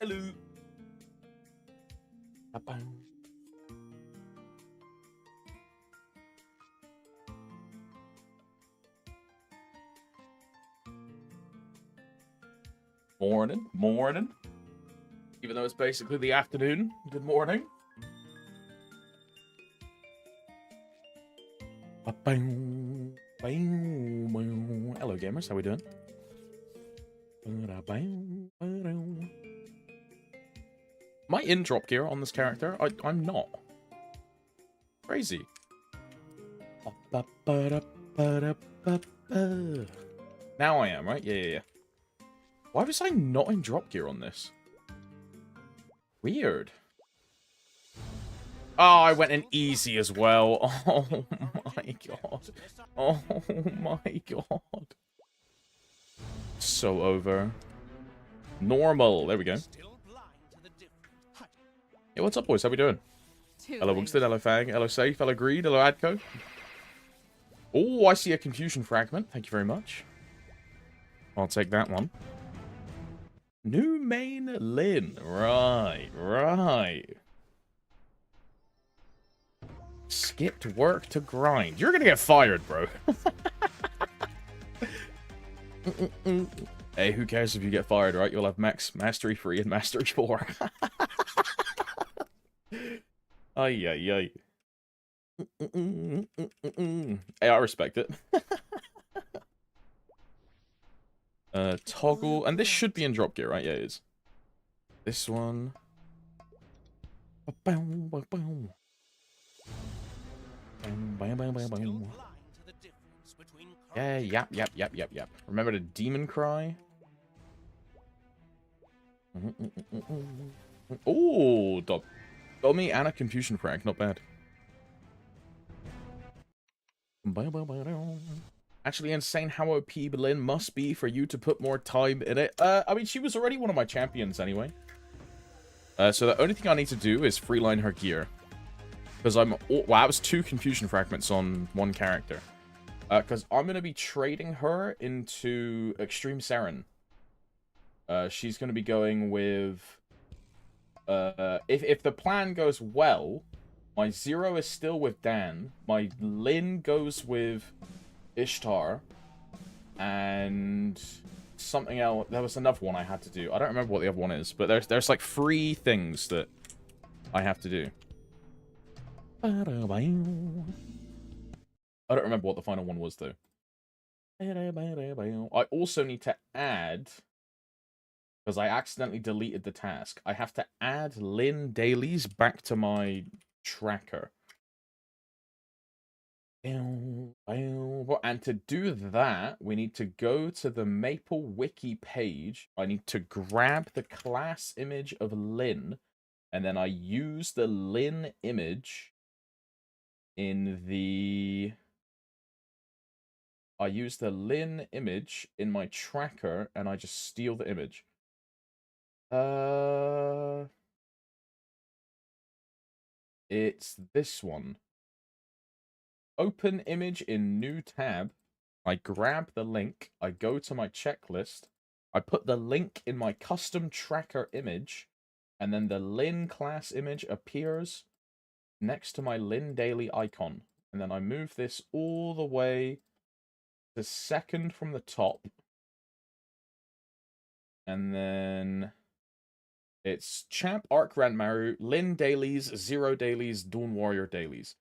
Hello. Ba-bam. Morning. Even though it's basically the afternoon. Good morning. Ba-bam. Bam. Hello, gamers. How we doing? Ba-da-bam. Ba-dam. Am I in drop gear on this character? I'm not. Crazy. Now I am, right? Yeah. Why was I not in drop gear on this? Weird. Oh, I went in easy as well. Oh my god. Oh my god. So over. Normal. There we go. Hey, what's up, boys? How we doing? Hello, Wingston. Hello, Fang. Hello, Safe. Hello, Greed. Hello, Adco. Oh, I see a confusion fragment. Thank you very much. I'll take that one. New main Lynn. Right. Skipped work to grind. You're gonna get fired, bro. Hey, who cares if you get fired, right? You'll have Max Mastery 3 and Mastery 4. Ay. Hey, I respect it. Toggle. And this should be in drop gear, right? Yeah, it is. This one. Yeah, yep. Remember the demon cry? Oh, dummy and a confusion frag. Not bad. Actually insane how OP Lynn must be for you to put more time in it. I mean, she was already one of my champions anyway. So the only thing I need to do is freeline her gear. Because wow, that was 2 confusion fragments on one character. Because I'm going to be trading her into Extreme Saren. She's going to be going with... if the plan goes well, my Zero is still with Dan. My Lynn goes with Ishtar. And something else. There was another one I had to do. I don't remember what the other one is. But there's like 3 things that I have to do. I don't remember what the final one was, though. I also need to add... Because I accidentally deleted the task. I have to add Lynn dailies back to my tracker. And to do that, we need to go to the Maple Wiki page. I need to grab the class image of Lynn. And then I use the Lynn image in the... I use the Lynn image in my tracker, and I just steal the image. It's this one. Open image in new tab. I grab the link. I go to my checklist. I put the link in my custom tracker image. And then the Lynn class image appears next to my Lynn daily icon. And then I move this all the way to 2nd from the top. And then... It's Champ, Arc Grand Maru, Lynn dailies, Zero dailies, Dawn Warrior dailies.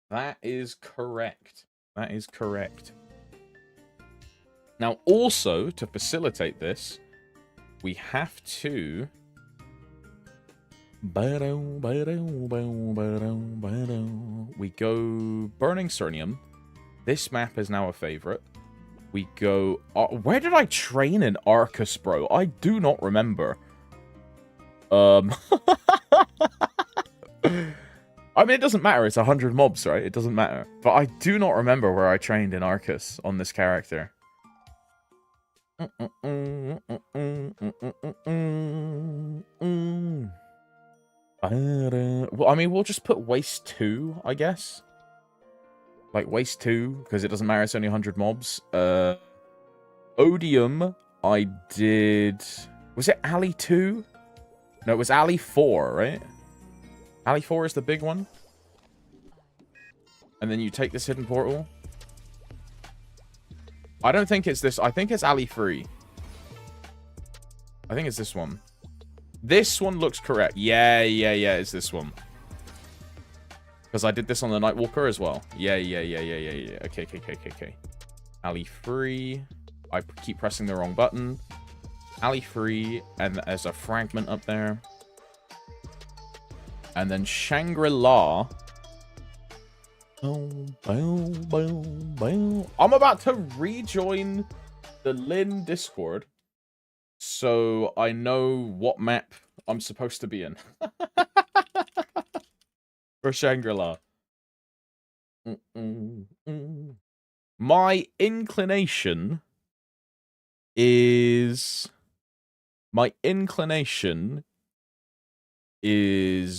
That is correct. That is correct. Now, also, to facilitate this, we have to... We go Burning Cernium. This map is now a favorite. We go... where did I train in Arcus, bro? I do not remember. I mean, it doesn't matter. It's 100 mobs, right? It doesn't matter. But I do not remember where I trained in Arcus on this character. Well, I mean, we'll just put Waste 2, I guess. Like, Waste 2, because it doesn't matter. It's only 100 mobs. Odium, I did... Was it Alley 2? No, it was Alley 4, right? Alley 4 is the big one. And then you take this hidden portal. I don't think it's this. I think it's Alley 3. I think it's this one. This one looks correct. Yeah, it's this one. Because I did this on the Nightwalker as well. Yeah. Okay. Alley 3. I keep pressing the wrong button. Alley 3, and there's a fragment up there. And then Shangri-La. I'm about to rejoin the Lynn Discord, so I know what map I'm supposed to be in. For Shangri-La. My inclination is...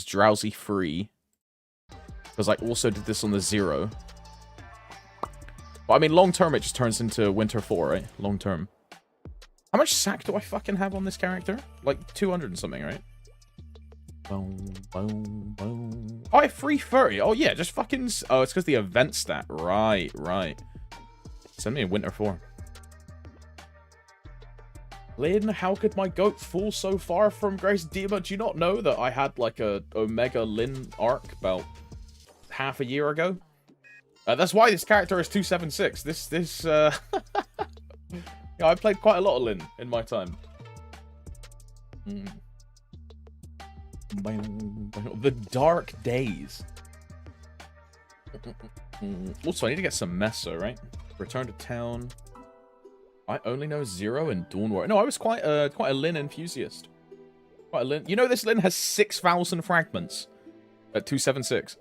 Drowsy Free. Because I also did this on the 0. But I mean, long term, it just turns into Winter 4, right? Long term. How much sack do I fucking have on this character? Like 200 and something, right? Boom. Oh, I have 330. Oh, yeah, just fucking... Oh, it's because the event stat. Right. Send me a Winter 4. Lynn, how could my goat fall so far from Grace Dima? Do you not know that I had, like, a Omega Lynn arc about half a year ago? That's why this character is 276. Yeah, I played quite a lot of Lynn in my time. The Dark Days. Also, I need to get some Meso, right? Return to town. I only know 0 and Dawn War. No, I was quite a Lynn enthusiast. Quite a Lynn. You know, this Lynn has 6,000 fragments at 276.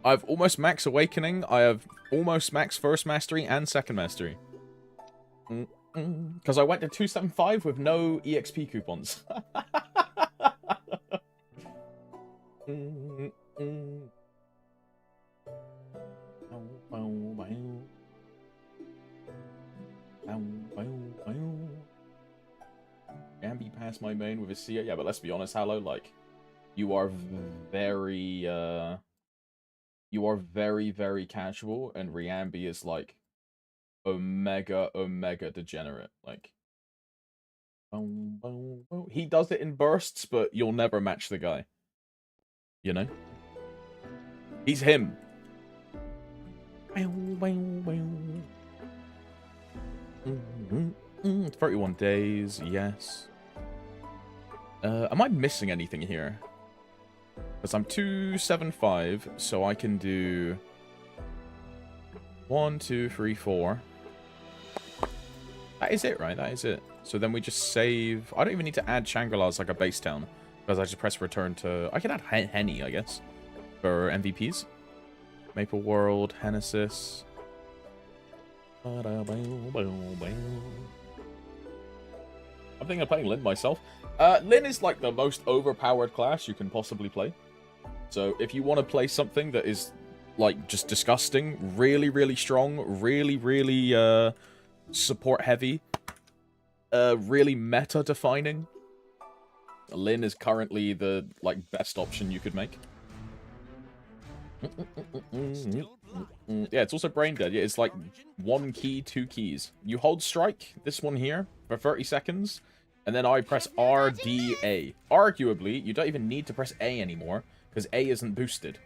I've almost max Awakening. I have almost max First Mastery and Second Mastery. Because I went to 275 with no EXP coupons. Gambi passed my main with a Sia. Yeah, but let's be honest, Hallow, like, you are very very casual, and Riambi is like omega degenerate. Like, he does it in bursts, but you'll never match the guy. You know? He's him. 31 days, yes. Am I missing anything here? Because I'm 275, so I can do 1, 2, 3, 4. That is it, right? That is it. So then we just save. I don't even need to add Shangri-La as like a base town, because I just press return to. I can add Henny, I guess, for MVPs. Maple World, Hennesis. I'm thinking of playing Lynn myself. Lynn is like the most overpowered class you can possibly play. So if you want to play something that is like just disgusting, really strong, really support heavy, really meta defining, Lynn is currently the like best option you could make. Yeah, it's also brain dead. Yeah, it's like 1 key, 2 keys. You hold strike, this one here, for 30 seconds, and then I press R, D, A. Arguably, you don't even need to press A anymore, because A isn't boosted.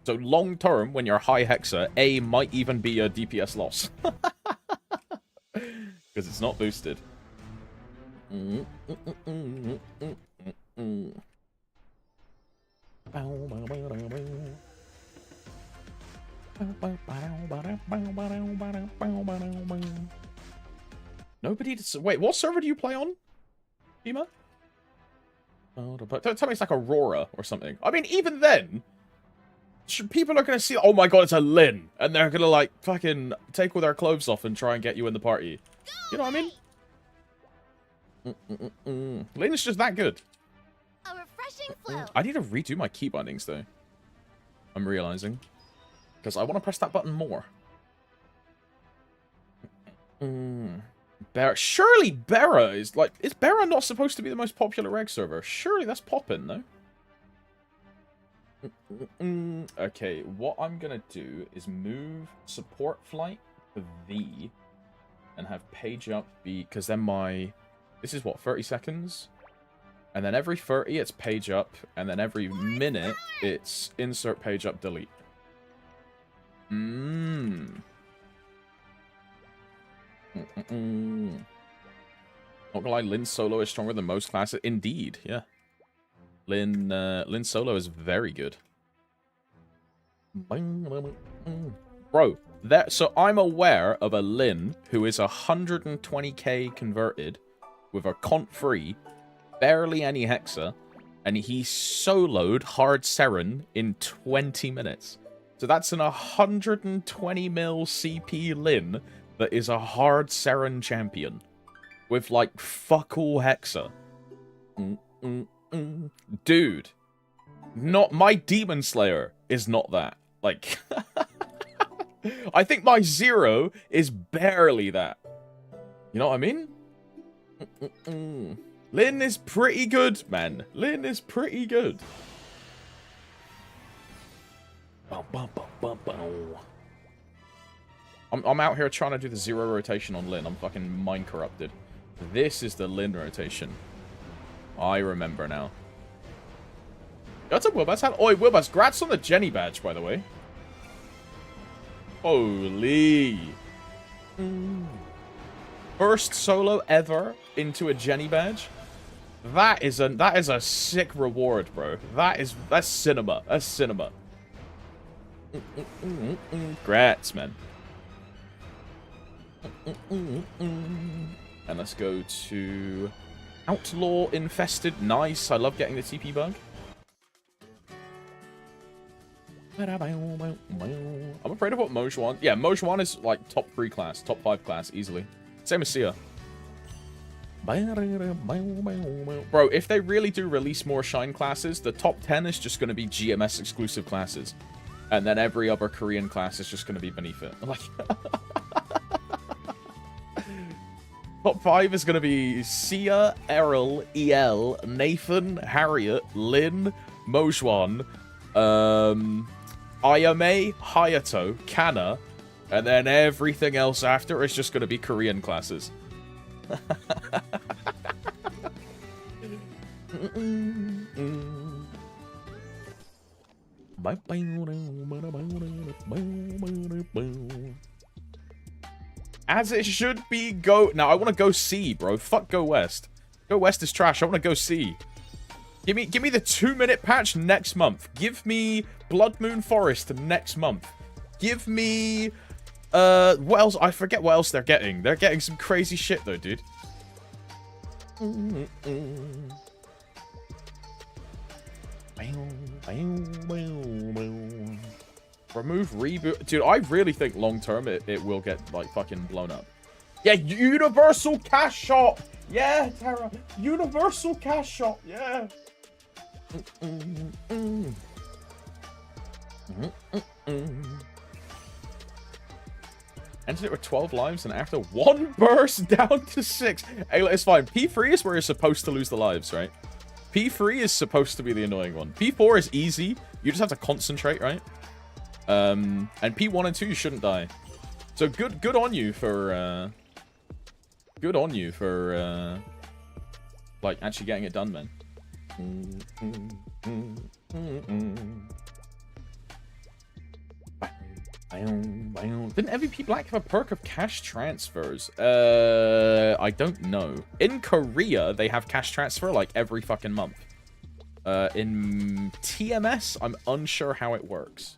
So long term, when you're high Hexa, A might even be a DPS loss. Because it's not boosted. Nobody to... Wait, what server do you play on, Dima? Don't tell me it's like Aurora or something. I mean, even then, people are going to see, oh my god, it's a Lynn, and they're going to, like, fucking take all their clothes off and try and get you in the party. You know what I mean? Lynn is just that good. A refreshing flow. I need to redo my key bindings, though. I'm realizing. Because I want to press that button more. Bera. Surely Bera is like... Is Bera not supposed to be the most popular reg server? Surely that's poppin', no? Okay, what I'm gonna do is move support flight to V and have page up be... Because then my... This is what, 30 seconds? And then every 30, it's page up. And then every minute, it's insert page up, delete. Not gonna lie, Lynn solo is stronger than most classes. Indeed, yeah. Lynn solo is very good. Bro, so I'm aware of a Lynn who is 120k converted with a cont free, barely any Hexa, and he soloed Hard Seren in 20 minutes. So that's an 120 mil CP Lynn that is a Hard Seren champion. With, like, fuck all Hexa. Dude. Not my Demon Slayer is not that. Like, I think my Zero is barely that. You know what I mean? Lynn is pretty good, man. Lynn is pretty good. I'm out here trying to do the zero rotation on Lynn. I'm fucking mind corrupted. This is the Lynn rotation. I remember now. What's up, Wilbus? Oi, Wilbus, grats on the Jenny badge, by the way. Holy. First solo ever into a Jenny badge. That is a sick reward, bro. That's cinema. That's cinema. Grats, man. And let's go to Outlaw Infested. Nice. I love getting the TP bug. I'm afraid of what Mojwan. Yeah, Mojwan is like top 3 class, top 5 class, easily. Same as Sia. Bro, if they really do release more Shine classes, the top 10 is just going to be GMS exclusive classes. And then every other Korean class is just going to be beneath it. Like, top 5 is going to be Sia, Errol, EL, Nathan, Harriet, Lynn, Mojwan, Ayame, Hayato, Kana, and then everything else after is just going to be Korean classes. As it should be. Go now. I want to go C, bro. Fuck Go West. Go West is trash. I want to go C. Give me the 2-minute patch next month. Give me Blood Moon Forest next month. Give me what else? I forget what else they're getting. They're getting some crazy shit though, dude. Remove reboot. Dude, I really think long term it will get like fucking blown up. Yeah, Universal Cash Shop. Yeah, Tara. Universal Cash Shop. Yeah. Entered it with 12 lives, and after 1 burst down to 6. Hey, it's fine. P3 is where you're supposed to lose the lives, right? P3 is supposed to be the annoying one. P4 is easy. You just have to concentrate, right? And P1 and 2 you shouldn't die. So good on you for like actually getting it done, man. Didn't MVP Black have a perk of cash transfers? I don't know. In Korea, they have cash transfer like every fucking month. In TMS, I'm unsure how it works.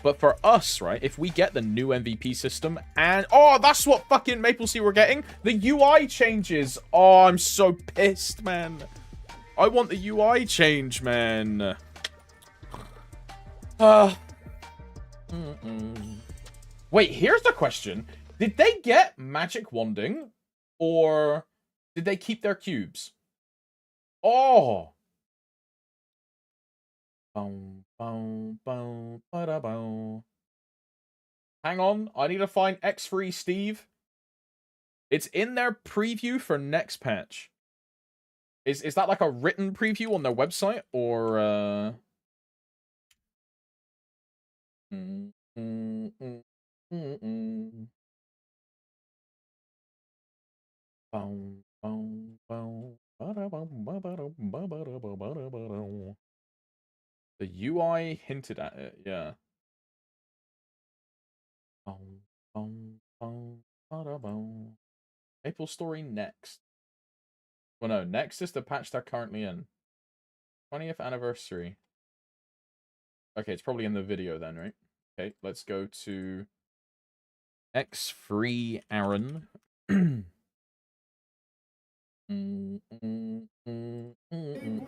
But for us, right, if we get the new MVP system and... Oh, that's what fucking MapleStory we're getting. The UI changes. Oh, I'm so pissed, man. I want the UI change, man. Wait, here's the question. Did they get magic wanding? Or did they keep their cubes? Oh. Hang on, I need to find X-Free Steve. It's in their preview for next patch. Is that like a written preview on their website or The UI hinted at it, yeah. MapleStory next. Well, no, next is the patch they're currently in. 20th anniversary. Okay, it's probably in the video then, right? Okay, let's go to X free Aaron.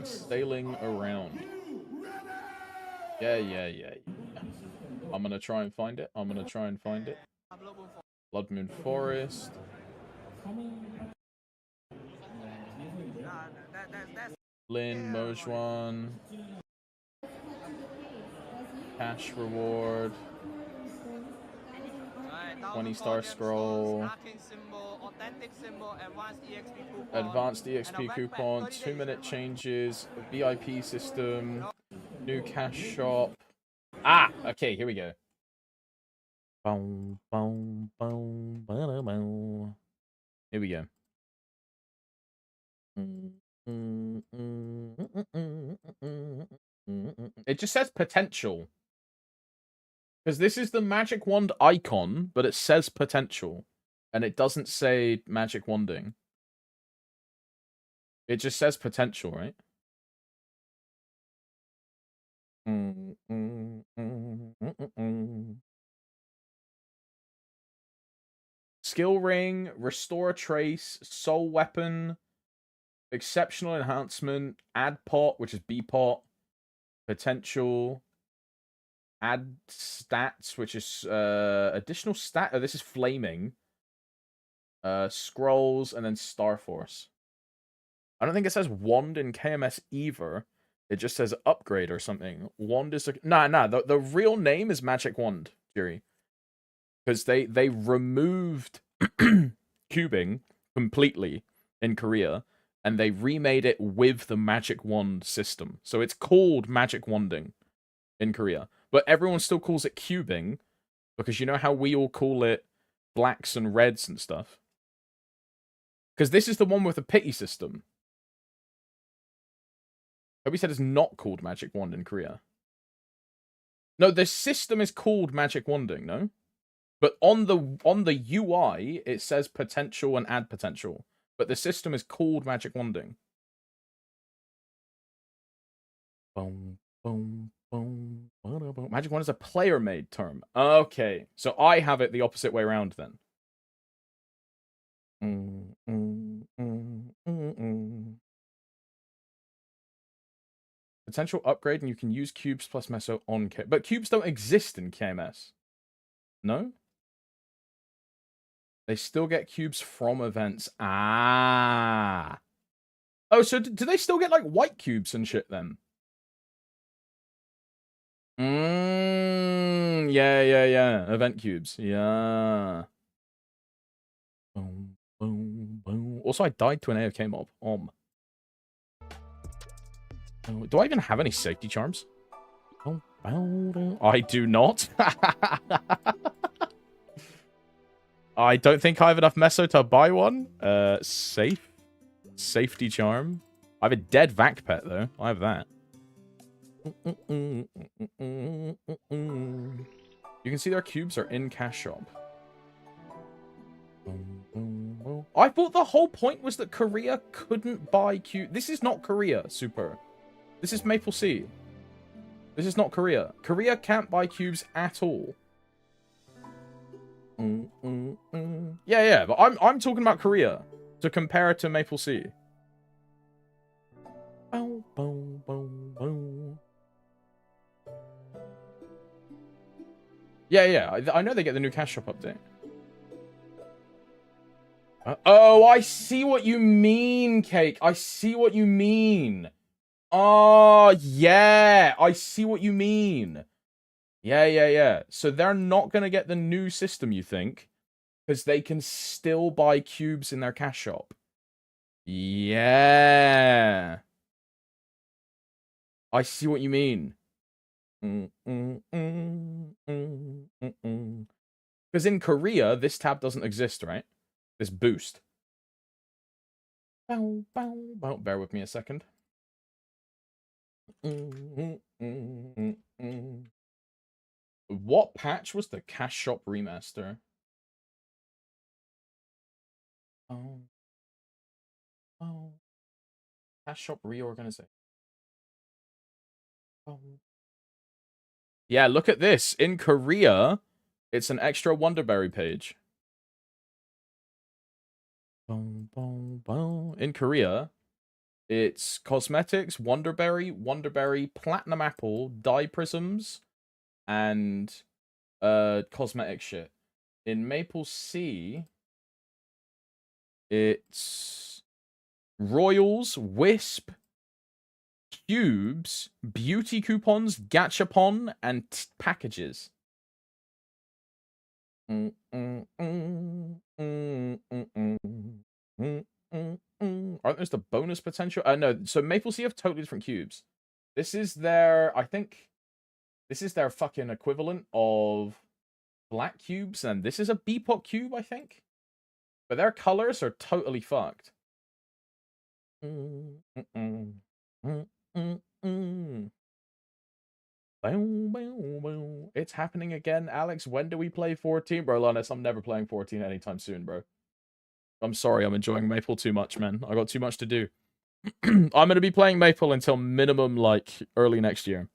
Sailing around. Yeah. I'm gonna try and find it. Blood Moon Forest. Lynn, Mojuan. Cash reward. 20-star scroll. Advanced EXP coupon. 2-minute changes. VIP system. New cash shop. Ah! Okay, here we go. Here we go. It just says potential. Because this is the magic wand icon, but it says potential. And it doesn't say magic wanding. It just says potential, right? Skill ring, restore a trace, soul weapon, exceptional enhancement, add pot, which is B pot, potential, add stats, which is additional stat. Oh, this is flaming. Scrolls, and then Star Force. I don't think it says wand in KMS either. It just says upgrade or something. Wand is nah. The real name is Magic Wand, Jerry. Because they removed cubing completely in Korea, and they remade it with the Magic Wand system. So it's called Magic Wanding in Korea. But everyone still calls it cubing, because you know how we all call it blacks and reds and stuff? Because this is the one with the pity system. Obi said it's not called Magic Wand in Korea. No, the system is called Magic Wanding, no? But on the UI, it says potential and add potential. But the system is called Magic Wanding. Magic Wand is a player-made term. Okay, so I have it the opposite way around then. Potential upgrade, and you can use cubes plus Meso on K. But cubes don't exist in KMS. No? They still get cubes from events. Ah. Oh, so do they still get, like, white cubes and shit, then? Yeah. Event cubes. Yeah. Boom. Also, I died to an AFK mob. Do I even have any safety charms? I do not. I don't think I have enough Meso to buy one. Safety charm. I have a dead vac pet, though. I have that. You can see their cubes are in cash shop. I thought the whole point was that Korea couldn't buy cubes. This is not Korea, Super. This is Maple Sea. This is not Korea. Korea can't buy cubes at all. Yeah, but I'm talking about Korea to compare it to Maple Sea. Yeah. I know they get the new cash shop update. Oh, I see what you mean, Cake. I see what you mean. Oh, yeah. I see what you mean. Yeah. So they're not going to get the new system, you think? Because they can still buy cubes in their cash shop. Yeah. I see what you mean. Because in Korea, this tab doesn't exist, right? This boost. Bear with me a second. What patch was the cash shop remaster? Oh. Cash shop reorganization. Yeah, look at this. In Korea, it's an extra Wonderberry page. In Korea, it's cosmetics, Wonderberry, Platinum Apple, dye prisms, and cosmetic shit. In Maple Sea, it's Royals, Wisp, cubes, beauty coupons, gachapon, and packages. Aren't those the bonus potential? No, so Maple Sea have totally different cubes. This is their, I think, this is their fucking equivalent of black cubes, and this is a Bpop cube, I think. But their colors are totally fucked. It's happening again, Alex. When do we play 14? Bro, Linus, I'm never playing 14 anytime soon, bro. I'm sorry, I'm enjoying Maple too much, man. I got too much to do. I'm going to be playing Maple until minimum, like, early next year.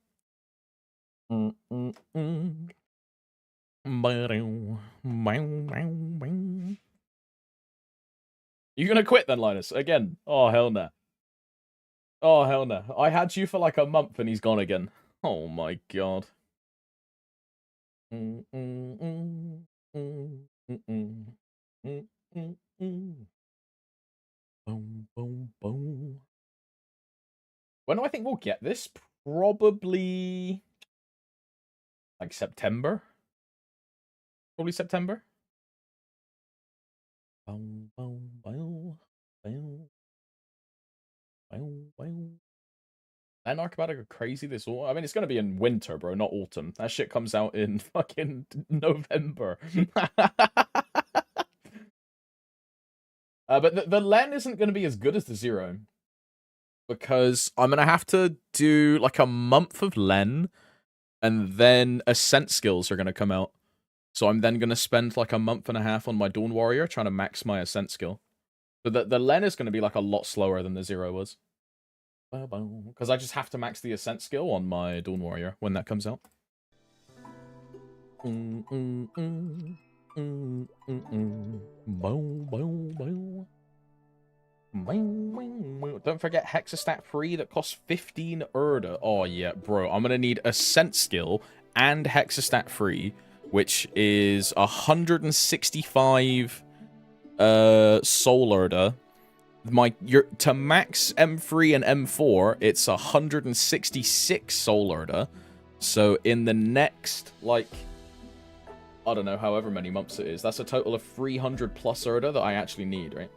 You gonna quit then, Linus? Again? Oh, hell no. Oh, hell no. I had you for like a month and he's gone again. Oh my god. When do I think we'll get this? Probably like September. Probably September. Anarch about to go crazy this autumn. I mean, it's going to be in winter, bro, not autumn. That shit comes out in fucking November. But the Len isn't going to be as good as the Zero. Because I'm going to have to do like a month of Len, and then Ascent skills are going to come out. So I'm then going to spend like a month and a half on my Dawn Warrior trying to max my Ascent skill. So the Len is going to be like a lot slower than the Zero was. Because I just have to max the Ascent skill on my Dawn Warrior when that comes out. Don't forget Hexa stat free that costs 15 Erda. Oh yeah, bro. I'm going to need Ascent skill and Hexa stat free, which is 165 Soul Erda. To max M3 and M4, it's 166 Soul Erda. So in the next, like, I don't know, however many months it is, that's a total of 300 plus Erda that I actually need, right?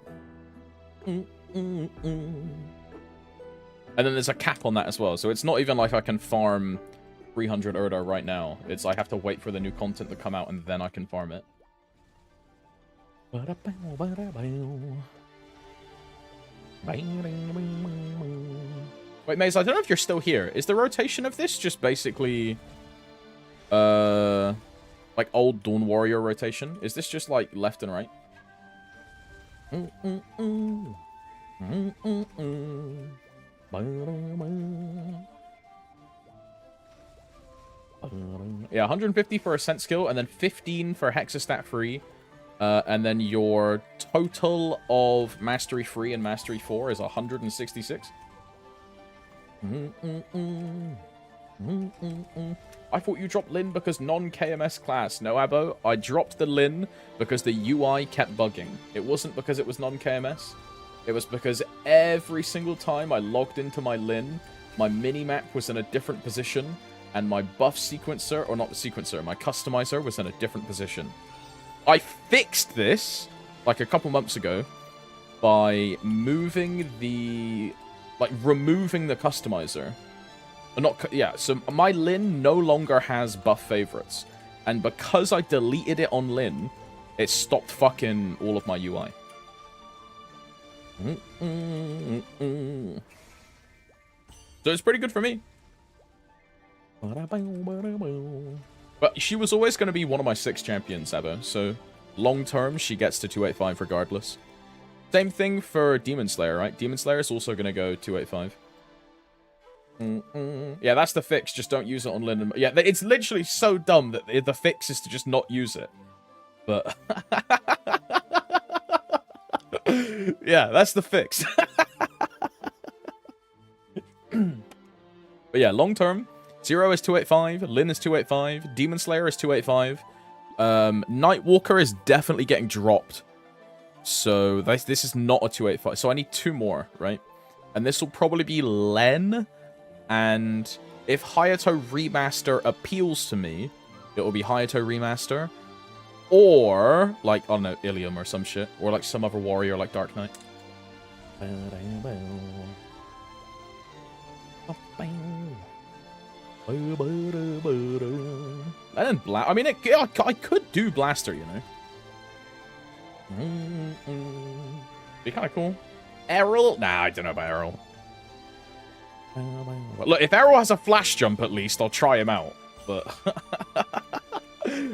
And then there's a cap on that as well, so it's not even like I can farm 300 Erda right now. It's I have to wait for the new content to come out and then I can farm it. Wait, Maze, I don't know if you're still here. Is the rotation of this just basically like old Dawn Warrior rotation? Is this just like left and right? Yeah, 150 for Ascent skill, and then 15 for Hexa stat free. And then your total of Mastery 3 and Mastery 4 is 166. I thought you dropped Lynn because non-KMS class. No, Abo. I dropped the Lynn because the UI kept bugging. It wasn't because it was non-KMS. It was because every single time I logged into my Lynn, my minimap was in a different position, and my buff sequencer, or not the sequencer, my customizer was in a different position. I fixed this, like, a couple months ago by moving the... like, removing the customizer. Yeah, so my Lynn no longer has buff favorites. And because I deleted it on Lynn, it stopped fucking all of my UI. So it's pretty good for me. But she was always going to be one of my 6 champions, Ever. So long term, she gets to 285 regardless. Same thing for Demon Slayer, right? Demon Slayer is also going to go 285. Yeah, that's the fix. Just don't use it on Lynn. Yeah, it's literally so dumb that the fix is to just not use it. But yeah, that's the fix. But yeah, long term, Zero is 285, Lynn is 285, Demon Slayer is 285. Nightwalker is definitely getting dropped. So this is not a 285. So I need 2 more, right? And this will probably be Len. And if Hayato Remaster appeals to me, it will be Hayato Remaster. Or, like, I don't know, Ilium or some shit. Or, like, some other warrior like Dark Knight. And I mean, I could do Blaster, you know. Be kind of cool. Errol? Nah, I don't know about Errol. Look, if Errol has a flash jump at least, I'll try him out. But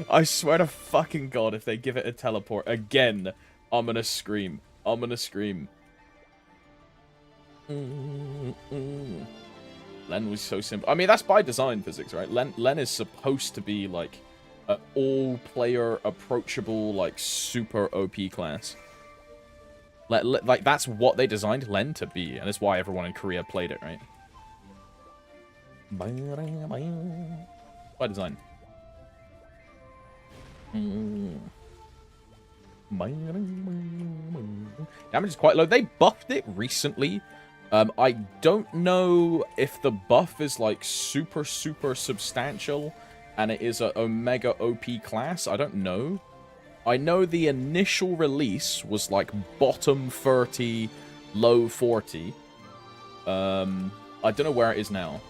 I swear to fucking God, if they give it a teleport again, I'm gonna scream. I'm gonna scream. Len was so simple. I mean, that's by design physics, right? Len is supposed to be, like, an all-player, approachable, like, super OP class. Like, that's what they designed Len to be, and that's why everyone in Korea played it, right? By design. Damage is quite low. They buffed it recently. I don't know if the buff is, like, super substantial and it is a Omega OP class. I don't know. I know the initial release was, like, bottom 30, low 40. I don't know where it is now.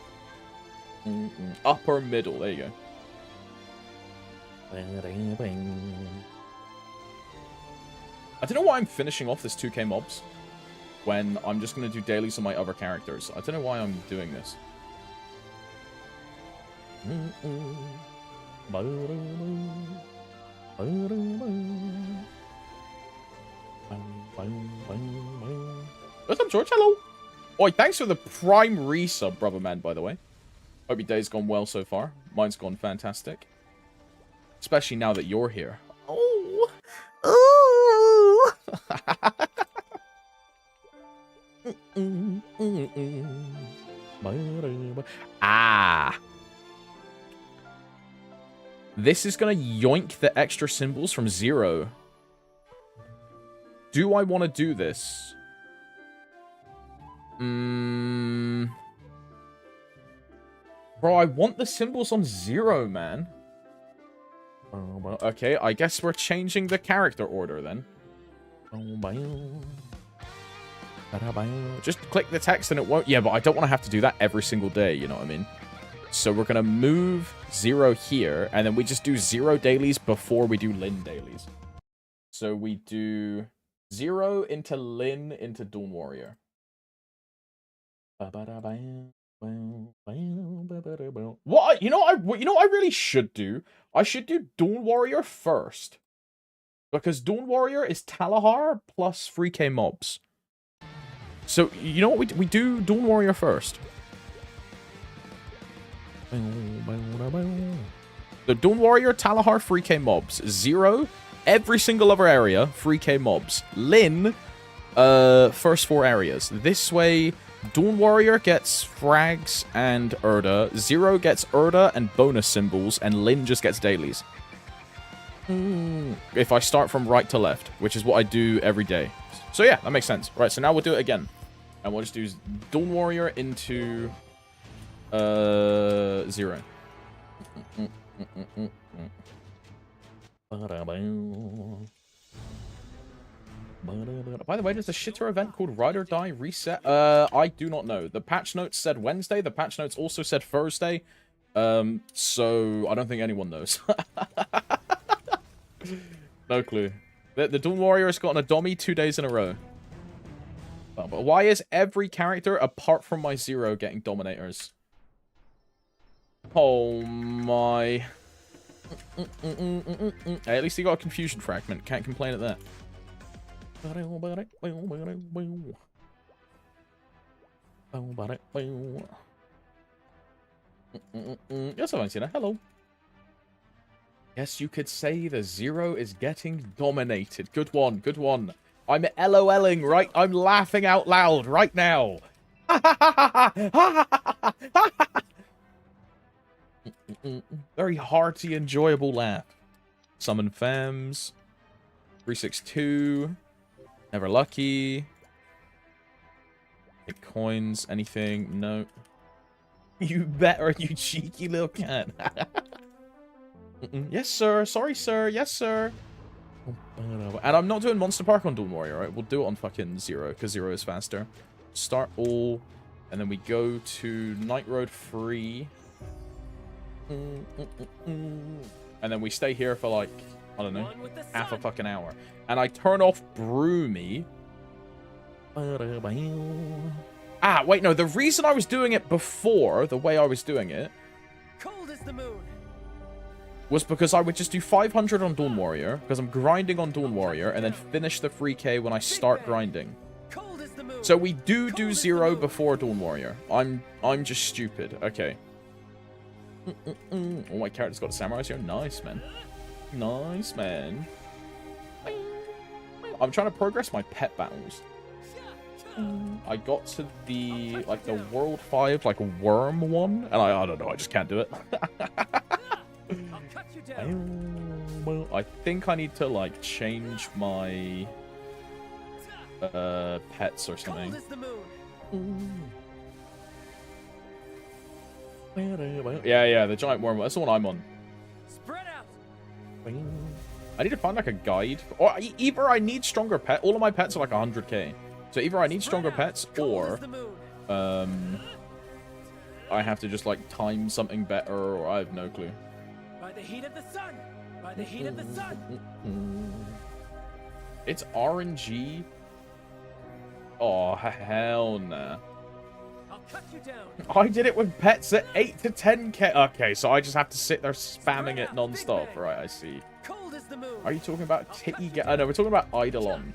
Upper middle. There you go. I don't know why I'm finishing off this 2k mobs when I'm just going to do dailies on my other characters. I don't know why I'm doing this. What's up, George? Hello. Oi, thanks for the prime resub, brother man, by the way. Hope your day's gone well so far. Mine's gone fantastic. Especially now that you're here. Oh. Ooh. Ah. This is going to yoink the extra symbols from Zero. Do I want to do this? Bro, I want the symbols on Zero, man. Okay, I guess we're changing the character order then. Just click the text and it won't... Yeah, but I don't want to have to do that every single day, you know what I mean? So we're going to move Zero here, and then we just do Zero dailies before we do Lynn dailies. So we do Zero into Lynn into Dawn Warrior. What? You know what I really should do? I should do Dawn Warrior first. Because Dawn Warrior is Talahar plus 3k mobs. So, you know what? We do Dawn Warrior first. The Dawn Warrior, Talahar, 3k mobs. Zero, every single other area, 3k mobs. Lynn, first 4 areas. This way, Dawn Warrior gets frags and Erda. Zero gets Erda and bonus symbols, and Lynn just gets dailies. If I start from right to left, which is what I do every day. So yeah, that makes sense. Right, so now we'll do it again. And we'll just do Dawn Warrior into... Zero. By the way, there's a shitter event called Ride or Die Reset. I do not know. The patch notes said Wednesday. The patch notes also said Thursday. So I don't think anyone knows. No clue. The Dawn Warrior has gotten a dummy 2 days in a row. But why is every character apart from my Zero getting Dominators? Oh my. Hey, at least he got a Confusion Fragment. Can't complain at that. Yes, I've seen it. Hello. Yes, you could say the Zero is getting dominated. Good one, good one. I'm LOLing, right? I'm laughing out loud right now. Very hearty, enjoyable laugh. Summon Fems. 362. Never lucky. Get coins. Anything? No. You better, you cheeky little cat. Yes, sir. Sorry, sir. Yes, sir. And I'm not doing Monster Park on Dawn Warrior, right? We'll do it on fucking Zero, because Zero is faster. Start all, and then we go to Night Road free. And then we stay here for like, I don't know, half a fucking hour. And I turn off Broomy. Ah, wait, no. The reason I was doing it before, the way I was doing it, cold as the moon, was because I would just do 500 on Dawn Warrior, because I'm grinding on Dawn Warrior, and then finish the 3K when I start grinding. cold as the moon. So we do Zero before Dawn Warrior. I'm just stupid. Okay. Oh, my character's got a samurai here. Nice, man. Nice, man. I'm trying to progress my pet battles. I got to the, like, the World 5, like, worm one, and I don't know, I just can't do it. I'll cut you down. Well, I think I need to, like, change my pets or something. Cold as the moon. Yeah, the giant worm. That's the one I'm on. Spread out. I need to find, like, a guide. Or either I need stronger pet. All of my pets are, like, 100k. So either I need stronger pets, or I have to just, like, time something better, or I have no clue. By the heat of the sun. By the heat of the sun. It's RNG. Oh, hell nah. I'll cut you down. I did it with pets at 8 to 10k. Okay, so I just have to sit there spamming it non-stop. Right, I see. Cold as the moon. Are you talking about Titty? Oh, no, we're talking about Eidolon.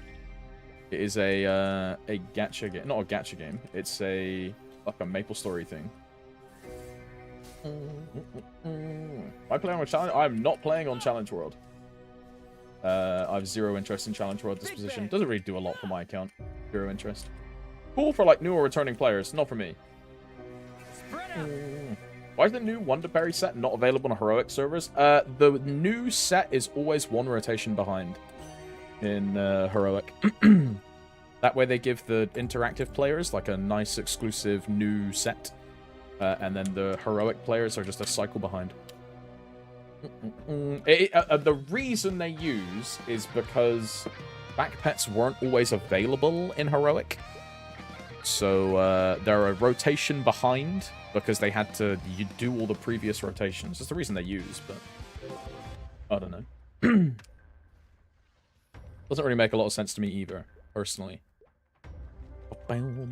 It is a gacha game. Not a gacha game. It's like a MapleStory thing. Am I playing on Challenge? I'm not playing on Challenge World. I have zero interest in Challenge World disposition. Doesn't really do a lot for my account. Zero interest. Cool for, like, new or returning players. Not for me. Spread out. Why is the new Wonderberry set not available on heroic servers? The new set is always one rotation behind in heroic. That way they give the interactive players, like, a nice exclusive new set. And then the heroic players are just a cycle behind. The reason they use is because back pets weren't always available in heroic. So they're a rotation behind because they had to do all the previous rotations. That's the reason they use, but I don't know. Doesn't really make a lot of sense to me either, personally. I don't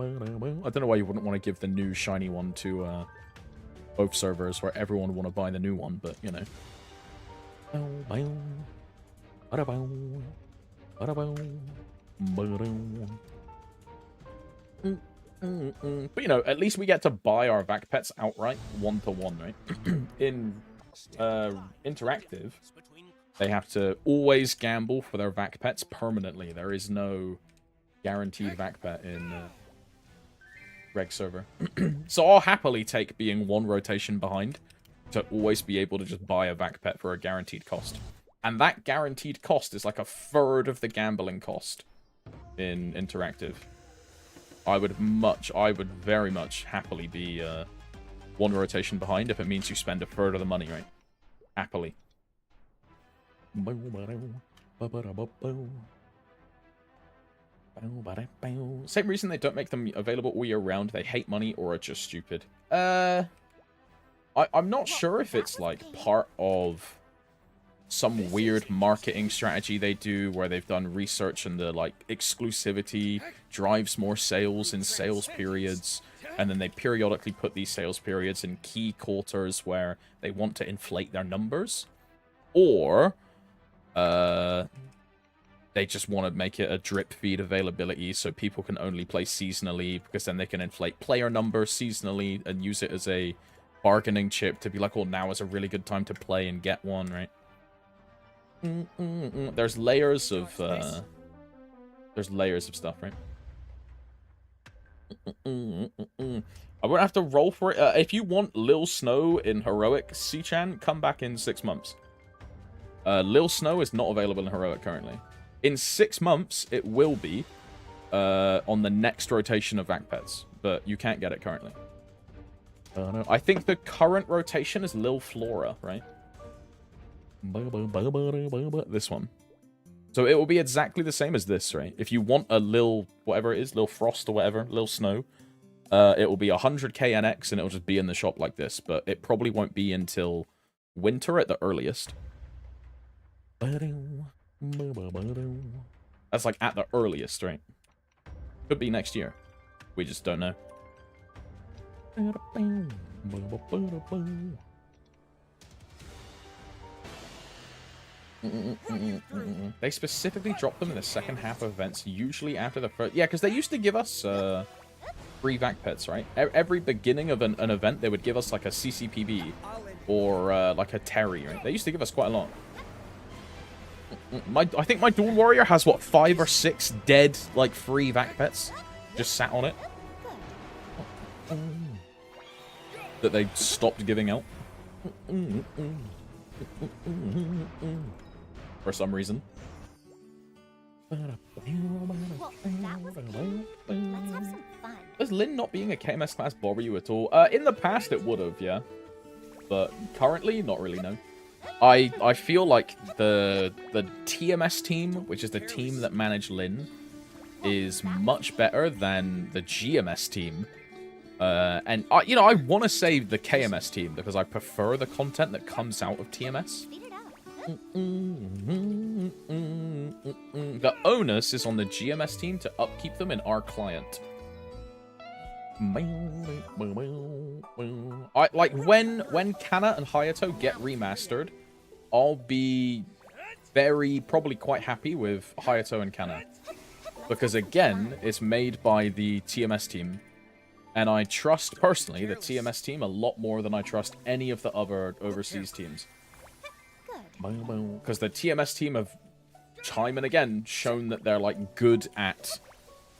know why you wouldn't want to give the new shiny one to both servers where everyone would want to buy the new one, but, you know. But, you know, at least we get to buy our vac pets outright, 1-to-1, right? In interactive, they have to always gamble for their vac pets permanently. There is no guaranteed vac pet in reg server. So I'll happily take being one rotation behind to always be able to just buy a vac pet for a guaranteed cost. And that guaranteed cost is like a third of the gambling cost in interactive. I would very much happily be one rotation behind if it means you spend a third of the money, right? Happily. Same reason they don't make them available all year round. They hate money or are just stupid. I'm not sure if it's like part of some weird marketing strategy they do where they've done research and the like exclusivity drives more sales in sales periods, and then they periodically put these sales periods in key quarters where they want to inflate their numbers, or they just want to make it a drip feed availability so people can only play seasonally, because then they can inflate player numbers seasonally and use it as a bargaining chip to be like, well, now is a really good time to play and get one, right? There's layers of stuff, right? I won't have to roll for it. If you want Lil Snow in Heroic, C-Chan, come back in 6 months. Lil Snow is not available in Heroic currently. In 6 months, it will be on the next rotation of VAC pets, but you can't get it currently. I think the current rotation is Lil Flora, right? This one. So it will be exactly the same as this, right? If you want a Lil, whatever it is, Lil Frost or whatever, Lil Snow, it will be 100k NX and it'll just be in the shop like this, but it probably won't be until winter at the earliest. That's like at the earliest, right? Could be next year. We just don't know. They specifically drop them in the second half of events, usually after the first... Yeah, because they used to give us free VAC pets, right? Every beginning of an event, they would give us like a CCPB or like a Terry, right? They used to give us quite a lot. I think my Dawn Warrior has, what, 5 or 6 dead, like, free VAC pets? Just sat on it. That they stopped giving out. For some reason. Well, that was cute. Let's have some fun. Does Lynn not being a KMS class bother you at all? In the past, it would have, yeah. But currently, not really, no. I feel like the TMS team, which is the team that manage Lynn, is much better than the GMS team. And you know, I want to say the KMS team because I prefer the content that comes out of TMS. The onus is on the GMS team to upkeep them in our client. Like when Kana and Hayato get remastered, I'll be probably quite happy with Hayato and Kana, because again, it's made by the TMS team, and I trust personally the TMS team a lot more than I trust any of the other overseas teams. Because the TMS team have time and again shown that they're like good at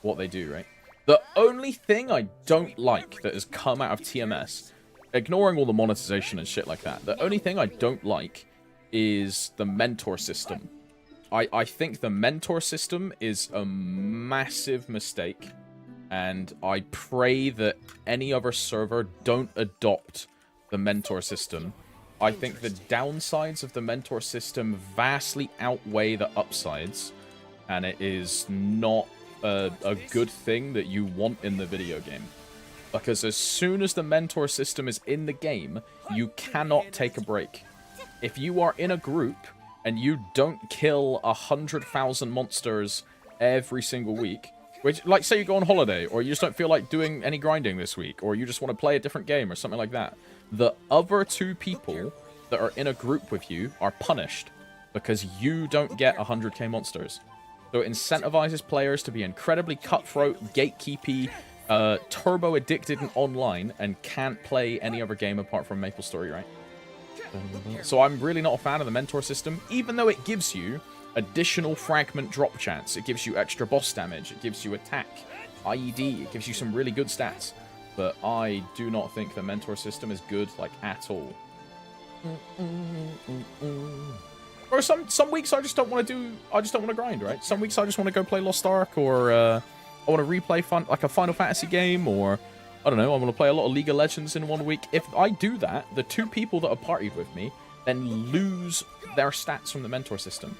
what they do, right? The only thing I don't like that has come out of TMS, ignoring all the monetization and shit like that, the only thing I don't like is the mentor system. I think the mentor system is a massive mistake, and I pray that any other server don't adopt the mentor system. I think the downsides of the mentor system vastly outweigh the upsides, and it is not a good thing that you want in the video game. Because as soon as the mentor system is in the game, you cannot take a break. If you are in a group and you don't kill 100,000 monsters every single week, which, like, say you go on holiday, or you just don't feel like doing any grinding this week, or you just want to play a different game or something like that, the other 2 people that are in a group with you are punished because you don't get 100k monsters. So it incentivizes players to be incredibly cutthroat, gatekeepy, turbo addicted and online, and can't play any other game apart from MapleStory, right? So I'm really not a fan of the mentor system, even though it gives you additional fragment drop chance. It gives you extra boss damage. It gives you attack, IED. It gives you some really good stats. But I do not think the mentor system is good, like, at all. Or some weeks I just don't want to grind, right? Some weeks I just want to go play Lost Ark, or I want to replay like a Final Fantasy game, or I don't know, I want to play a lot of League of Legends in one week. If I do that, the 2 people that are partied with me then lose their stats from the mentor system.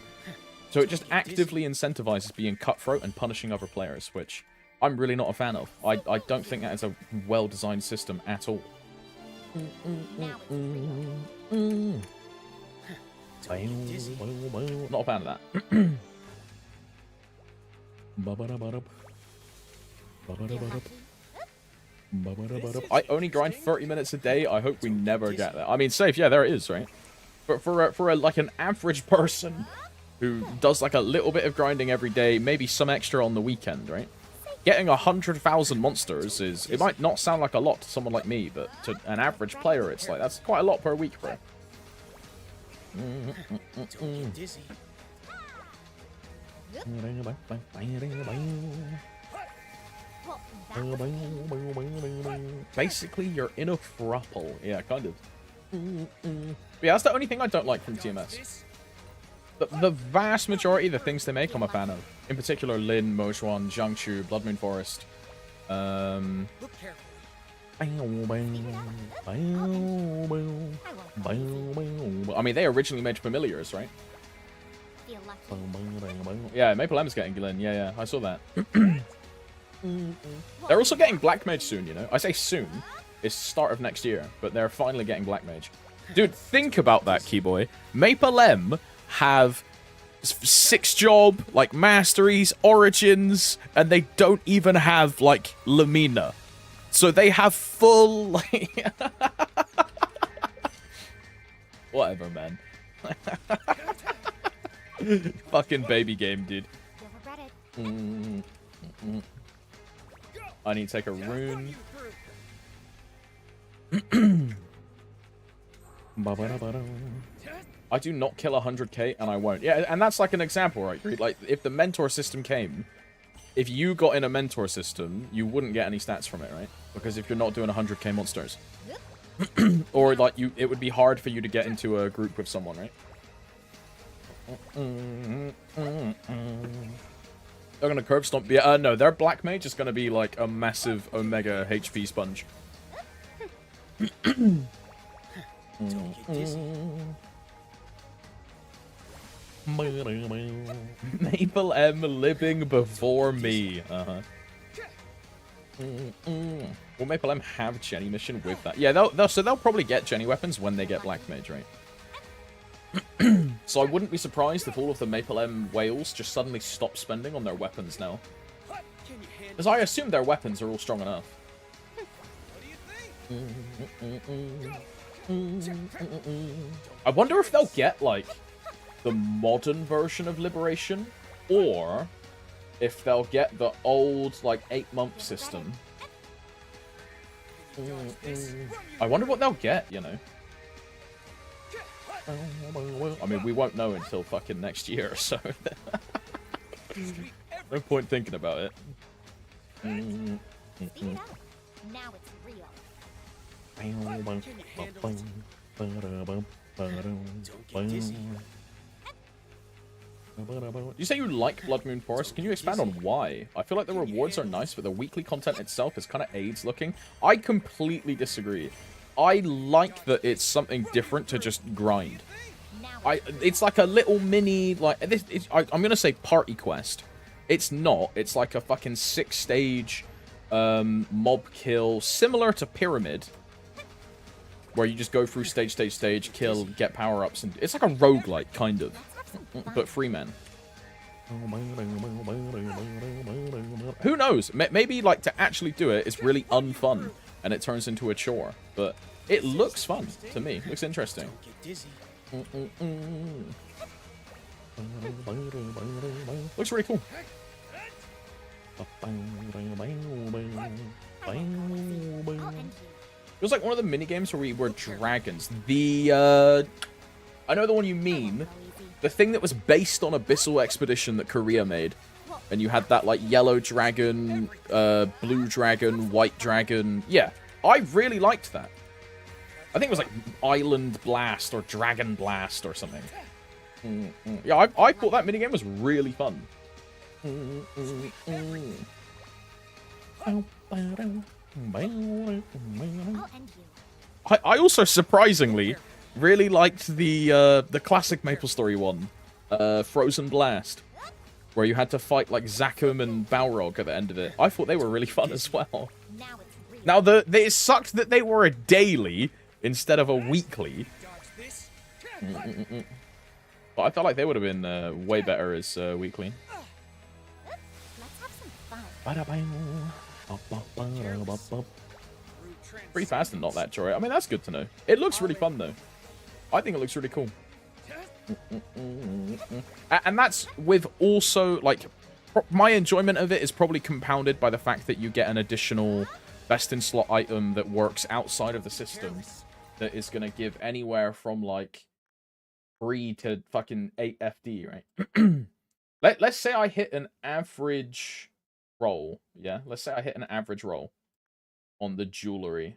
So it just actively incentivizes being cutthroat and punishing other players, which I'm really not a fan of. I don't think that is a well-designed system at all. Not a fan of that. I only grind 30 minutes a day. I hope we never get that. I mean, safe, yeah, there it is, right? But for like an average person who does like a little bit of grinding every day, maybe some extra on the weekend, right? Getting 100,000 monsters is, it might not sound like a lot to someone like me, but to an average player, it's like, that's quite a lot per week, bro. Basically, you're in a thruple. Yeah, kind of. Yeah, that's the only thing I don't like from TMS. The vast majority of the things they make, I'm a fan of. In particular, Lynn, Mojuan, Jiangchu, Blood Moon Forest. I mean, they originally made familiars, right? Yeah, Maple M's getting Lynn. Yeah, I saw that. They're also getting Black Mage soon, you know? I say soon. It's start of next year, but they're finally getting Black Mage. Dude, think about that, Keyboy. Maple M have 6 job, like, masteries, origins, and they don't even have, like, Lamina. So they have full, like... Whatever, man. Fucking baby game, dude. I need to take a rune. I do not kill 100k, and I won't. Yeah, and that's like an example, right? Like, if the mentor system came, if you got in a mentor system, you wouldn't get any stats from it, right? Because if you're not doing 100k monsters. Or, like, it would be hard for you to get into a group with someone, right? They're gonna curve stomp. Yeah, no, their Black Mage is gonna be, like, a massive Omega HP sponge. Maple M living before me. Will Maple M have Jenny mission with that? Yeah, they'll probably get Jenny weapons when they get Black Mage, right? So I wouldn't be surprised if all of the Maple M whales just suddenly stop spending on their weapons now. Because I assume their weapons are all strong enough. I wonder if they'll get, like, the modern version of Liberation, or if they'll get the old, like, 8-month system. I wonder what they'll get, you know. I mean, we won't know until fucking next year, so... no point thinking about it. Speed it up. Now it's real. You say you like Blood Moon Forest? Can you expand on why? I feel like the rewards are nice, but the weekly content itself is kind of AIDS looking. I completely disagree. I like that it's something different to just grind. It's like a little mini, like, I'm gonna say party quest. It's not. It's like a fucking 6-stage mob kill, similar to Pyramid, where you just go through stage, kill, get power-ups, and it's like a roguelike, kind of, but free man. Who knows? Maybe, like, to actually do it is really unfun, and it turns into a chore, but it looks fun to me. Looks interesting. Looks really cool. It was like one of the minigames where we were dragons. I know the one you mean. The thing that was based on Abyssal Expedition that Korea made. And you had that, like, yellow dragon, blue dragon, white dragon. Yeah, I really liked that. I think it was like Island Blast or Dragon Blast or something. Yeah, I thought that minigame was really fun. I also, surprisingly, Really liked the classic MapleStory one, Frozen Blast, where you had to fight like Zakum and Balrog at the end of it. I thought they were really fun as well. Now it's real. Now it sucked that they were a daily instead of a weekly. But I felt like they would have been way better as weekly. Let's have some fun. Pretty fast and not that chore. I mean, that's good to know. It looks really fun though. I think it looks really cool. And that's with also, like, my enjoyment of it is probably compounded by the fact that you get an additional best-in-slot item that works outside of the system that is going to give anywhere from, like, 3 to fucking 8 FD, right? Let's say I hit an average roll, yeah? Let's say I hit an average roll on the jewelry.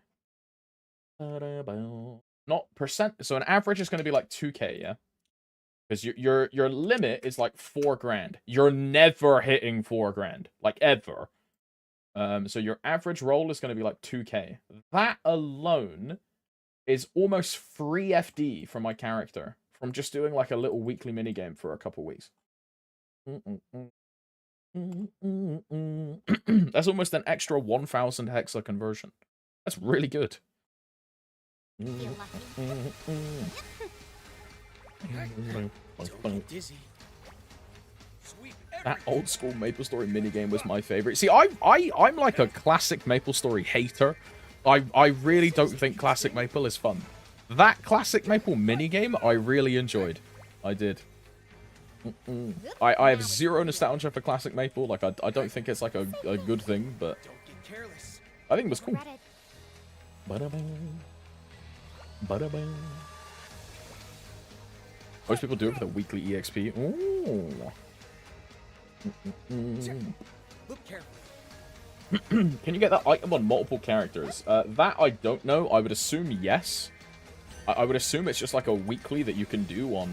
Not percent. So an average is going to be like 2k, yeah? Because your limit is like 4 grand. You're never hitting 4 grand, like ever. So your average roll is going to be like 2k. That alone is almost free FD for my character from just doing like a little weekly minigame for a couple weeks. That's almost an extra 1,000 Hexa conversion. That's really good. Feel Dizzy. That old school MapleStory minigame was my favorite. See, I'm like a classic MapleStory hater. I really don't think classic Maple is fun. That classic Maple minigame I really enjoyed. I did. I have zero nostalgia for classic Maple. Like, I don't think it's like a good thing, but I think it was cool. Most people do it for the weekly EXP. Ooh. Look careful. Can you get that item on multiple characters? That I don't know. I would assume yes. I would assume it's just like a weekly that you can do on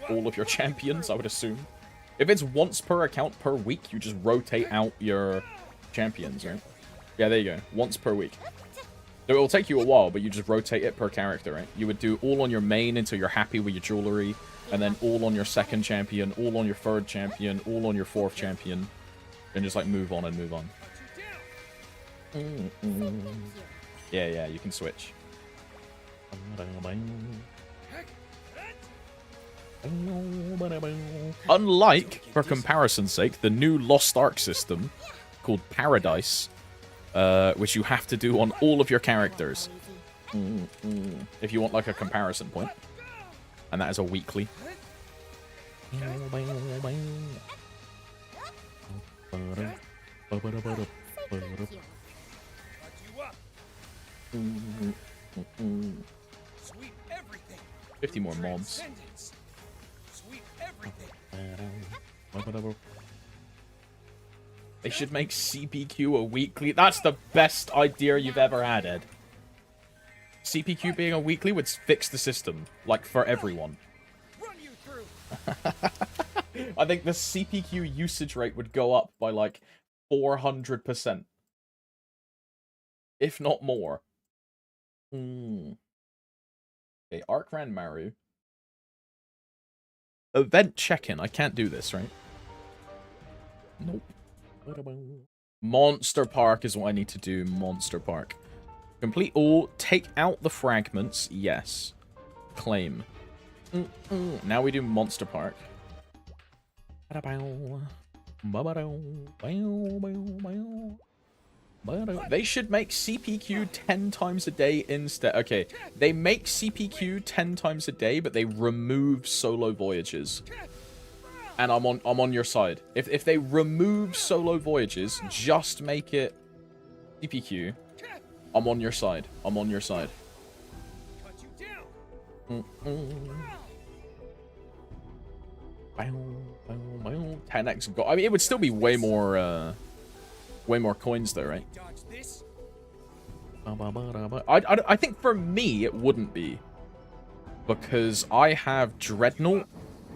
all of your champions, I would assume. If it's once per account per week, you just rotate out your champions, right? Yeah, there you go. Once per week. So it will take you a while, but you just rotate it per character, right? You would do all on your main until you're happy with your jewelry, and then all on your second champion, all on your third champion, all on your fourth champion, and just like move on and move on. Yeah, you can switch. Unlike, for comparison's sake, the new Lost Ark system called Paradise, which you have to do on all of your characters. If you want like a comparison point. And that is a weekly. Sweep everything. 50 more mobs. Sweep everything. They should make CPQ a weekly. That's the best idea you've ever had, Ed. CPQ being a weekly would fix the system, like, for everyone. Run you through. I think the CPQ usage rate would go up by, like, 400%. If not more. Okay, Arc Ran Maru. Event check-in. I can't do this, right? Nope. Monster Park is what I need to do. Monster Park. Complete all. Take out the fragments. Yes. Claim. Now we do Monster Park. They should make CPQ 10 times a day instead. Okay, they make CPQ 10 times a day, but they remove solo voyages. And I'm on your side. If they remove solo voyages, just make it CPQ. I'm on your side. I'm on your side. 10x go. I mean, it would still be way more coins though, right? I think for me it wouldn't be, because I have Dreadnought,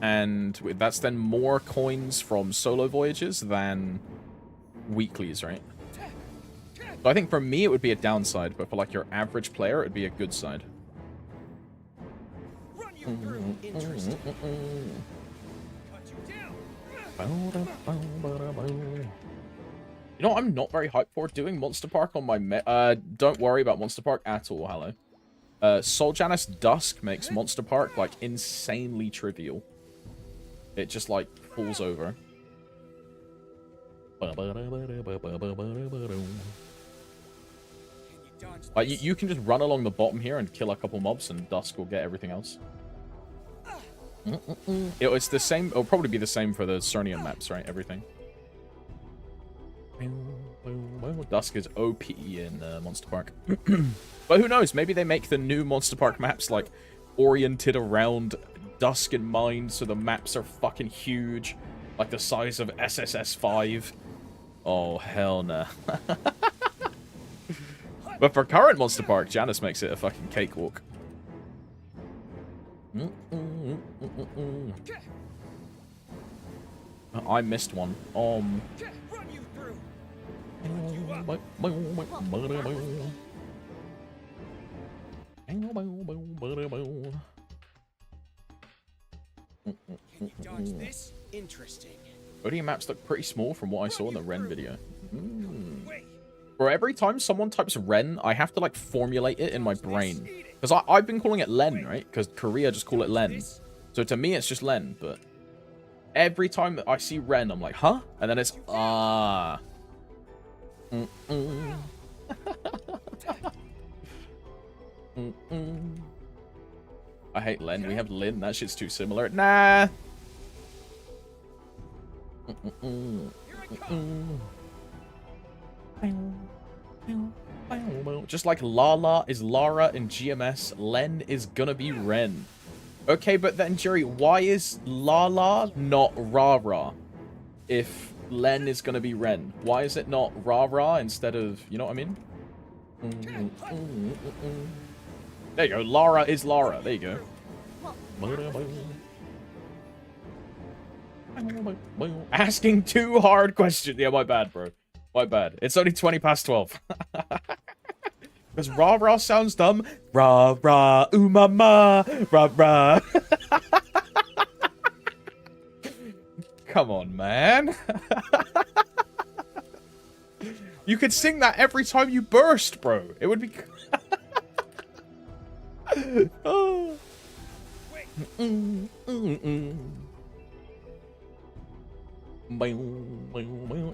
and that's then more coins from solo voyages than weeklies, right? So I think for me it would be a downside, but for like your average player it'd be a good side. you through. Interesting. Cut you down. You know, I'm not very hyped for doing Monster Park on my don't worry about Monster Park at all, hello. Soul Janus Dusk makes Monster Park, like, insanely trivial. It just, like, falls over. Like, you can just run along the bottom here and kill a couple mobs, and Dusk will get everything else. It's the same, it'll probably be the same for the Cernian maps, right? Everything. Dusk is OP in Monster Park. But who knows? Maybe they make the new Monster Park maps, like, oriented around Dusk in mind, so the maps are fucking huge. Like the size of SSS 5. Oh, hell nah. But for current Monster Park, Janus makes it a fucking cakewalk. I missed one. Run you through. Can you dodge this? Interesting. Voting maps look pretty small from what I saw in the Ren video. Bro, every time someone types Ren, I have to, like, formulate it in my brain. Because I've been calling it Len, right? Because Korea just call it Len. So to me, it's just Len, but every time that I see Ren, I'm like, huh? And then it's, ah. I hate Len. We have Lynn. That shit's too similar. Nah. Just like Lala is Lara in GMS, Len is gonna be Ren. Okay, but then, Jerry, why is Lala not Rara if Len is gonna be Ren? Why is it not Rara instead of, you know what I mean? There you go. Lara is Lara. There you go. Asking too hard questions. Yeah, my bad, bro. My bad. It's only 20 past 12. Because rah-rah sounds dumb. Rah-rah, ooh mama, rah-rah. Come on, man. You could sing that every time you burst, bro. It would be... Oh.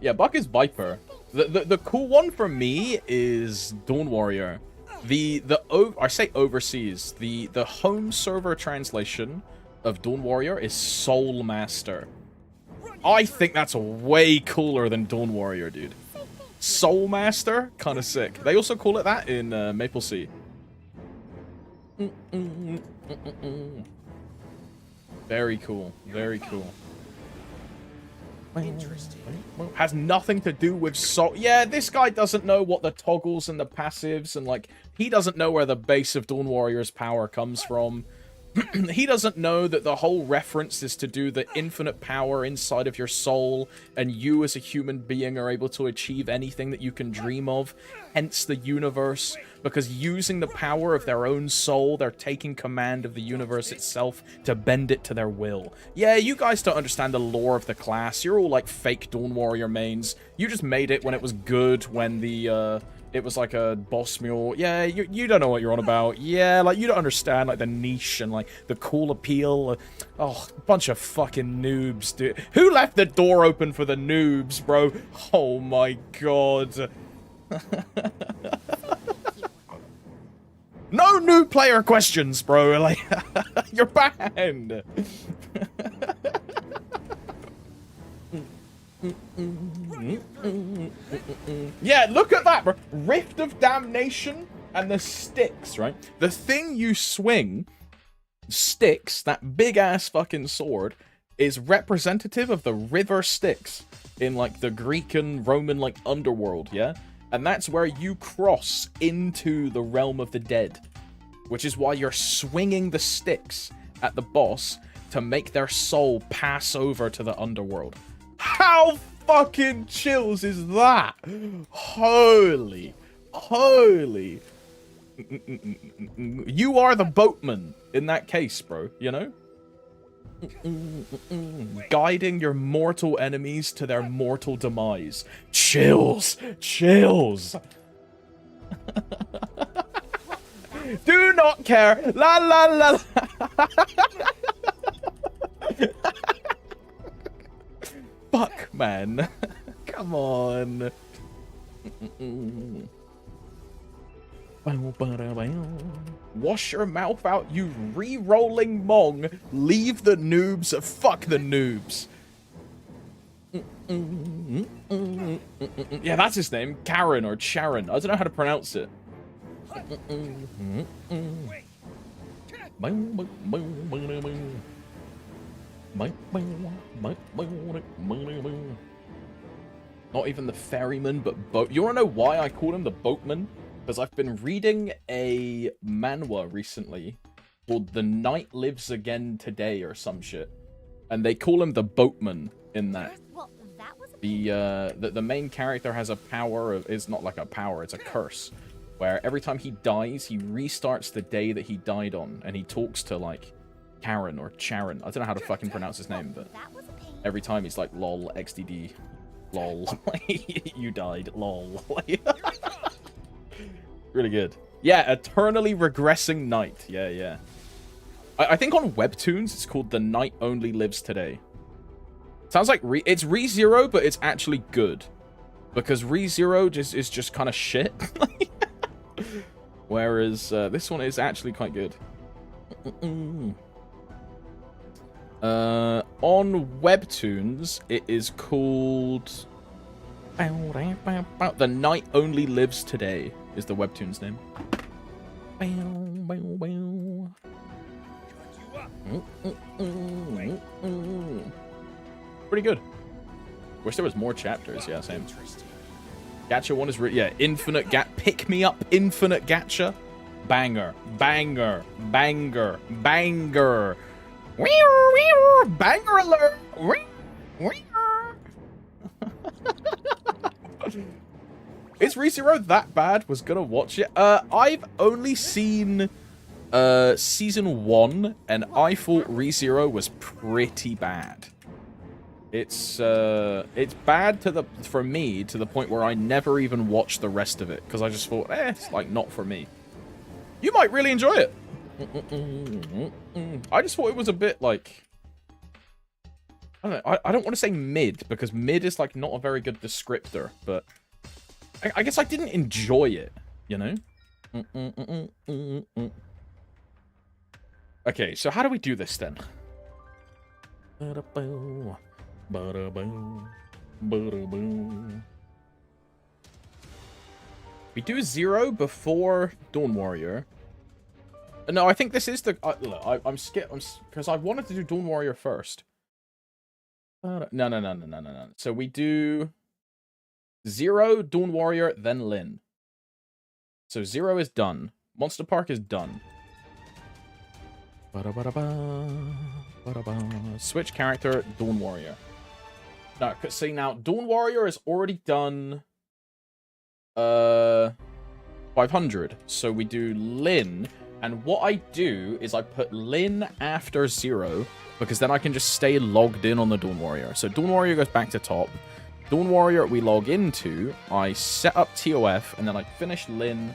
Yeah, Buck is Viper. The cool one for me is Dawn Warrior. I say overseas. The home server translation of Dawn Warrior is Soul Master. I think that's way cooler than Dawn Warrior, dude. Soul Master, kind of sick. They also call it that in Maple Sea. Very cool. Very cool. Interesting. Has nothing to do with soul. Yeah, this guy doesn't know what the toggles and the passives and, like, he doesn't know where the base of Dawn Warrior's power comes from. He doesn't know that the whole reference is to do the infinite power inside of your soul, and you as a human being are able to achieve anything that you can dream of, hence the universe, because using the power of their own soul, they're taking command of the universe itself to bend it to their will. Yeah, you guys don't understand the lore of the class. You're all like fake Dawn Warrior mains. You just made it when it was good, when the, it was like a boss mule. Yeah, you don't know what you're on about. Yeah, like, you don't understand, like, the niche and, like, the cool appeal. Oh, bunch of fucking noobs, dude. Who left the door open for the noobs, bro? Oh, my God. No new player questions, bro. Like, you're banned. Yeah, look at that, bro. Rift of Damnation and the sticks, right? The thing you swing, Styx, that big-ass fucking sword, is representative of the river Styx in, like, the Greek and Roman, like, underworld, yeah? And that's where you cross into the realm of the dead, which is why you're swinging the sticks at the boss to make their soul pass over to the underworld. How fucking chills is that? Holy. You are the boatman in that case, bro, you know? Guiding your mortal enemies to their mortal demise. Chills! Chills! Do not care! La la la la! Fuck, man. Come on. Wash your mouth out, you re-rolling mong. Leave the noobs. Fuck the noobs. Yeah, that's his name. Karen or Sharon. I don't know how to pronounce it. Not even the ferryman, but boat. You want to know why I call him the boatman? Because I've been reading a manhwa recently called The Night Lives Again Today or some shit. And they call him the boatman in that. Well, that was The main character has a power of, it's not like a power, it's a curse. Where every time he dies, he restarts the day that he died on. And he talks to like Karen or Sharon. I don't know how to fucking pronounce his name, but that was a pain. every time he's like, lol, XDD, lol, you died, lol. Really good. Yeah, Eternally Regressing Night. Yeah, yeah. I think on Webtoons, it's called The Night Only Lives Today. Sounds like it's ReZero, but it's actually good. Because ReZero is just kind of shit. Whereas this one is actually quite good. On Webtoons, it is called... The Night Only Lives Today is the Webtoons name. Pretty good. Wish there was more chapters. Yeah, same. Gacha 1 is yeah, infinite pick me up, infinite gacha. Banger, banger, banger, banger. Banger alert. Is ReZero that bad? Was gonna watch it. I've only seen season 1, and I thought ReZero was pretty bad. It's bad for me to the point where I never even watched the rest of it because I just thought, it's like not for me. You might really enjoy it. I just thought it was a bit like, I don't know. I don't want to say mid because mid is like not a very good descriptor, but I guess I didn't enjoy it, you know? Okay, so how do we do this then? We do 0 before Dawn Warrior. No, I think this is the... look, I'm skipped because I wanted to do Dawn Warrior first. No. So we do 0, Dawn Warrior, then Lynn. So 0 is done. Monster Park is done. Switch character, Dawn Warrior. No, see now, Dawn Warrior is already done 500. So we do Lynn, and what I do is I put Lynn after 0 because then I can just stay logged in on the Dawn Warrior. So Dawn Warrior goes back to top. Dawn Warrior we log into, I set up TOF, and then I finish Lynn,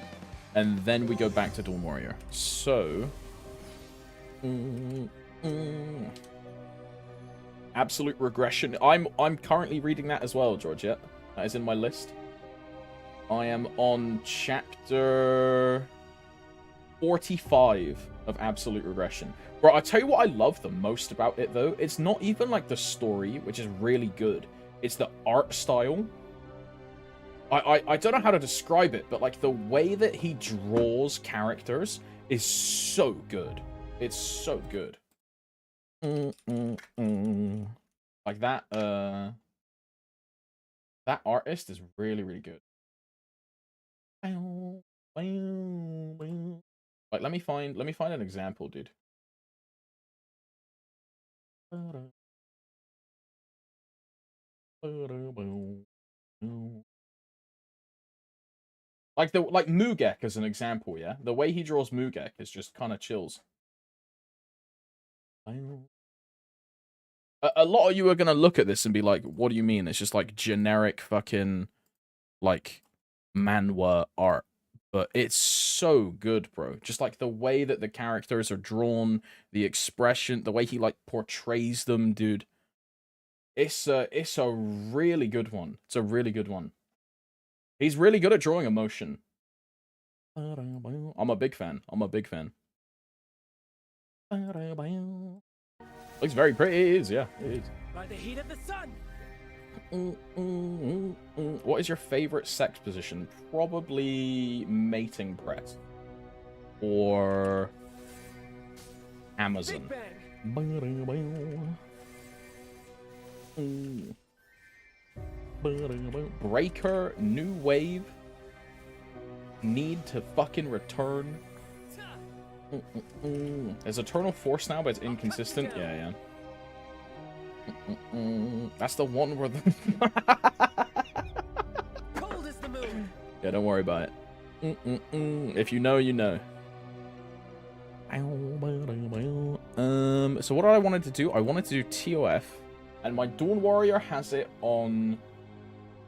and then we go back to Dawn Warrior. So Absolute Regression. I'm currently reading that as well, Georgette. That is in my list. I am on chapter 45 of Absolute Regression. Bro, I'll tell you what I love the most about it, though. It's not even, like, the story, which is really good. It's the art style. I don't know how to describe it, but, like, the way that he draws characters is so good. It's so good. Like, that artist is really, really good. Like, let me find an example, dude. Like Mugek as an example, yeah? The way he draws Mugek is just kind of chills. A lot of you are going to look at this and be like, what do you mean? It's just like generic fucking like manhwa art. But it's so good, bro. Just like the way that the characters are drawn, the expression, the way he like portrays them, dude. It's a really good one. It's a really good one. He's really good at drawing emotion. I'm a big fan. I'm a big fan. Looks very pretty. It is, yeah. It is. By the heat of the sun. What is your favorite sex position? Probably mating press. Or Amazon. Big bang. Breaker, new wave. Need to fucking return. There's Eternal Force now, but it's inconsistent. Yeah, yeah. That's the one where the... Cold as the moon. Yeah, don't worry about it. If you know, you know. So what I wanted to do, I wanted to do TOF, and my Dawn Warrior has it on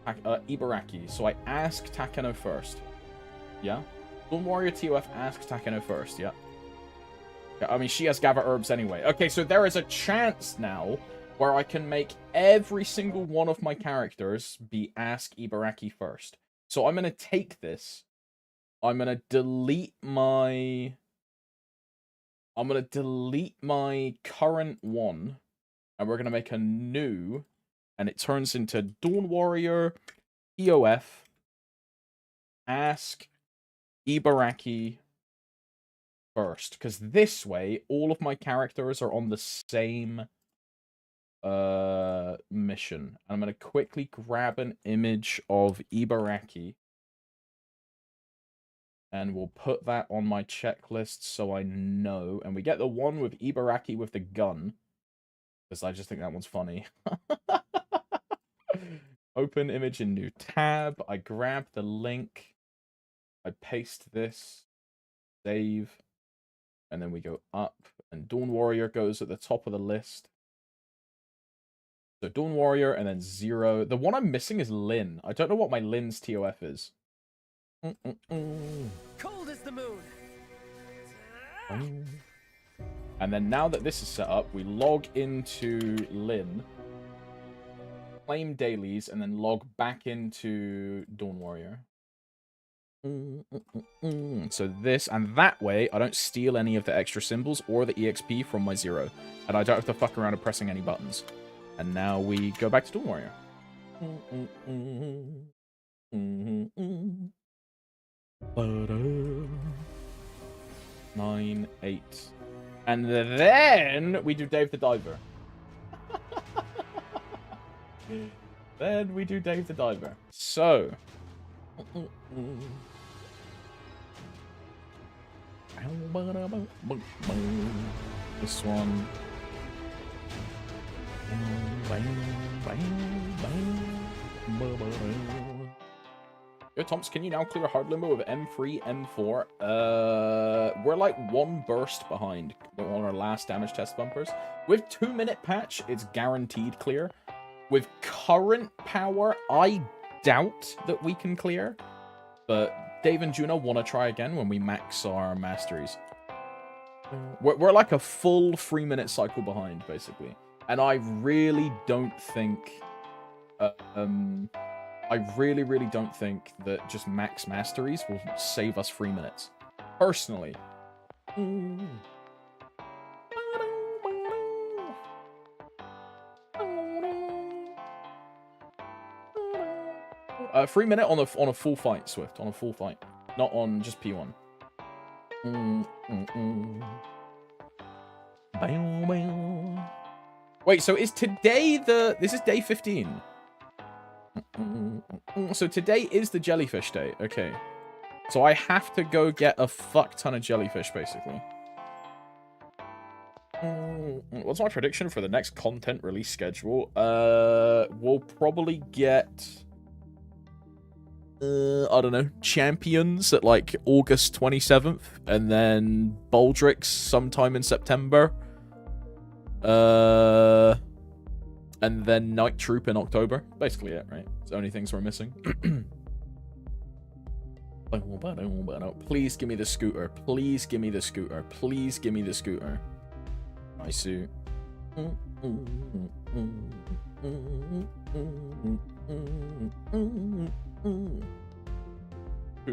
Ibaraki, so I ask Takano first. Yeah? Dawn Warrior TOF asks Takano first, yeah? I mean, she has Gava Herbs anyway. Okay, so there is a chance now where I can make every single one of my characters be Ask Ibaraki first. So I'm going to take this. I'm going to delete my... I'm going to delete my current one. And we're going to make a new. And it turns into Dawn Warrior, EOF, Ask Ibaraki first. Because this way, all of my characters are on the same mission. And I'm going to quickly grab an image of Ibaraki. And we'll put that on my checklist so I know. And we get the one with Ibaraki with the gun. Because I just think that one's funny. Open image in new tab. I grab the link. I paste this. Save. And then we go up. And Dawn Warrior goes at the top of the list. So Dawn Warrior and then 0. The one I'm missing is Lynn. I don't know what my Lynn's TOF is. Cold as the moon. And then now that this is set up, we log into Lynn, claim dailies, and then log back into Dawn Warrior. So this, and that way, I don't steal any of the extra symbols or the EXP from my 0. And I don't have to fuck around and pressing any buttons. And now we go back to Dawn Warrior. 9, 8. And then we do Dave the Diver. Then we do Dave the Diver. So. This one. Yo, Tomps, can you now clear hard limbo with M3, M4? We're like 1 burst behind on our last damage test bumpers. With 2-minute patch, it's guaranteed clear. With current power, I doubt that we can clear. But Dave and Juno want to try again when we max our masteries. We're like a full 3-minute cycle behind, basically. And I really don't think... I really, really don't think that just max masteries will save us 3 minutes. Personally. 3 minute on a full fight, Swift. On a full fight. Not on just P1. Wait, so is today the... This is day 15. So today is the jellyfish day. Okay. So I have to go get a fuck ton of jellyfish, basically. What's my prediction for the next content release schedule? We'll probably get... I don't know, Champions at like August 27th, and then Baldrix sometime in September. And then Night Troop in October. Basically it, right? It's the only things we're missing. Please give me the scooter. Please give me the scooter. Please give me the scooter. I suit. 2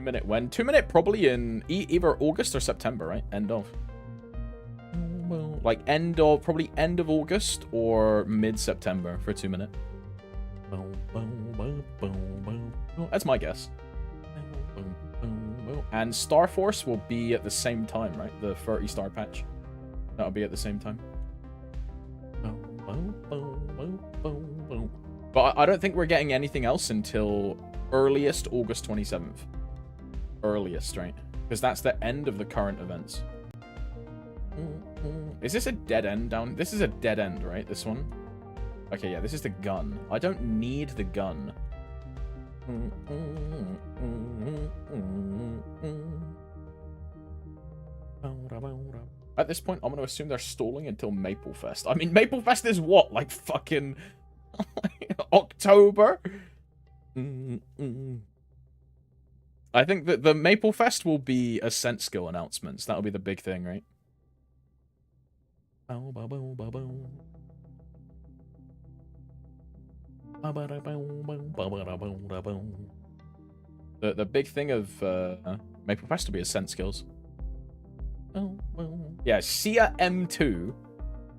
minute when? 2 minute probably in either August or September, right? End of. Like probably end of August or mid-September for 2 minute. That's my guess. And Star Force will be at the same time, right? The 30 star patch. That'll be at the same time. But I don't think we're getting anything else until earliest August 27th. Earliest, right? Because that's the end of the current events. Is this a dead end down? This is a dead end, right? This one? Okay, yeah, this is the gun. I don't need the gun. At this point, I'm going to assume they're stalling until Maplefest. I mean, Maplefest is what? Like fucking October? I think that the Maplefest will be Ascent skill announcements. That'll be the big thing, right? The big thing of Maplefest will be Ascent skills. Yeah, Sia M2.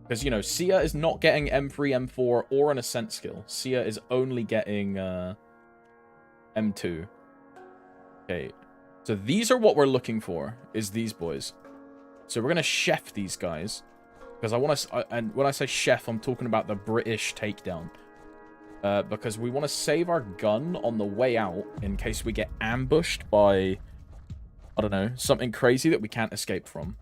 Because, you know, Sia is not getting M3, M4, or an Ascent skill. Sia is only getting M2. Okay. So these are what we're looking for, is these boys. So we're going to chef these guys. Because I want to... And when I say chef, I'm talking about the British takedown. Because we want to save our gun on the way out in case we get ambushed by... I don't know, something crazy that we can't escape from.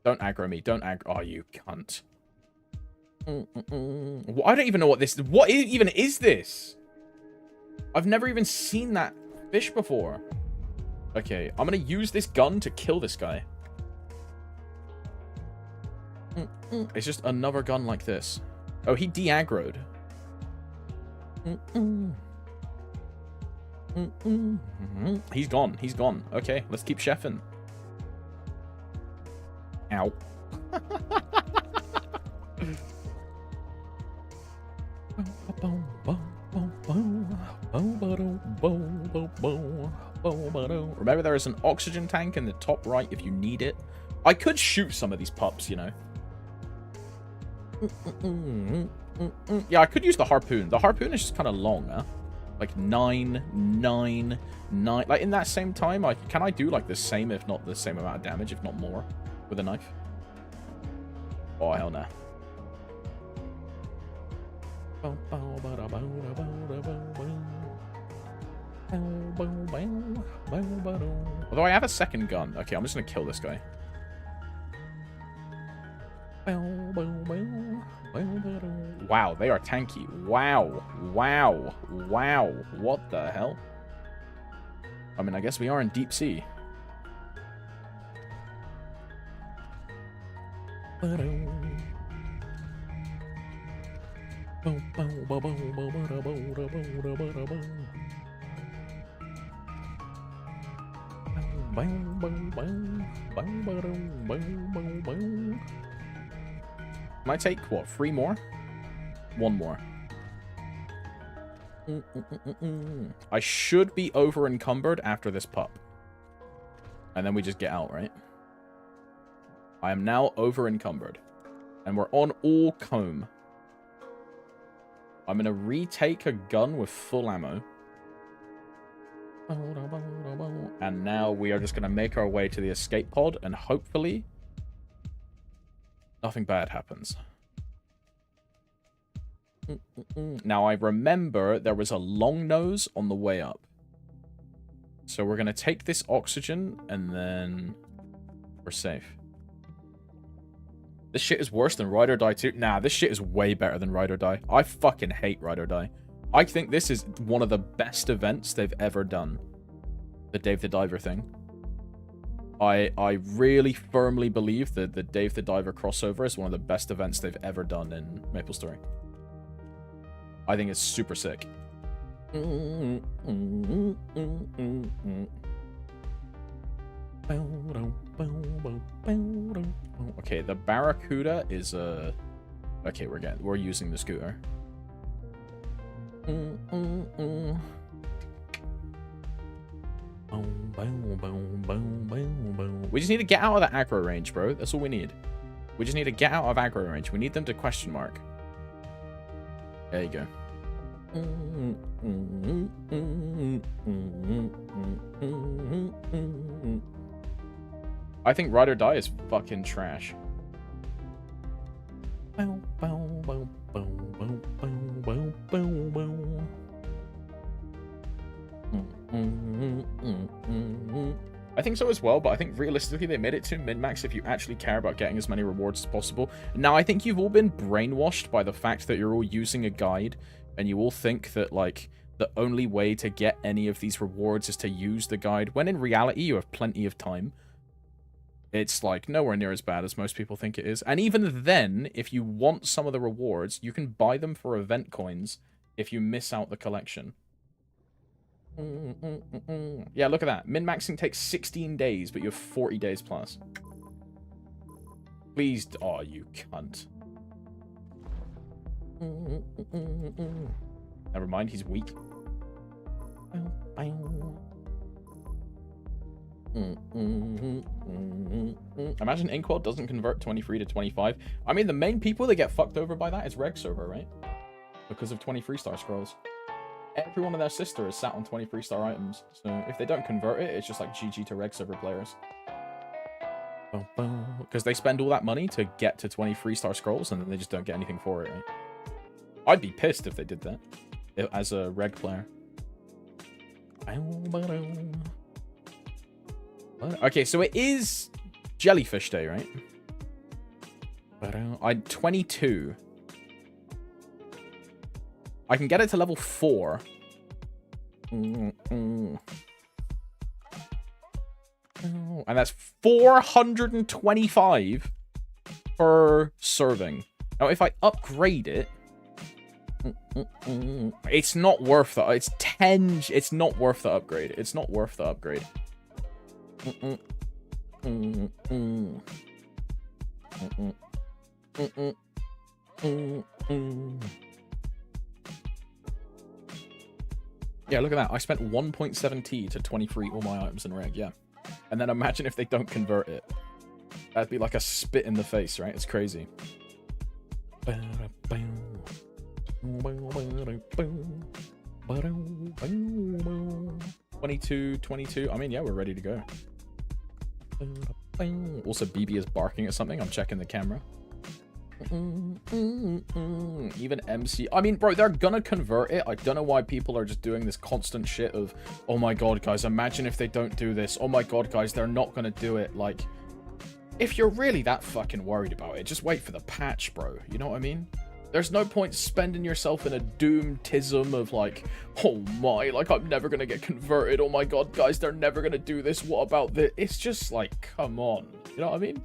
Don't aggro me. Don't aggro... Oh, you cunt. I don't even know what this... What even is this? I've never even seen that fish before. Okay, I'm going to use this gun to kill this guy. It's just another gun like this. Oh, he de-aggroed. He's gone. He's gone. Okay, let's keep chefing. Ow. Remember, there is an oxygen tank in the top right if you need it. I could shoot some of these pups, you know. Yeah, I could use the harpoon. The harpoon is just kind of long, huh? Like 9, 9, 9. Like in that same time, can I do like the same, if not the same amount of damage, if not more, with a knife? Oh, hell no. Although I have a second gun. Okay, I'm just gonna kill this guy. Wow, they are tanky. Wow. Wow. Wow. What the hell? I mean, I guess we are in deep sea. Might take, what, 3 more? 1 more. I should be over encumbered after this pup. And then we just get out, right? I am now over encumbered. And we're on all comb. I'm going to retake a gun with full ammo. And now we are just going to make our way to the escape pod. And hopefully, nothing bad happens. Now, I remember there was a long nose on the way up. So we're going to take this oxygen and then we're safe. This shit is worse than Ride or Die 2. Nah, this shit is way better than Ride or Die. I fucking hate Ride or Die. I think this is one of the best events they've ever done. The Dave the Diver thing. I really firmly believe that the Dave the Diver crossover is one of the best events they've ever done in MapleStory. I think it's super sick. Okay, the Barracuda is okay, we're using the scooter. We just need to get out of the aggro range, bro. That's all we need. We just need to get out of aggro range. We need them to question mark. There you go. I think Ride or Die is fucking trash. I think so as well, but I think realistically they made it too min-max if you actually care about getting as many rewards as possible. Now, I think you've all been brainwashed by the fact that you're all using a guide, and you all think that, like, the only way to get any of these rewards is to use the guide, when in reality you have plenty of time. It's, like, nowhere near as bad as most people think it is. And even then, if you want some of the rewards, you can buy them for event coins if you miss out the collection. Yeah, look at that. Min-maxing takes 16 days, but you have 40 days plus. Please. Oh, you cunt. Never mind, he's weak. Imagine Inkwell doesn't convert 23 to 25. I mean, the main people that get fucked over by that is Reg server, right? Because of 23-star scrolls. Everyone and their sister is sat on 23-star items. So if they don't convert it, it's just like GG to Reg server players. Because they spend all that money to get to 23-star scrolls, and then they just don't get anything for it, right? I'd be pissed if they did that as a Reg player. Okay, so it is Jellyfish Day, right? I'm 22. I can get it to level 4. And that's 425 per serving. Now, if I upgrade it, it's not worth that. It's 10. It's not worth the upgrade. It's not worth the upgrade. Yeah, look at that. I spent 1.7T to 23 all my items in Reg, yeah. And then imagine if they don't convert it. That'd be like a spit in the face, right? It's crazy. 22. I mean, yeah, we're ready to go. Also, BB is barking at something. I'm checking the camera. Even MC. I mean, bro, they're gonna convert it. I don't know why people are just doing this constant shit of, oh my god, guys, imagine if they don't do this. Oh my god, guys, they're not gonna do it. Like, if you're really that fucking worried about it, just wait for the patch, bro. You know what I mean? There's no point spending yourself in a doom-tism of like, oh my, like I'm never gonna get converted. Oh my god, guys, they're never gonna do this. What about this? It's just like, come on. You know what I mean?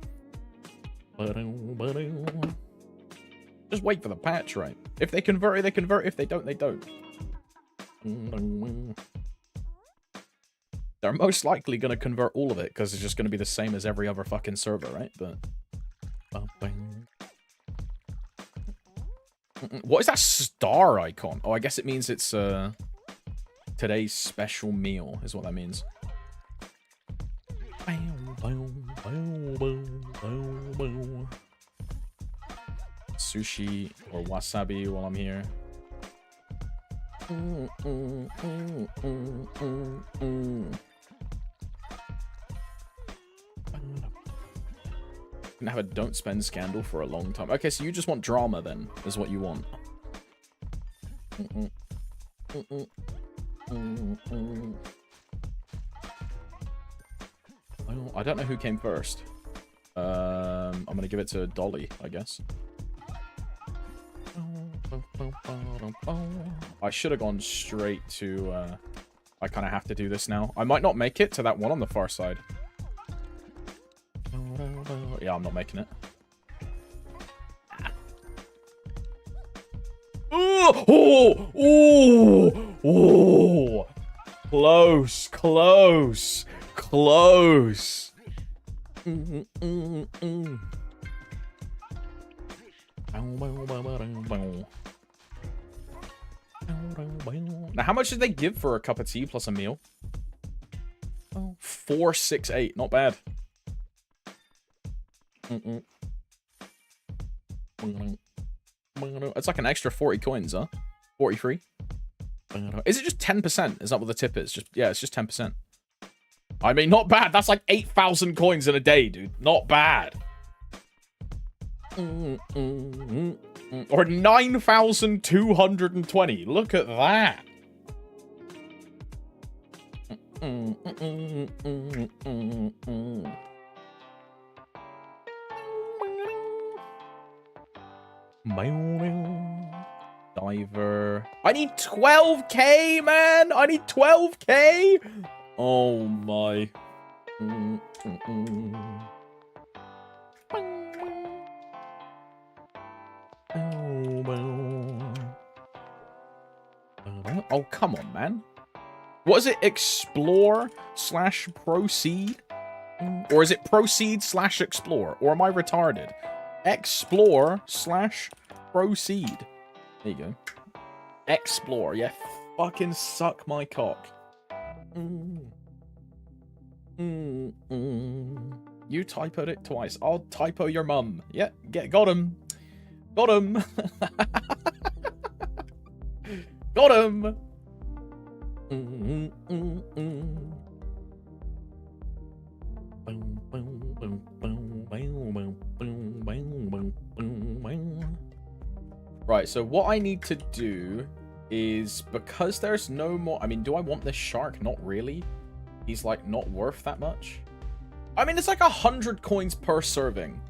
Just wait for the patch, right? If they convert it, they convert. If they don't, they don't. They're most likely going to convert all of it because it's just going to be the same as every other fucking server, right? But what is that star icon? Oh, I guess it means it's today's special meal is what that means. Sushi or wasabi while I'm here. Can have a don't spend scandal for a long time. Okay, so you just want drama then, is what you want. I don't know who came first. I'm gonna give it to Dolly, I guess. I should have gone straight to, I kind of have to do this now. I might not make it to that one on the far side. Yeah, I'm not making it. Oh! Oh! Oh! Close, close, close. Now, how much did they give for a cup of tea plus a meal? 468, not bad. It's like an extra 40 coins, huh? 43. Is it just 10%? Is that what the tip is? Just yeah, it's just 10%. I mean, not bad. That's like 8,000 coins in a day, dude. Not bad. Or 9,220. Look at that. Diver. I need 12k, man. I need 12k. Oh my. Oh, come on, man. What is it? Explore / proceed? Or is it proceed / explore? Or am I retarded? Explore / proceed. There you go. Explore. Yeah, fucking suck my cock. You typoed it twice. I'll typo your mum. Yeah, got him. Got him. Got him. Right, so what I need to do is, because there's no more... I mean, do I want this shark? Not really. He's, like, not worth that much. I mean, it's like 100 coins per serving.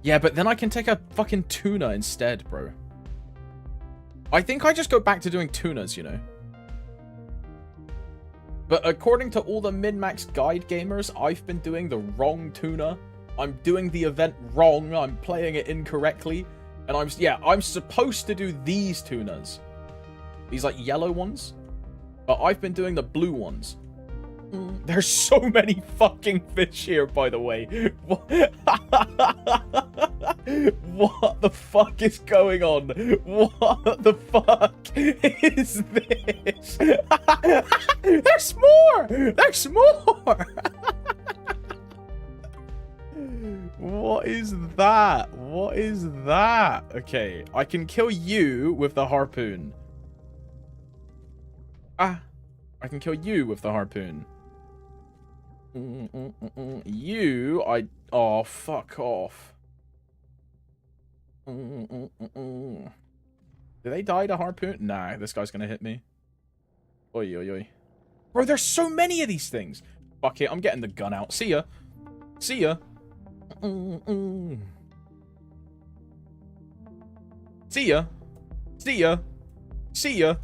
Yeah, but then I can take a fucking tuna instead, bro. I think I just go back to doing tunas, you know. But according to all the min-max guide gamers, I've been doing the wrong tuna. I'm doing the event wrong. I'm playing it incorrectly. And I'm supposed to do these tunas. These, like, yellow ones. But I've been doing the blue ones. There's so many fucking fish here, by the way. What the fuck is going on? What the fuck is this? There's more! There's more! What is that? What is that? Okay, I can kill you with the harpoon. I can kill you with the harpoon. Oh, fuck off. Do they die to harpoon? Nah, this guy's gonna hit me. Oi, oi, oi. Bro, there's so many of these things. Fuck it, I'm getting the gun out. See ya. See ya. See ya. See ya. See ya.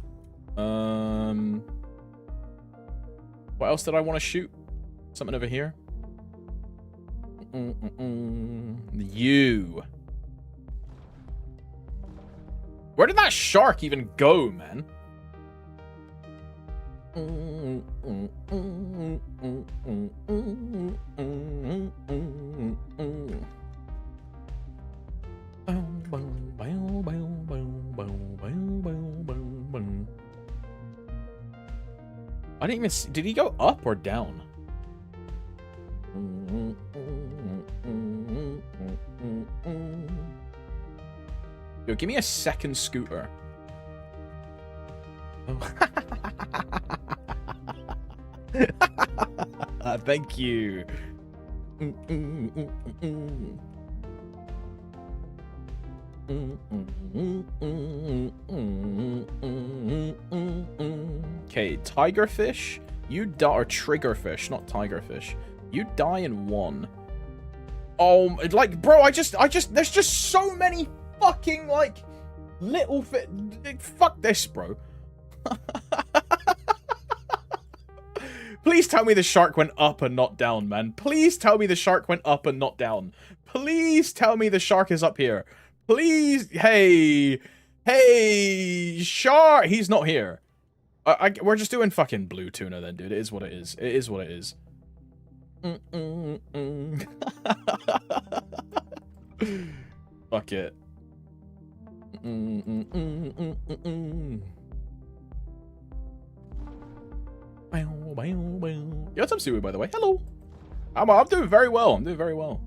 What else did I want to shoot? Something over here. You. Where did that shark even go, man? I didn't even see. Did he go up or down? Yo, give me a second scooter. Thank you. Okay, tigerfish. You die, or triggerfish, not tigerfish. You die in 1. Oh, like, bro, there's just so many fucking, like, little fuck this, bro. Please tell me the shark went up and not down, man. Please tell me the shark went up and not down. Please tell me the shark is up here. Please, hey, shark. He's not here. We're just doing fucking blue tuna then, dude. It is what it is. It is what it is. Fuck it. Yo, what's up, Sui, by the way? Hello. I'm doing very well. I'm doing very well.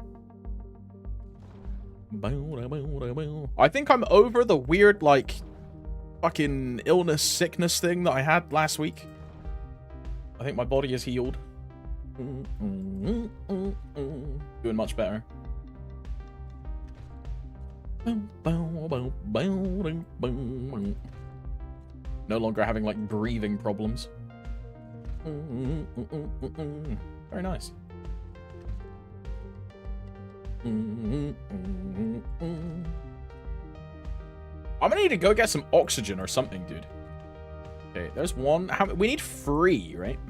I think I'm over the weird, like, fucking illness, sickness thing that I had last week. I think my body is healed. Doing much better. No longer having, like, breathing problems. Very nice. I'm gonna need to go get some oxygen or something, dude. Okay, there's one. We need 3, right?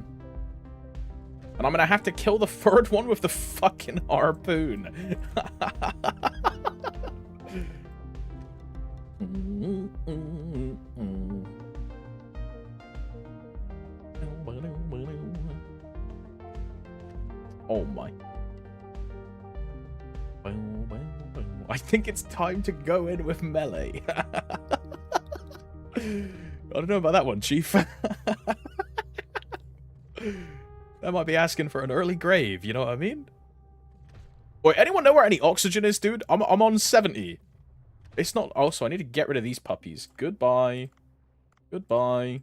And I'm gonna have to kill the 3rd one with the fucking harpoon. Oh my. I think it's time to go in with melee. I don't know about that one, Chief. That might be asking for an early grave, you know what I mean? Wait, anyone know where any oxygen is, dude? I'm on 70. It's not... Also, I need to get rid of these puppies. Goodbye. Goodbye.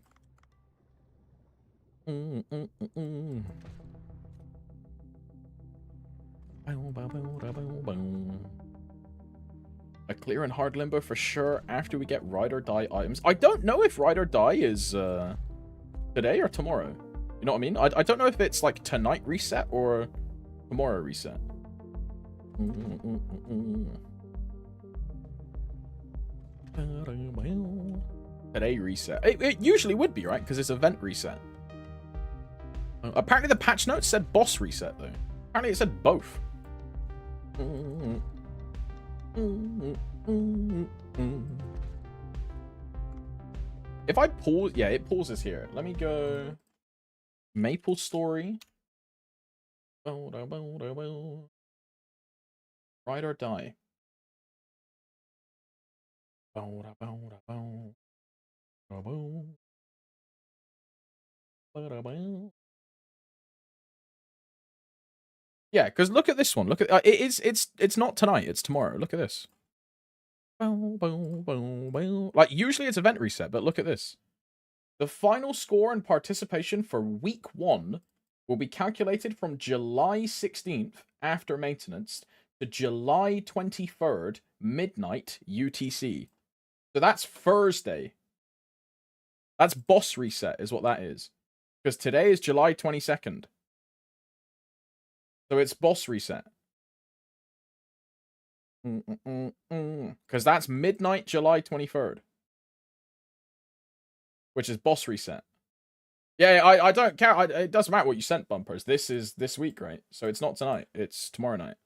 A clear and hard limbo for sure after we get ride or die items. I don't know if ride or die is today or tomorrow. You know what I mean? I don't know if it's like tonight reset or tomorrow reset. Today reset. It usually would be, right? Because it's event reset. Apparently the patch notes said boss reset, though. Apparently it said both. If I pause... Yeah, it pauses here. Let me go... MapleStory. Ride or die. Yeah, because look at this one. Look at it's not tonight. It's tomorrow. Look at this. Like usually it's event reset, but look at this. The final score and participation for week 1 will be calculated from July 16th after maintenance to July 23rd midnight UTC. So that's Thursday. That's boss reset is what that is. Because today is July 22nd. So it's boss reset. Because that's midnight July 23rd. Which is boss reset. Yeah, I don't care. It doesn't matter what you sent, Bumpers. This is this week, right? So it's not tonight. It's tomorrow night.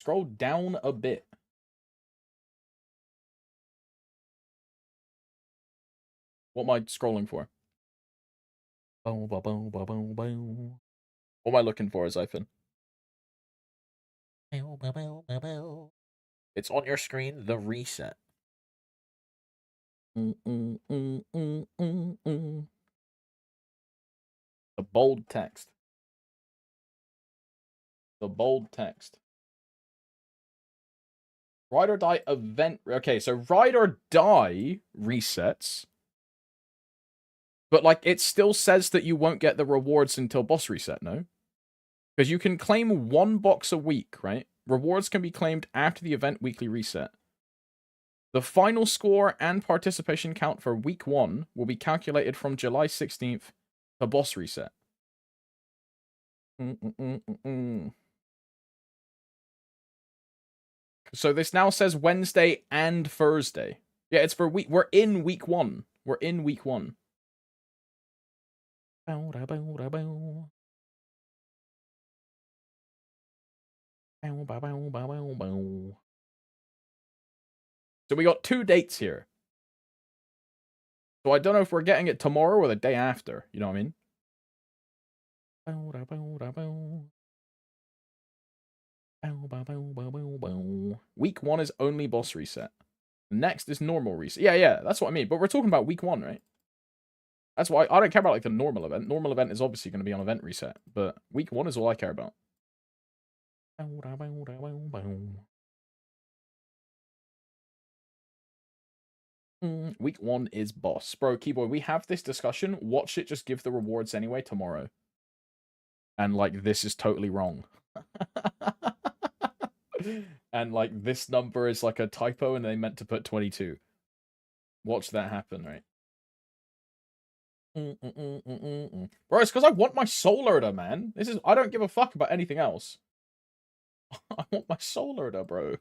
Scroll down a bit. What am I scrolling for? What am I looking for, Zyphon? It's on your screen, the reset. The bold text. The bold text. Ride or die event. Okay, so ride or die resets. But, like, it still says that you won't get the rewards until boss reset, no? Because you can claim 1 box a week, right? Rewards can be claimed after the event weekly reset. The final score and participation count for week 1 will be calculated from July 16th to boss reset. So this now says Wednesday and Thursday. Yeah, it's for week. We're in week 1. We're in week 1. So we got 2 dates here. So I don't know if we're getting it tomorrow or the day after. You know what I mean? Week 1 is only boss reset. Next is normal reset. Yeah, that's what I mean. But we're talking about week 1, right? That's why I don't care about like the normal event. Normal event is obviously going to be on event reset. But week 1 is all I care about. Week 1 is boss. Bro, Keyboy, we have this discussion. Watch it just give the rewards anyway tomorrow. And, like, this is totally wrong. And, like, this number is, like, a typo and they meant to put 22. Watch that happen, right? Bro, it's because I want my soul order, man. I don't give a fuck about anything else. I want my soul order, bro.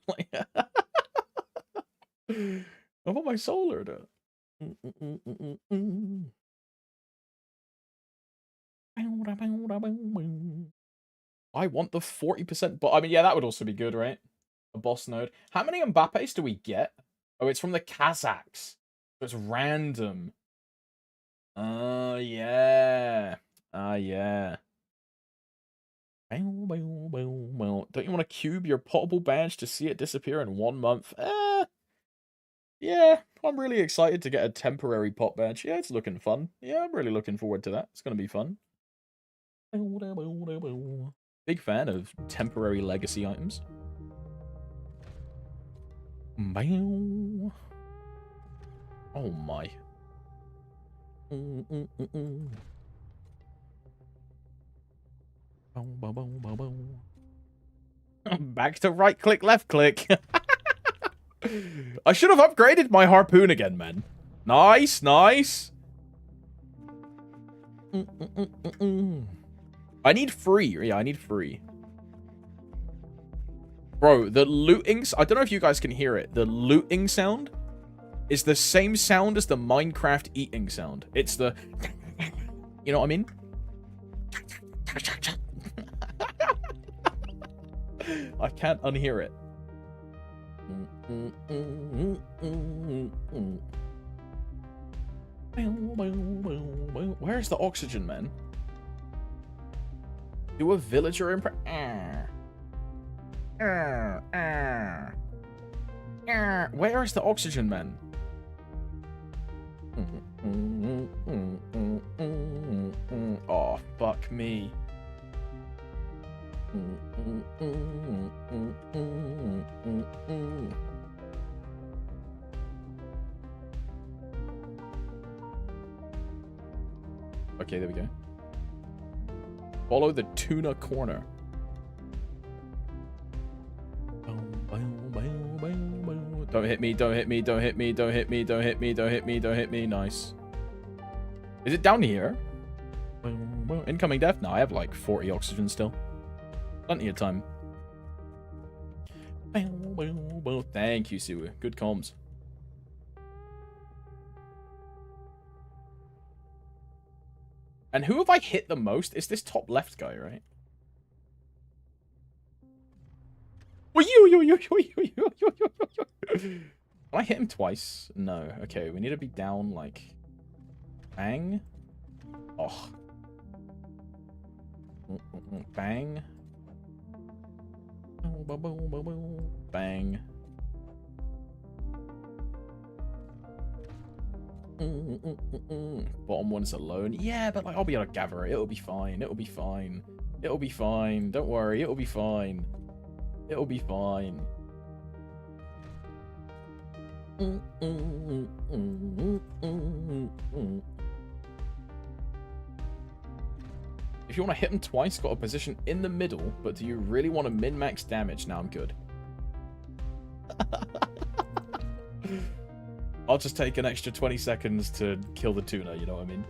I want my soul order. I want the 40%, but I mean, yeah, that would also be good, right? A boss node. How many Mbappes do we get? Oh, it's from the Kazakhs. So it's random. Yeah. Yeah. Don't you want to cube your potable badge to see it disappear in 1 month? Yeah, I'm really excited to get a temporary pot badge. Yeah, it's looking fun. Yeah, I'm really looking forward to that. It's going to be fun. Big fan of temporary legacy items. Oh my. Back to right click, left click. I should have upgraded my harpoon again, man. Nice, nice. I need free. Yeah, I need free. Bro, the looting... I don't know if you guys can hear it. The looting sound is the same sound as the Minecraft eating sound. It's the... You know what I mean? I can't unhear it. Where's the oxygen, man? Do a villager impress? Where is the oxygen, man? Oh, fuck me. Okay, there we go. Follow the tuna corner. Don't hit me, don't hit me, don't hit me, don't hit me, don't hit me, don't hit me, don't hit me. Nice. Is it down here? Incoming death? No, I have like 40 oxygen still. Plenty of time. Thank you, Siwu. Good comms. And who have I hit the most? It's this top left guy, right? Can I hit him twice? No. Okay, we need to be down like... Bang. Oh. Bang. Bang. Bottom one's alone. Yeah, but like I'll be able to gather it. It'll be fine. It'll be fine. It'll be fine. Don't worry. It'll be fine. It'll be fine. If you want to hit him twice, got a position in the middle, but do you really want to min-max damage? Now I'm good. I'll just take an extra 20 seconds to kill the tuna, you know what I mean?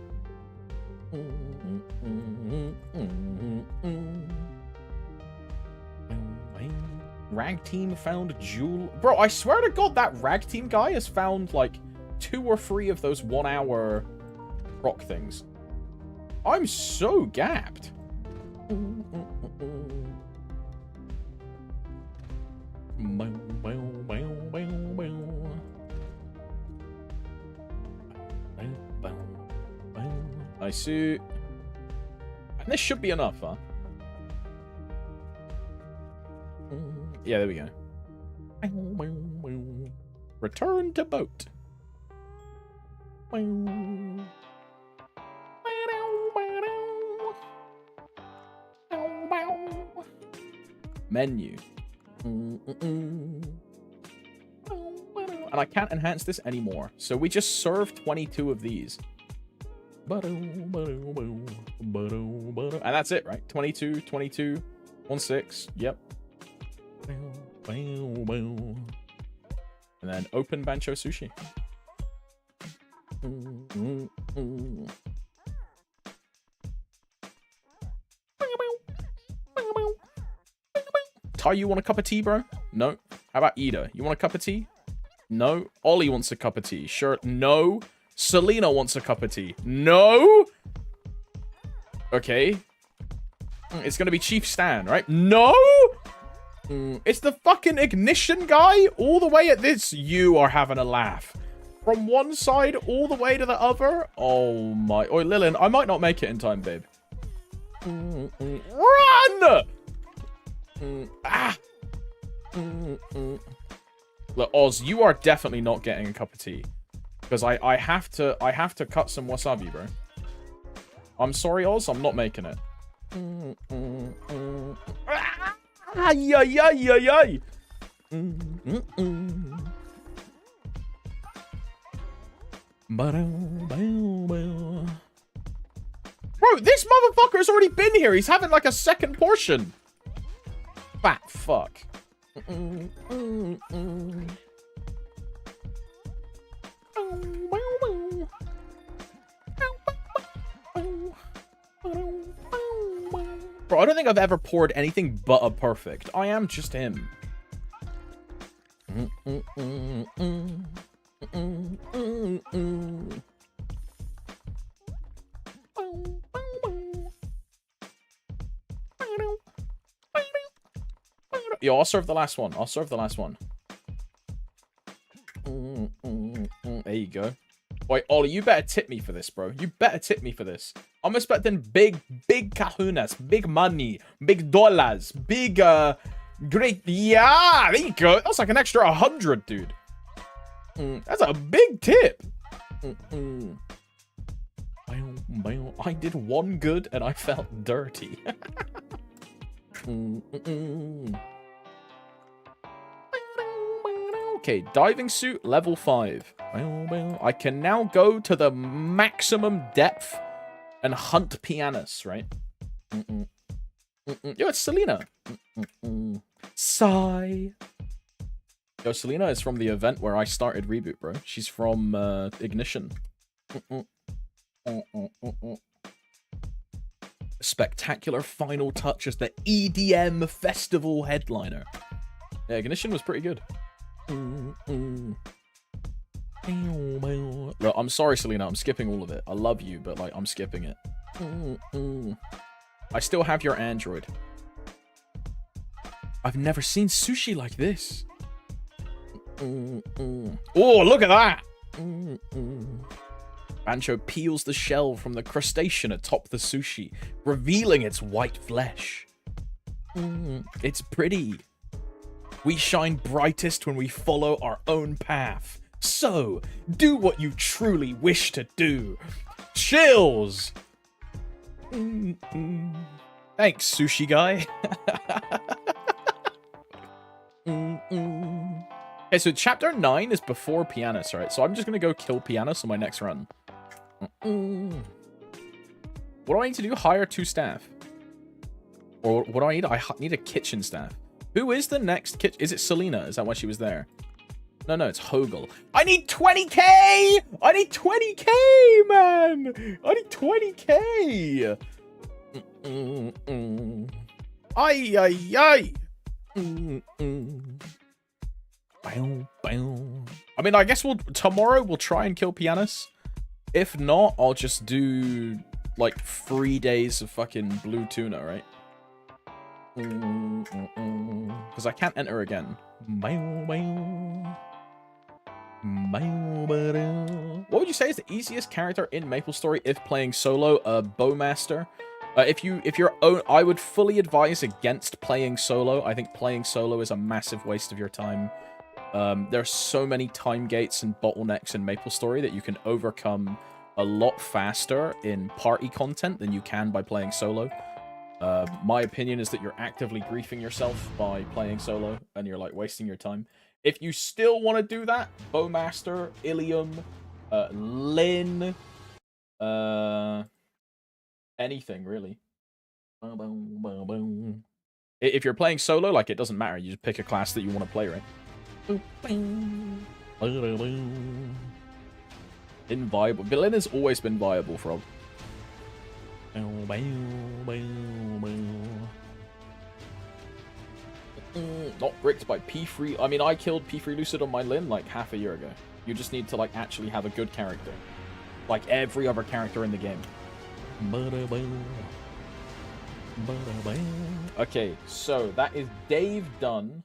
Rag team found jewel. Bro, I swear to God, that rag team guy has found like 2 or 3 of those 1 hour rock things. I'm so gapped. I see. And this should be enough, huh? Yeah, there we go. Return to boat. Menu. And I can't enhance this anymore. So we just served 22 of these. And that's it, right? 22, 22, 16. Yep. And then open Bancho Sushi. Ty, you want a cup of tea, bro? No. How about Ida? You want a cup of tea? No. Ollie wants a cup of tea. Sure. No. Selena wants a cup of tea. No. Okay. It's gonna be Chief Stan, right? No. It's the fucking ignition guy all the way at this. You are having a laugh. From one side all the way to the other. Oh my. Oi, Lillian, I might not make it in time, babe. Run! Look, Oz, you are definitely not getting a cup of tea. Because I have to cut some wasabi, bro. I'm sorry, Oz, I'm not making it. Ay, ay, ay, ay, ay. Bro, this motherfucker's already been here. He's having like a second portion. Fat fuck. Bro, I don't think I've ever poured anything but a perfect. I am just him. Yo, I'll serve the last one. I'll serve the last one. There you go. Wait, Ollie, you better tip me for this, bro. You better tip me for this. I'm expecting big kahunas, big money, big dollars, big, great. Yeah, there you go. That's like an extra 100, dude. That's a big tip. I did one good and I felt dirty. Okay, diving suit level 5. I can now go to the maximum depth and hunt pianos, right? Yo, it's Selena. Sigh. Yo, Selena is from the event where I started Reboot, bro. She's from Ignition. Spectacular final touch as the EDM festival headliner. Yeah, Ignition was pretty good. Look, I'm sorry, Selena. I'm skipping all of it. I love you, but like, I'm skipping it. I still have your Android. I've never seen sushi like this. Oh, look at that! Bancho peels the shell from the crustacean atop the sushi, revealing its white flesh. It's pretty. We shine brightest when we follow our own path. So, do what you truly wish to do. Chills! Thanks, sushi guy. Okay, so chapter 9 is before Pianus, right? So I'm just going to go kill Pianus on my next run. What do I need to do? Hire 2 staff. Or what do I need? I need a kitchen staff. Who is the next kitchen? Is it Selena? Is that why she was there? No, it's Hogel. I need 20k! I need 20k, man! I need 20k! Ay, ay, ay! I mean, I guess tomorrow we'll try and kill Pianus. If not, I'll just do, like, 3 days of fucking blue tuna, right? Because I can't enter again. What would you say is the easiest character in MapleStory if playing solo? Bowmaster. I would fully advise against playing solo. I think playing solo is a massive waste of your time. There's so many time gates and bottlenecks in MapleStory that you can overcome a lot faster in party content than you can by playing solo. My opinion is that you're actively griefing yourself by playing solo, and you're, like, wasting your time. If you still want to do that, Bowmaster, Ilium, Lynn, anything, really. If you're playing solo, like, it doesn't matter. You just pick a class that you want to play, right? Inviable. Lynn has always been viable, Frog. Not bricked by P3. I mean, I killed P3 Lucid on my Lynn like half a year ago. You just need to, like, actually have a good character. Like every other character in the game. Okay, so that is Dave done.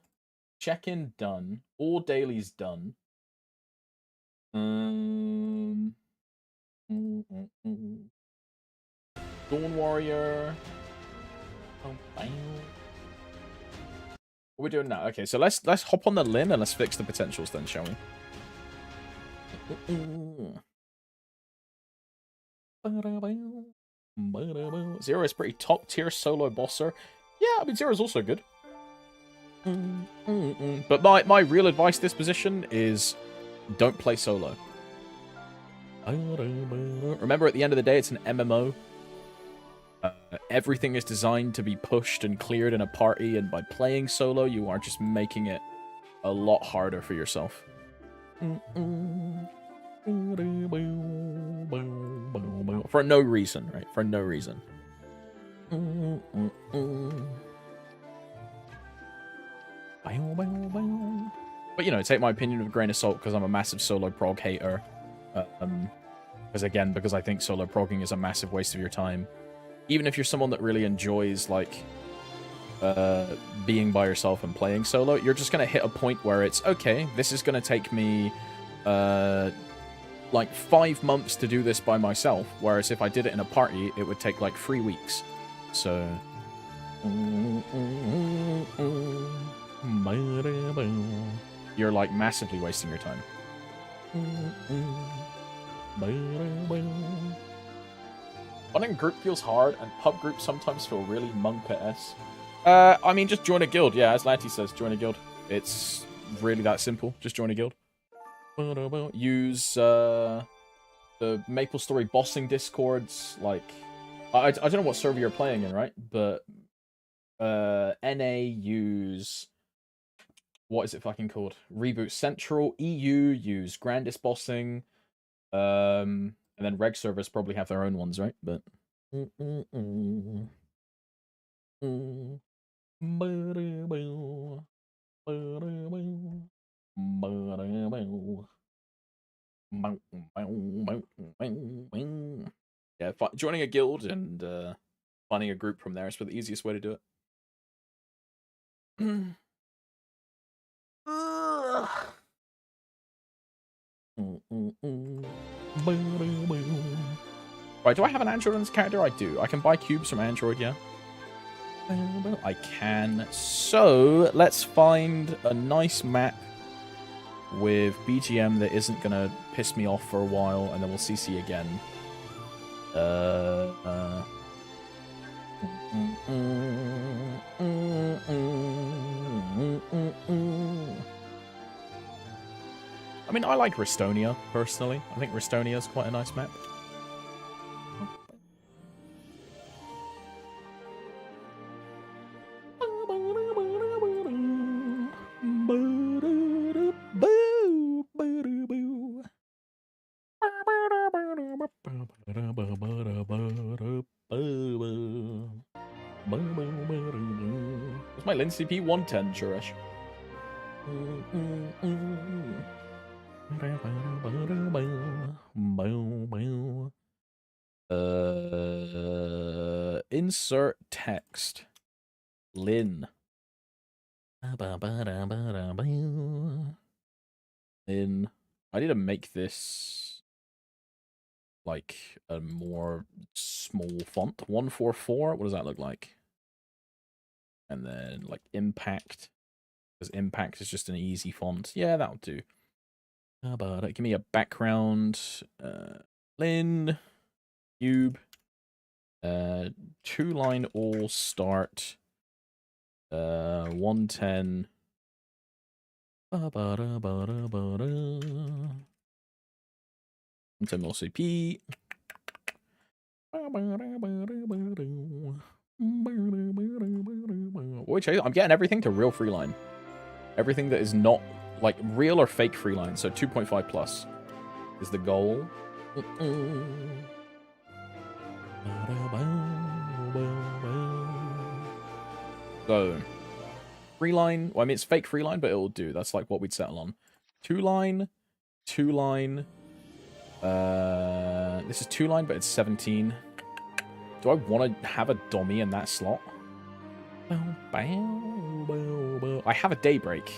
Check-in done. All dailies done. Dawn Warrior. What are we doing now? Okay, so let's hop on the Lynn and let's fix the potentials then, shall we? Zero is pretty top tier solo bosser. Yeah, I mean, Zero's also good. But my real advice this position is don't play solo. Remember, at the end of the day, it's an MMO. Everything is designed to be pushed and cleared in a party, and by playing solo, you are just making it a lot harder for yourself. For no reason, right? For no reason. But, you know, take my opinion with a grain of salt, because I'm a massive solo prog hater. Because I think solo progging is a massive waste of your time. Even if you're someone that really enjoys, like, being by yourself and playing solo, you're just going to hit a point where it's, okay, this is going to take me, like, 5 months to do this by myself, whereas if I did it in a party, it would take, like, 3 weeks. So... you're, like, massively wasting your time. Running group feels hard, and pub groups sometimes feel really monk-esque. I mean, just join a guild. Yeah, as Lanty says, join a guild. It's really that simple. Just join a guild. Use the MapleStory bossing discords. Like, I don't know what server you're playing in, right? But NA use... what is it fucking called? Reboot Central. EU use Grandest Bossing. And then reg servers probably have their own ones, right? But yeah, joining a guild and finding a group from there is the easiest way to do it. Right, do I have an Android on this character? I do. I can buy cubes from Android, yeah. I can. So, let's find a nice map with BGM that isn't going to piss me off for a while, and then we'll CC again. I mean, I like Restonia, personally. I think Restonia is quite a nice map. What's my Lynn CP? 110, sure-ish. Insert text. Lynn. Lynn. I need to make this like a more small font. 144. What does that look like? And then like impact. Because impact is just an easy font. Yeah, that'll do. How about it? Give me a background. Lynn. Cube. 2-line all start. 110. 110 mil CP. Which I'm getting everything to real freeline. Everything that is not like real or fake freeline. So 2.5 plus is the goal. So freeline. Well, I mean it's fake freeline, but it'll do. That's like what we'd settle on. 2-line, 2-line. This is 2-line, but it's 17. Do I want to have a dummy in that slot? I have a daybreak.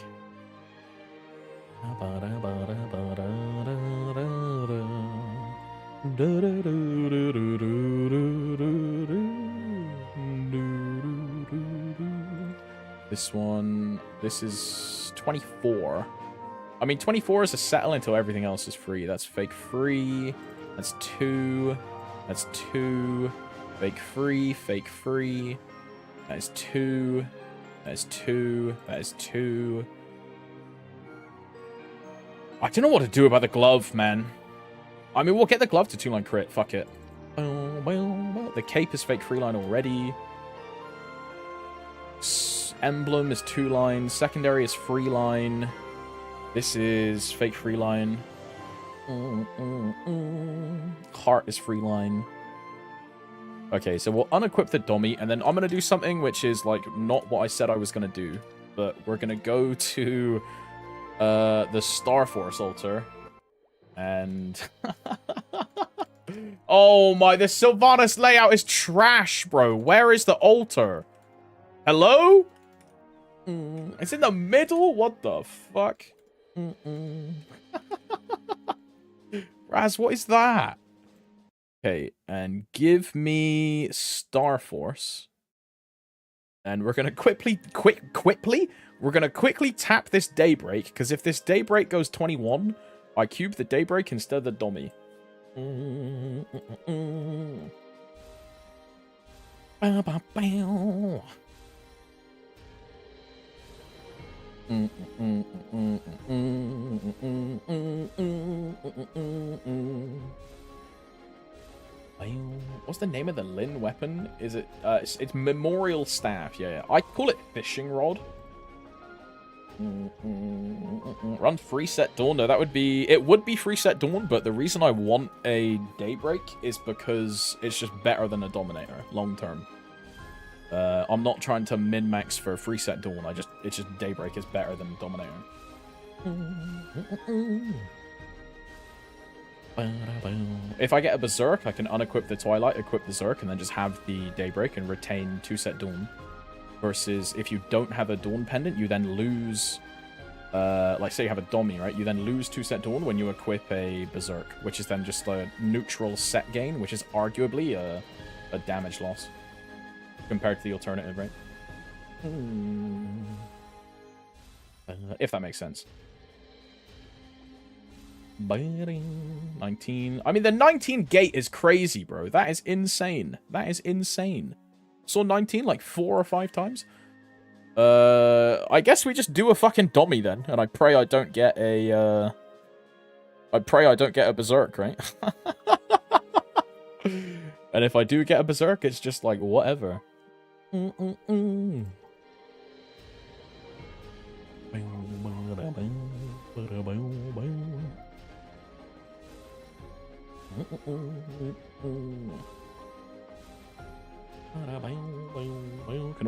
This one, this is 24. I mean, 24 is a settle until everything else is free. That's fake free. That's 2. That's 2. Fake free. Fake free. That is 2. That is 2. That is 2. I don't know what to do about the glove, man. I mean, we'll get the glove to 2-line crit. Fuck it. The cape is fake freeline already. Emblem is 2-line. Secondary is freeline. This is fake freeline. Heart is freeline. Okay, so we'll unequip the dummy, and then I'm going to do something which is, like, not what I said I was going to do. But we're going to go to the Star Force altar. And... oh my, this Sylvanas layout is trash, bro. Where is the altar? Hello? It's in the middle? What the fuck? Raz, what is that? Okay, and give me Star Force. And we're gonna quickly tap this Daybreak, because if this Daybreak goes 21, I cube the Daybreak instead of the dummy. What's the name of the Lynn weapon? Is it it's Memorial Staff. Yeah, I call it Fishing Rod. Run free set Dawn. No, that would be... It would be free set Dawn, but the reason I want a Daybreak is because it's just better than a Dominator, long term. I'm not trying to min-max for free set Dawn. It's just Daybreak is better than Dominator. If I get a Berserk, I can unequip the Twilight, equip the Zerk, and then just have the Daybreak and retain 2-set Dawn. Versus if you don't have a Dawn pendant, you then lose... like, say you have a Dommy, right? You then lose 2-set Dawn when you equip a Berserk, which is then just a neutral set gain, which is arguably a damage loss. Compared to the alternative, right? If that makes sense. 19. I mean, the 19 gate is crazy, bro. That is insane. That is insane. Saw 19 like 4 or 5 times. I guess we just do a fucking dummy then, and I pray I don't get a Berserk, right? And if I do get a Berserk, it's just like whatever.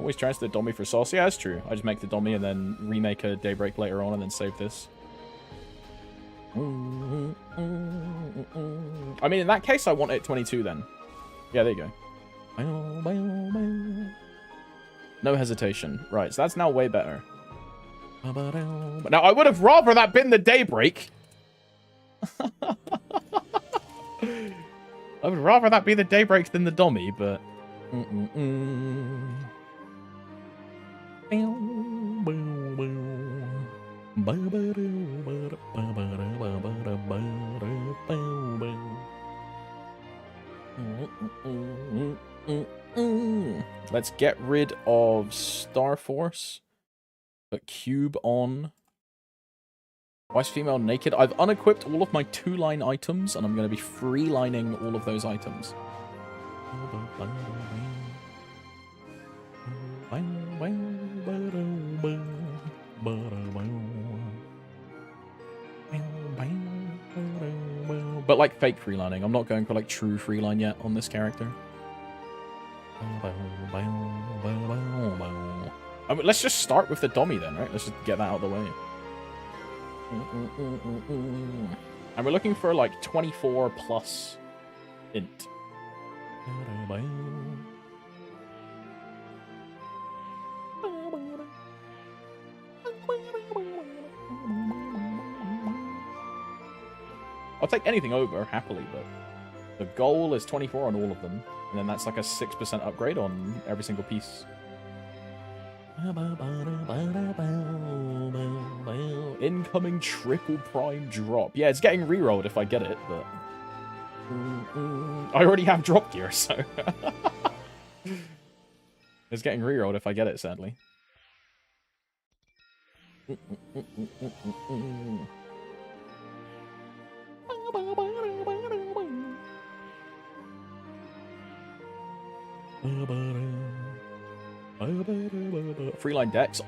always transfer the dummy for sauce. Yeah, that's true. I just make the dummy and then remake a Daybreak later on and then save this. I mean, in that case, I want it 22 then. Yeah, there you go. No hesitation. Right, so that's now way better. Now, I would have rather that been the Daybreak. I would rather that be the Daybreaks than the dummy, but... Let's get rid of Star Force. Put Cube on. Why is female naked? I've unequipped all of my 2-line items, and I'm going to be free-lining all of those items. But like fake freelining. I'm not going for like true freeline yet on this character. I mean, let's just start with the dummy then, right? Let's just get that out of the way. And we're looking for like 24 plus int. I'll take anything over, happily, but the goal is 24 on all of them. And then that's like a 6% upgrade on every single piece. Incoming triple prime drop. Yeah, it's getting rerolled if I get it, but... I already have drop gear, so... It's getting rerolled if I get it, sadly. Freeline Dex,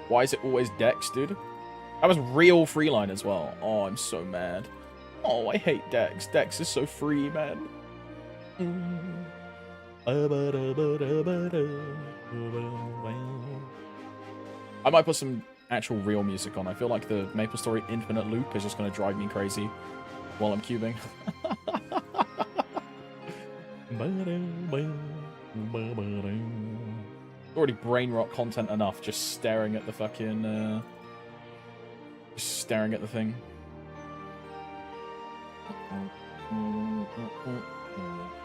Why is it always Dex, dude? That was real Freeline as well. Oh, I'm so mad. Oh, I hate Dex. Dex is so free, man. I might put some actual real music on. I feel like the MapleStory Infinite Loop is just going to drive me crazy while I'm cubing. Already brain rot content enough just staring at the fucking just staring at the thing.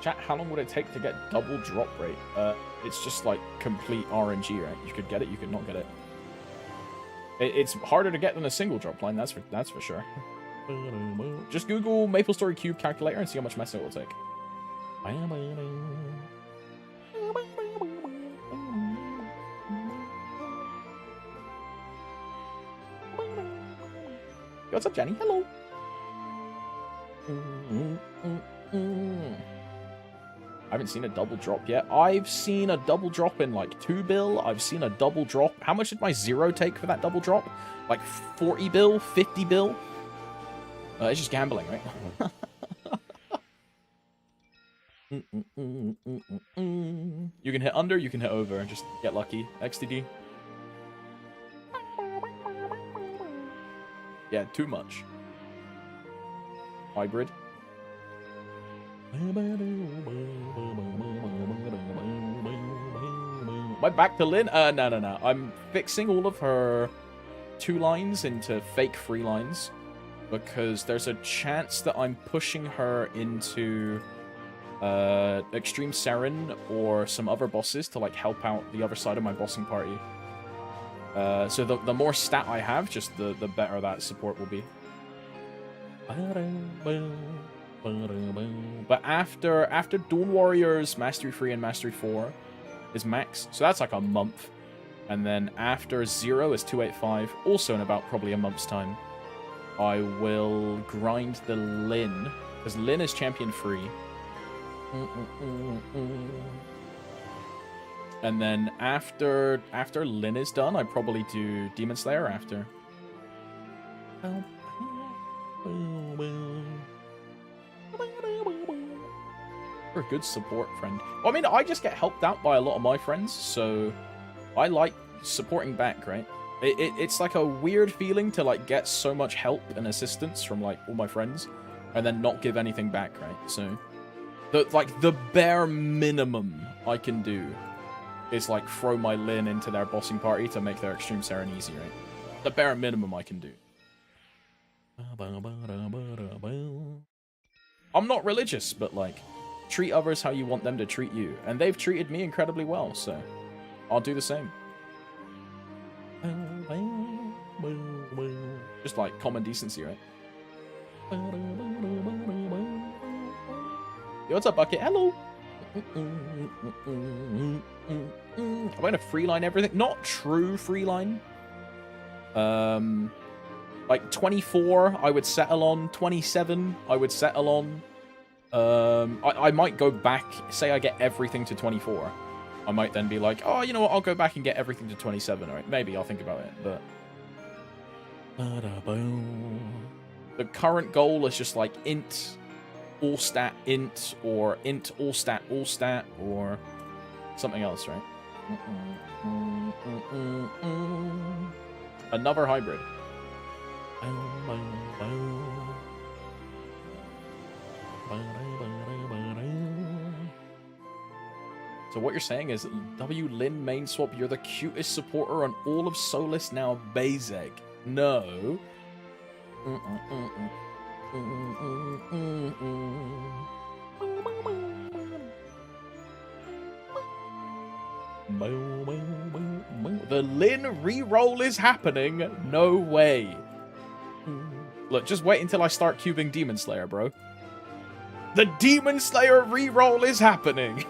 Chat, how long would it take to get double drop rate? It's just like complete RNG, right? You could get it, you could not get it. It's harder to get than a single drop line, that's for sure. Just Google MapleStory Cube calculator and see how much Meso it will take. Yo, what's up, Jenny? Hello. I haven't seen a double drop yet. I've seen a double drop in like 2 bill. I've seen a double drop. How much did my 0 take for that double drop? Like 40 bill, 50 bill? It's just gambling, right? You can hit under, you can hit over, and just get lucky. XDD. Yeah, too much. Hybrid. Am I back to Lynn? No. I'm fixing all of her 2 lines into fake 3 lines because there's a chance that I'm pushing her into Extreme Seren or some other bosses to like help out the other side of my bossing party. So the more stat I have, just the better that support will be. But after Dawn Warriors Mastery 3 and Mastery 4 is max, so that's like a month. And then after 0 is 285, also in about probably a month's time. I will grind the Lynn, because Lynn is champion free. And then after Lynn is done, I probably do Demon Slayer after. a good support friend. Well, I mean, I just get helped out by a lot of my friends, so I like supporting back, right? It's like a weird feeling to like get so much help and assistance from like all my friends and then not give anything back, right? So the bare minimum I can do is like throw my Lynn into their bossing party to make their Extreme Seren easy, right? The bare minimum I can do. I'm not religious, but like, treat others how you want them to treat you. And they've treated me incredibly well, so I'll do the same. Just like common decency, right? Yo, what's up, Bucket? Hello! I'm going to freeline everything. Not true freeline. Like 24, I would settle on. 27, I would settle on. I might go back. Say I get everything to 24. I might then be like, oh, you know what? I'll go back and get everything to 27. All right, maybe I'll think about it. But the current goal is just like int all stat int or int all stat or something else, right? Another hybrid. So what you're saying is, W Lynn main swap, you're the cutest supporter on all of Solus now, Bezek. No. The Lynn reroll is happening. No way. Look, just wait until I start cubing Demon Slayer, bro. The Demon Slayer reroll is happening.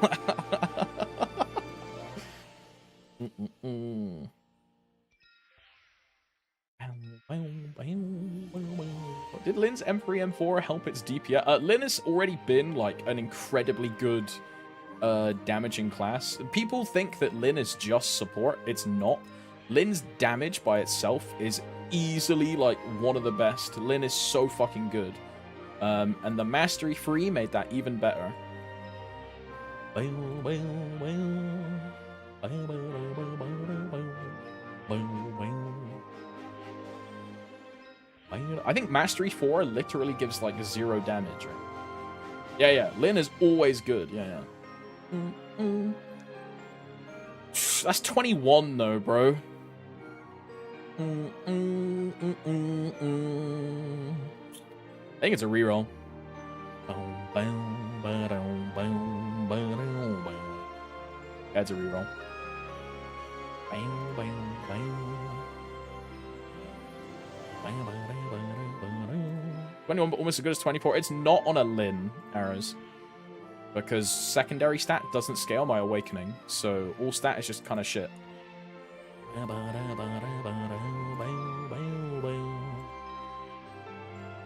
Did Lynn's M3, M4 help its DPS? Lynn has already been like an incredibly good damaging class. People think that Lynn is just support. It's not. Lynn's damage by itself is easily like one of the best. Lynn is so fucking good. And the Mastery 3 made that even better. I think Mastery 4 literally gives like 0 damage. Right? Yeah. Lynn is always good. Yeah. That's 21 though, bro. I think it's a reroll. That's a reroll. 21, but almost as good as 24. It's not on a Lynn, Arrows. Because secondary stat doesn't scale my awakening. So all stat is just kind of shit.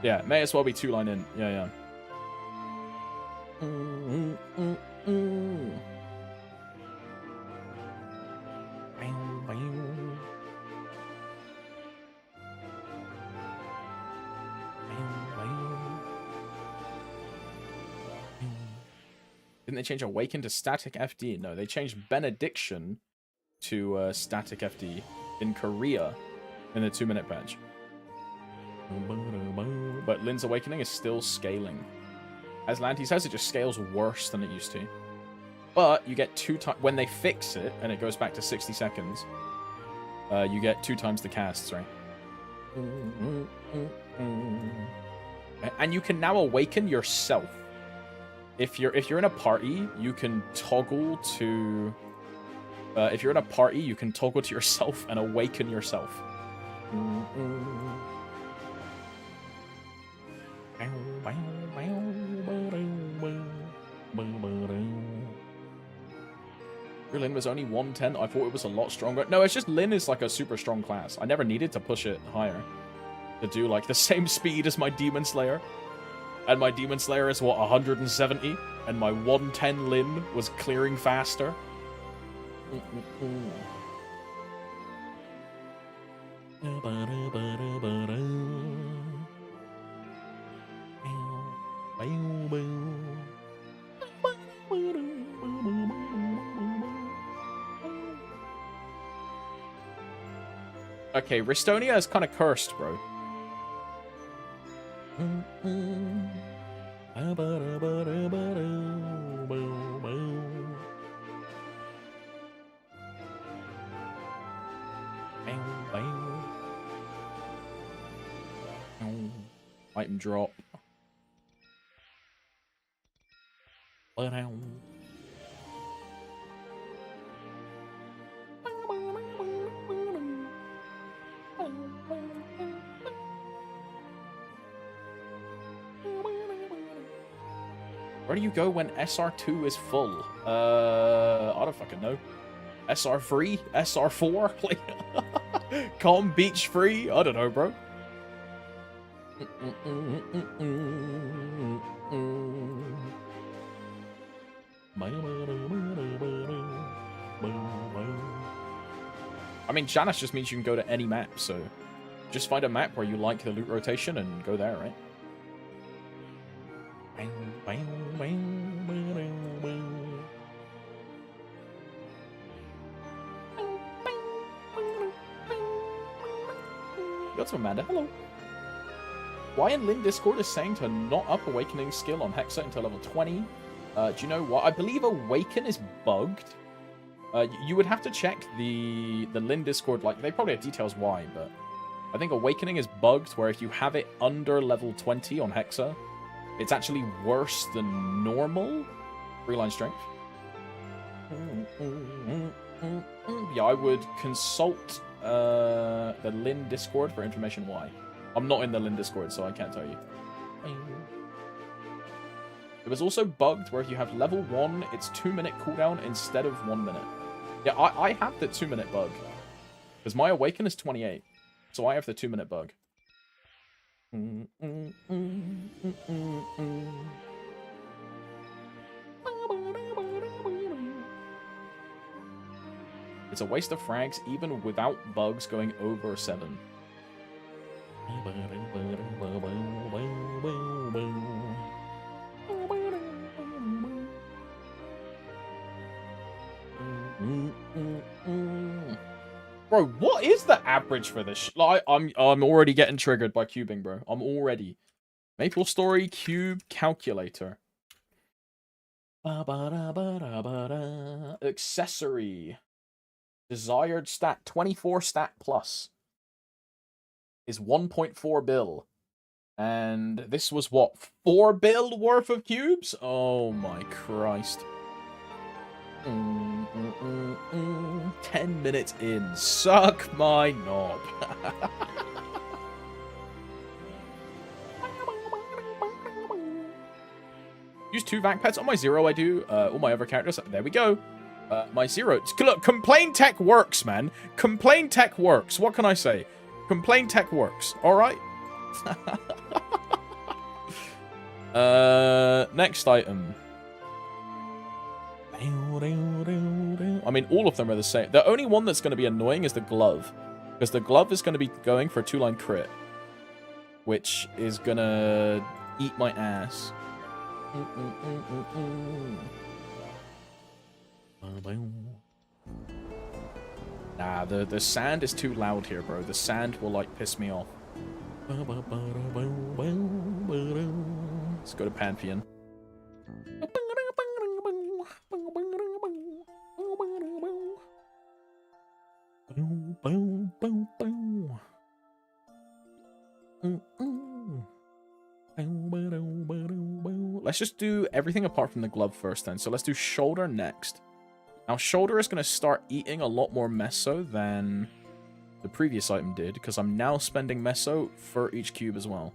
Yeah, may as well be 2-line in. Yeah. Didn't they change Awaken to Static FD? No, they changed Benediction to Static FD in Korea in the 2-minute patch. But Lynn's Awakening is still scaling. As Lanty says, it just scales worse than it used to. But you get 2 times... When they fix it, and it goes back to 60 seconds, you get 2 times the casts, right? And you can now awaken yourself. If you're in a party, you can toggle to... if you're in a party, you can toggle to yourself and awaken yourself. Lynn was only 110. I thought it was a lot stronger. No, it's just Lynn is like a super strong class. I never needed to push it higher to do like the same speed as my Demon Slayer. And my Demon Slayer is what, 170? And my 110 Lynn was clearing faster. Okay, Ristonia is kind of cursed, bro. Item drop. Where do you go when SR2 is full? I don't fucking know. SR3? SR4? Like, Calm Beach free? I don't know, bro. I mean, Janice just means you can go to any map, so just find a map where you like the loot rotation and go there, right? Got some Amanda. Hello. Why in Lynn Discord is saying to not up Awakening skill on Hexa until level 20? Do you know what? I believe Awaken is bugged. You would have to check the Lynn Discord. Like, they probably have details why, but I think Awakening is bugged where if you have it under level 20 on Hexa, it's actually worse than normal. 3-line strength. Yeah, I would consult the Lynn Discord for information why. I'm not in the Lynn Discord, so I can't tell you. It was also bugged where if you have level 1, it's 2-minute cooldown instead of 1 minute. Yeah, I have the 2-minute bug. Because my Awaken is 28. So I have the 2-minute bug. It's a waste of frags even without bugs going over 7. Bro, what is the average for this? Like, I'm already getting triggered by cubing, bro. I'm already. MapleStory cube calculator. Accessory. Desired stat 24 stat plus is 1.4 bill. And this was what, 4 bill worth of cubes? Oh my Christ. 10 minutes in. Suck my knob. Use 2 vac pets on my Zero, I do. All my other characters. There we go. My Zero. Look, Complain Tech works, man. Complain Tech works. What can I say? Complain Tech works. Alright? Next item. I mean, all of them are the same. The only one that's going to be annoying is the glove. Because the glove is going to be going for a 2-line crit. Which is going to eat my ass. Nah, the sand is too loud here, bro. The sand will, like, piss me off. Let's go to Pantheon. Let's just do everything apart from the glove first then. So let's do shoulder next. Now shoulder is going to start eating a lot more Meso than the previous item did, because I'm now spending Meso for each cube as well.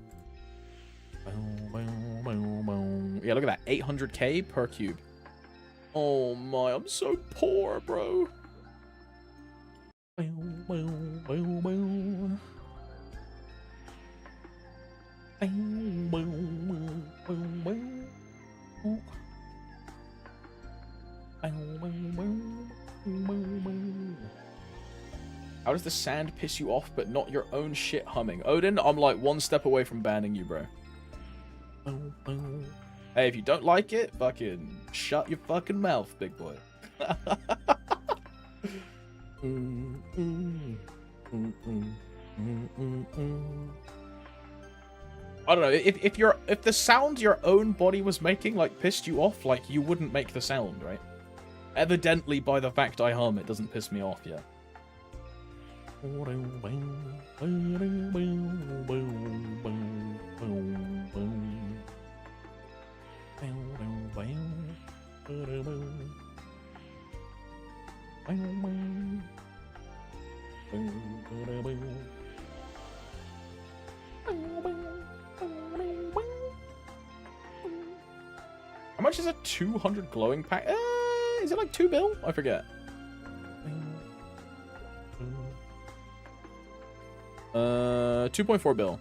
Yeah, look at that. 800k per cube. Oh my, I'm so poor, bro. How does the sand piss you off but not your own shit humming? Odin, I'm like 1 step away from banning you, bro. Hey, if you don't like it, fucking shut your fucking mouth, big boy. I don't know, if the sound your own body was making like pissed you off, like you wouldn't make the sound, right? Evidently by the fact I hum, it doesn't piss me off yet. How much is a 200 glowing pack? Is it like 2 bill? I forget. 2.4 bill.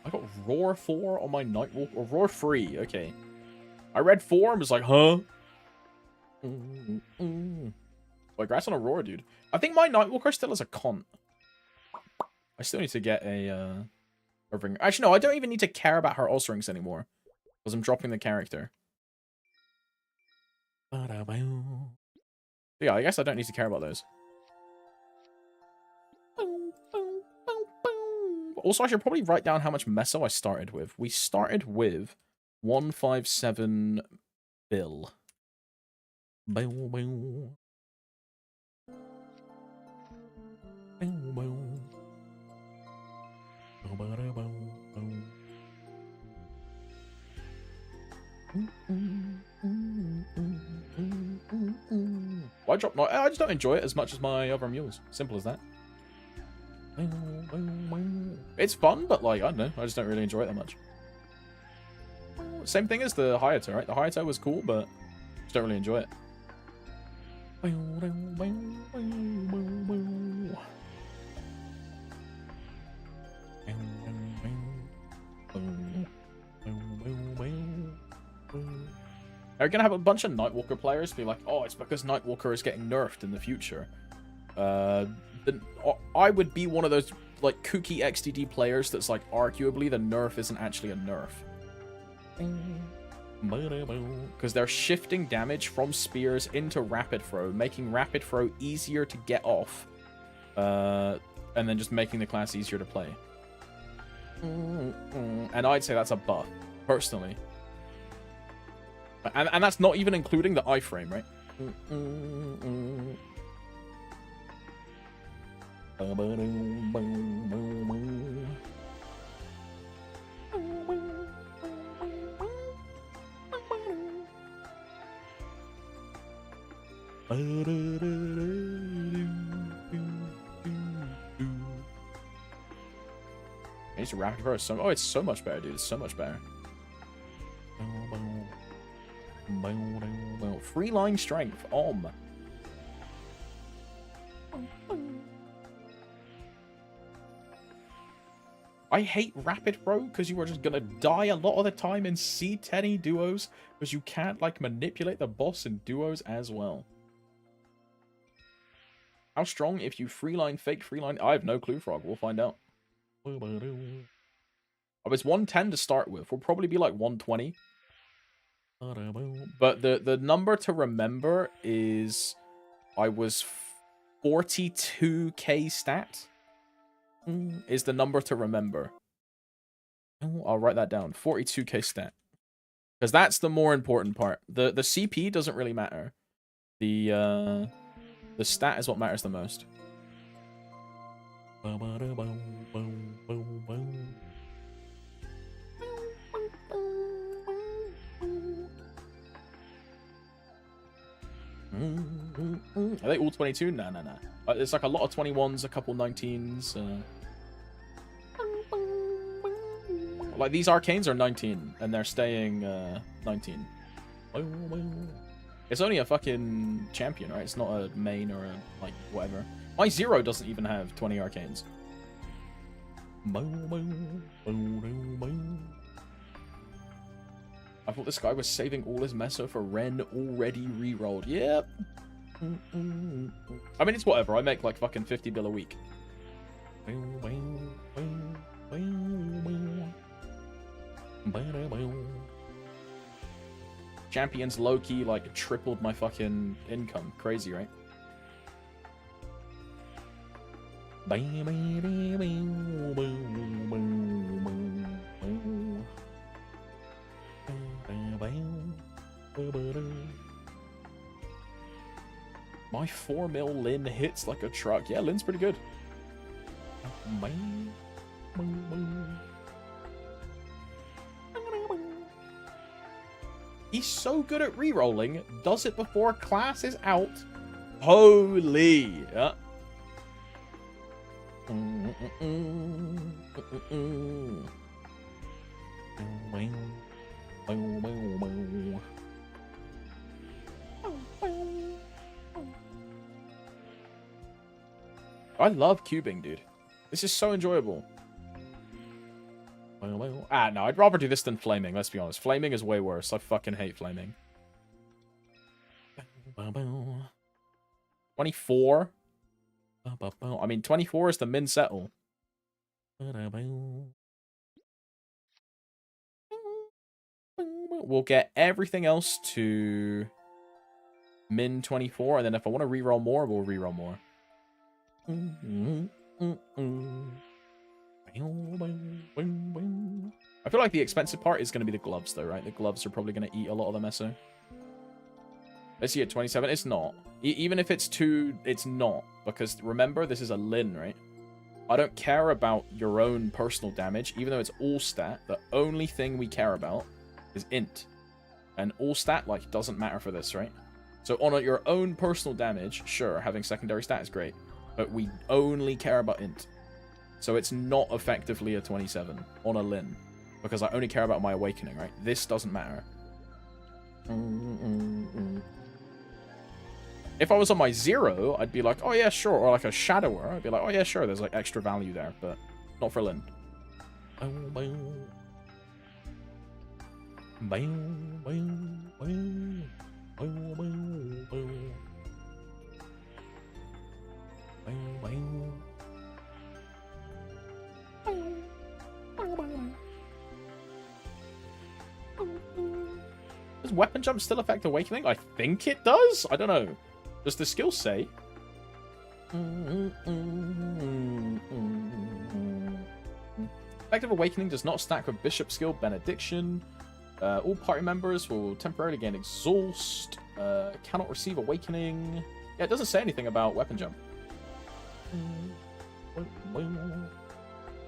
I got Roar 4 on my Nightwalk, or Roar 3, okay. I read 4 and was like, huh? Like, grass on a Roar, dude. I think my Nightwalker still has a con. I still need to get a ring. Actually, no, I don't even need to care about her Ulcer Rings anymore. Because I'm dropping the character. Yeah, I guess I don't need to care about those. Also, I should probably write down how much Meso I started with. We started with 157 bill. Why drop? No, I just don't enjoy it as much as my other mules. Simple as that. It's fun, but like, I don't know. I just don't really enjoy it that much. Same thing as the Hayato, right? The Hayato was cool, but just don't really enjoy it. Are gonna have a bunch of Nightwalker players be like, oh, it's because Nightwalker is getting nerfed in the future. I would be one of those like kooky XDD players that's like, arguably the nerf isn't actually a nerf. Because they're shifting damage from spears into rapid throw, making rapid throw easier to get off, and then just making the class easier to play. And I'd say that's a buff, personally. And that's not even including the iframe, right? I used to rapid throw so. Oh, it's so much better, dude. It's so much better. Free line strength. I hate rapid throw because you are just gonna die a lot of the time in C10 duos because you can't like manipulate the boss in duos as well. How strong if you freeline fake freeline? I have no clue, Frog. We'll find out. Oh, it's 110 to start with. We'll probably be like 120. But the number to remember is I was 42k stat is the number to remember. I'll write that down. 42k stat. Because that's the more important part. The CP doesn't really matter. The stat is what matters the most. Are they all 22? No. It's like a lot of 21s, a couple 19s. Like these arcanes are 19, and they're staying 19. It's only a fucking champion, right? It's not a main or a, like, whatever. My Zero doesn't even have 20 arcanes. I thought this guy was saving all his Meso for Ren already re-rolled. Yep. I mean, it's whatever. I make like fucking 50 bill a week. Champions low-key, like, tripled my fucking income. Crazy, right? My 4 mil Lynn hits like a truck. Yeah, Lynn's pretty good. He's so good at re-rolling. Does it before class is out. Holy. Yeah. I love cubing, dude. This is so enjoyable. Ah, no, I'd rather do this than flaming, let's be honest. Flaming is way worse. I fucking hate flaming. 24? I mean, 24 is the min settle. We'll get everything else to min 24, and then if I want to reroll more, we'll reroll more. I feel like the expensive part is going to be the gloves, though, right? The gloves are probably going to eat a lot of the Meso. Let's see at 27. It's not. Even if it's 2, it's not. Because remember, this is a Lynn, right? I don't care about your own personal damage. Even though it's all stat, the only thing we care about is int. And all stat, like, doesn't matter for this, right? So on your own personal damage, sure, having secondary stat is great. But we only care about int. So it's not effectively a 27 on a Lynn. Because I only care about my awakening, right? This doesn't matter. If I was on my 0, I'd be like, oh yeah, sure. Or like a Shadower. I'd be like, oh yeah, sure. There's like extra value there. But not for Lynn. Does weapon jump still affect awakening? I think it does. I don't know. Does the skill say? Effective awakening does not stack with bishop skill benediction. All party members will temporarily gain exhaust. Cannot receive awakening. Yeah, it doesn't say anything about weapon jump.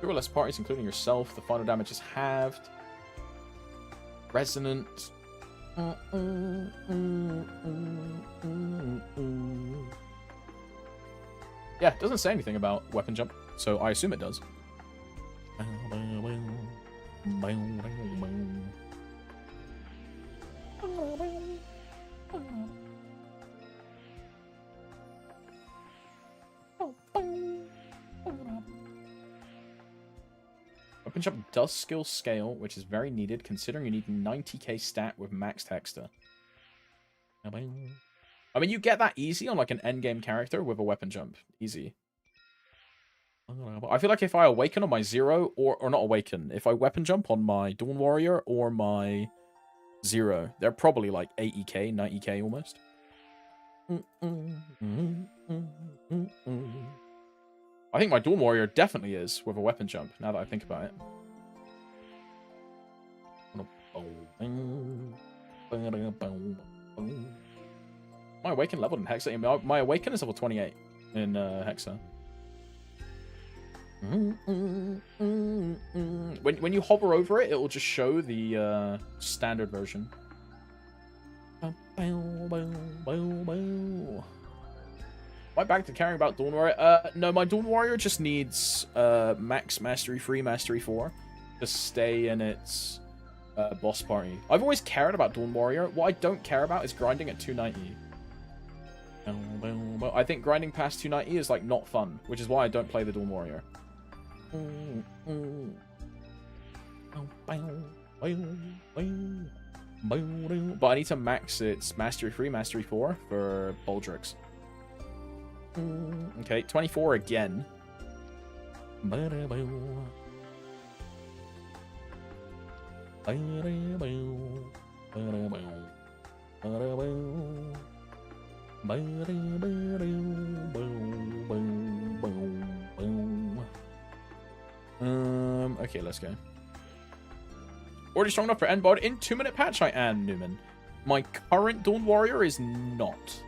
Two or less parties, including yourself. The final damage is halved. Resonant. Yeah, it doesn't say anything about weapon jump, so I assume it does. Weapon jump does skill scale, which is very needed, considering you need 90k stat with maxed Hexa. I mean, you get that easy on like an endgame character with a weapon jump. Easy. I feel like if I awaken on my 0, or not awaken, if I weapon jump on my Dawn Warrior or my 0, they're probably like 80k, 90k almost. I think my Dawn Warrior definitely is with a weapon jump, now that I think about it. My Awaken leveled in Hexa. My Awaken is level 28 in Hexa. When you hover over it, it will just show the standard version. Am I back to caring about Dawn Warrior? No, my Dawn Warrior just needs max Mastery 3, Mastery 4 to stay in its boss party. I've always cared about Dawn Warrior. What I don't care about is grinding at 290. I think grinding past 290 is like not fun, which is why I don't play the Dawn Warrior. But I need to max its Mastery 3, Mastery 4 for Baldrix. Okay, 24 again. Okay, let's go. Already strong enough for endboard in 2-minute patch, I am, Newman. My current Dawn Warrior is not.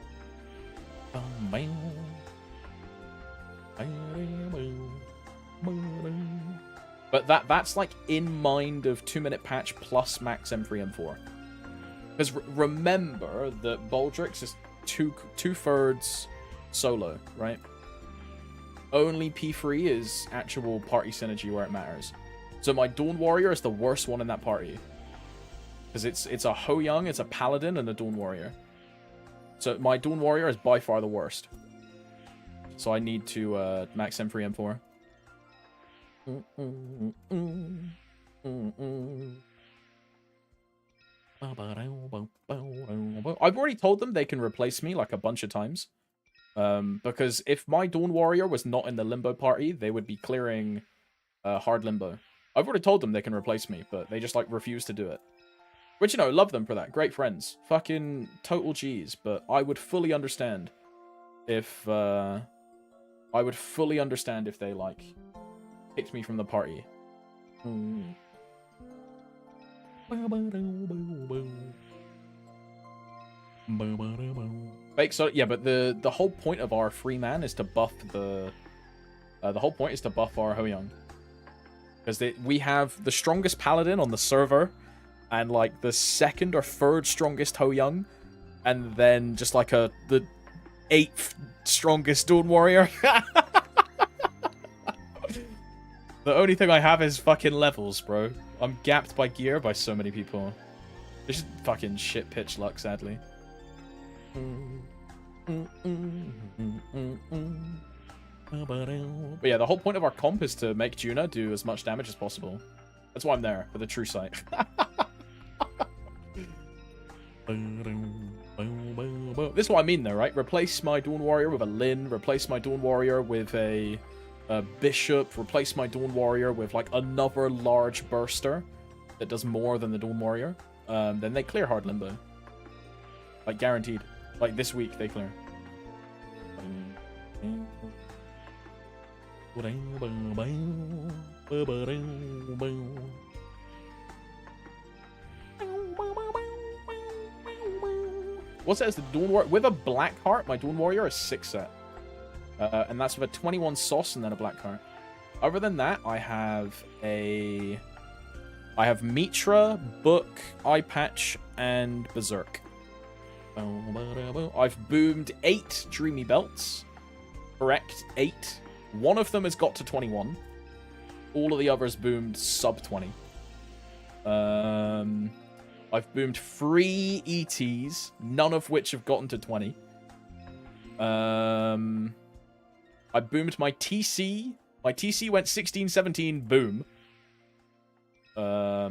But that's like in mind of 2-minute patch plus max M3, M4. Because remember that Baldrix is two-thirds solo, right? Only P3 is actual party synergy where it matters. So my Dawn Warrior is the worst one in that party. Because it's a Ho Young, it's a Paladin, and a Dawn Warrior. So my Dawn Warrior is by far the worst. So I need to max M3, M4. I've already told them they can replace me like a bunch of times. Because if my Dawn Warrior was not in the Limbo party, they would be clearing hard Limbo. I've already told them they can replace me, but they just like refuse to do it. Which, you know, love them for that. Great friends. Fucking total G's. But I would fully understand if I would fully understand if they like kicked me from the party. Fake, so yeah, but the whole point of our free man is to buff the whole point is to buff our Ho Young. Because we have the strongest paladin on the server, and like the second or third strongest Ho Young, and then just like the 8th strongest Dawn Warrior. The only thing I have is fucking levels, bro. I'm gapped by gear by so many people. It's just fucking shit pitch luck, sadly. But yeah, the whole point of our comp is to make Juna do as much damage as possible. That's why I'm there, for the true sight. This is what I mean though, right? Replace my Dawn Warrior with a Lynn, replace my Dawn Warrior with a Bishop, replace my Dawn Warrior with like another large burster that does more than the Dawn Warrior. Then they clear hard Limbo. Like guaranteed. Like this week they clear. What's that? Is the Dawn Warrior with a black heart? My Dawn Warrior is 6 set. And that's with a 21 sauce and then a black heart. Other than that, I have Mitra, Book, Eye Patch, and Berserk. I've boomed 8 Dreamy Belts. Correct, 8. One of them has got to 21. All of the others boomed sub 20. I've boomed 3 ETs, none of which have gotten to 20. I boomed my TC. My TC went 16, 17, boom. Yeah.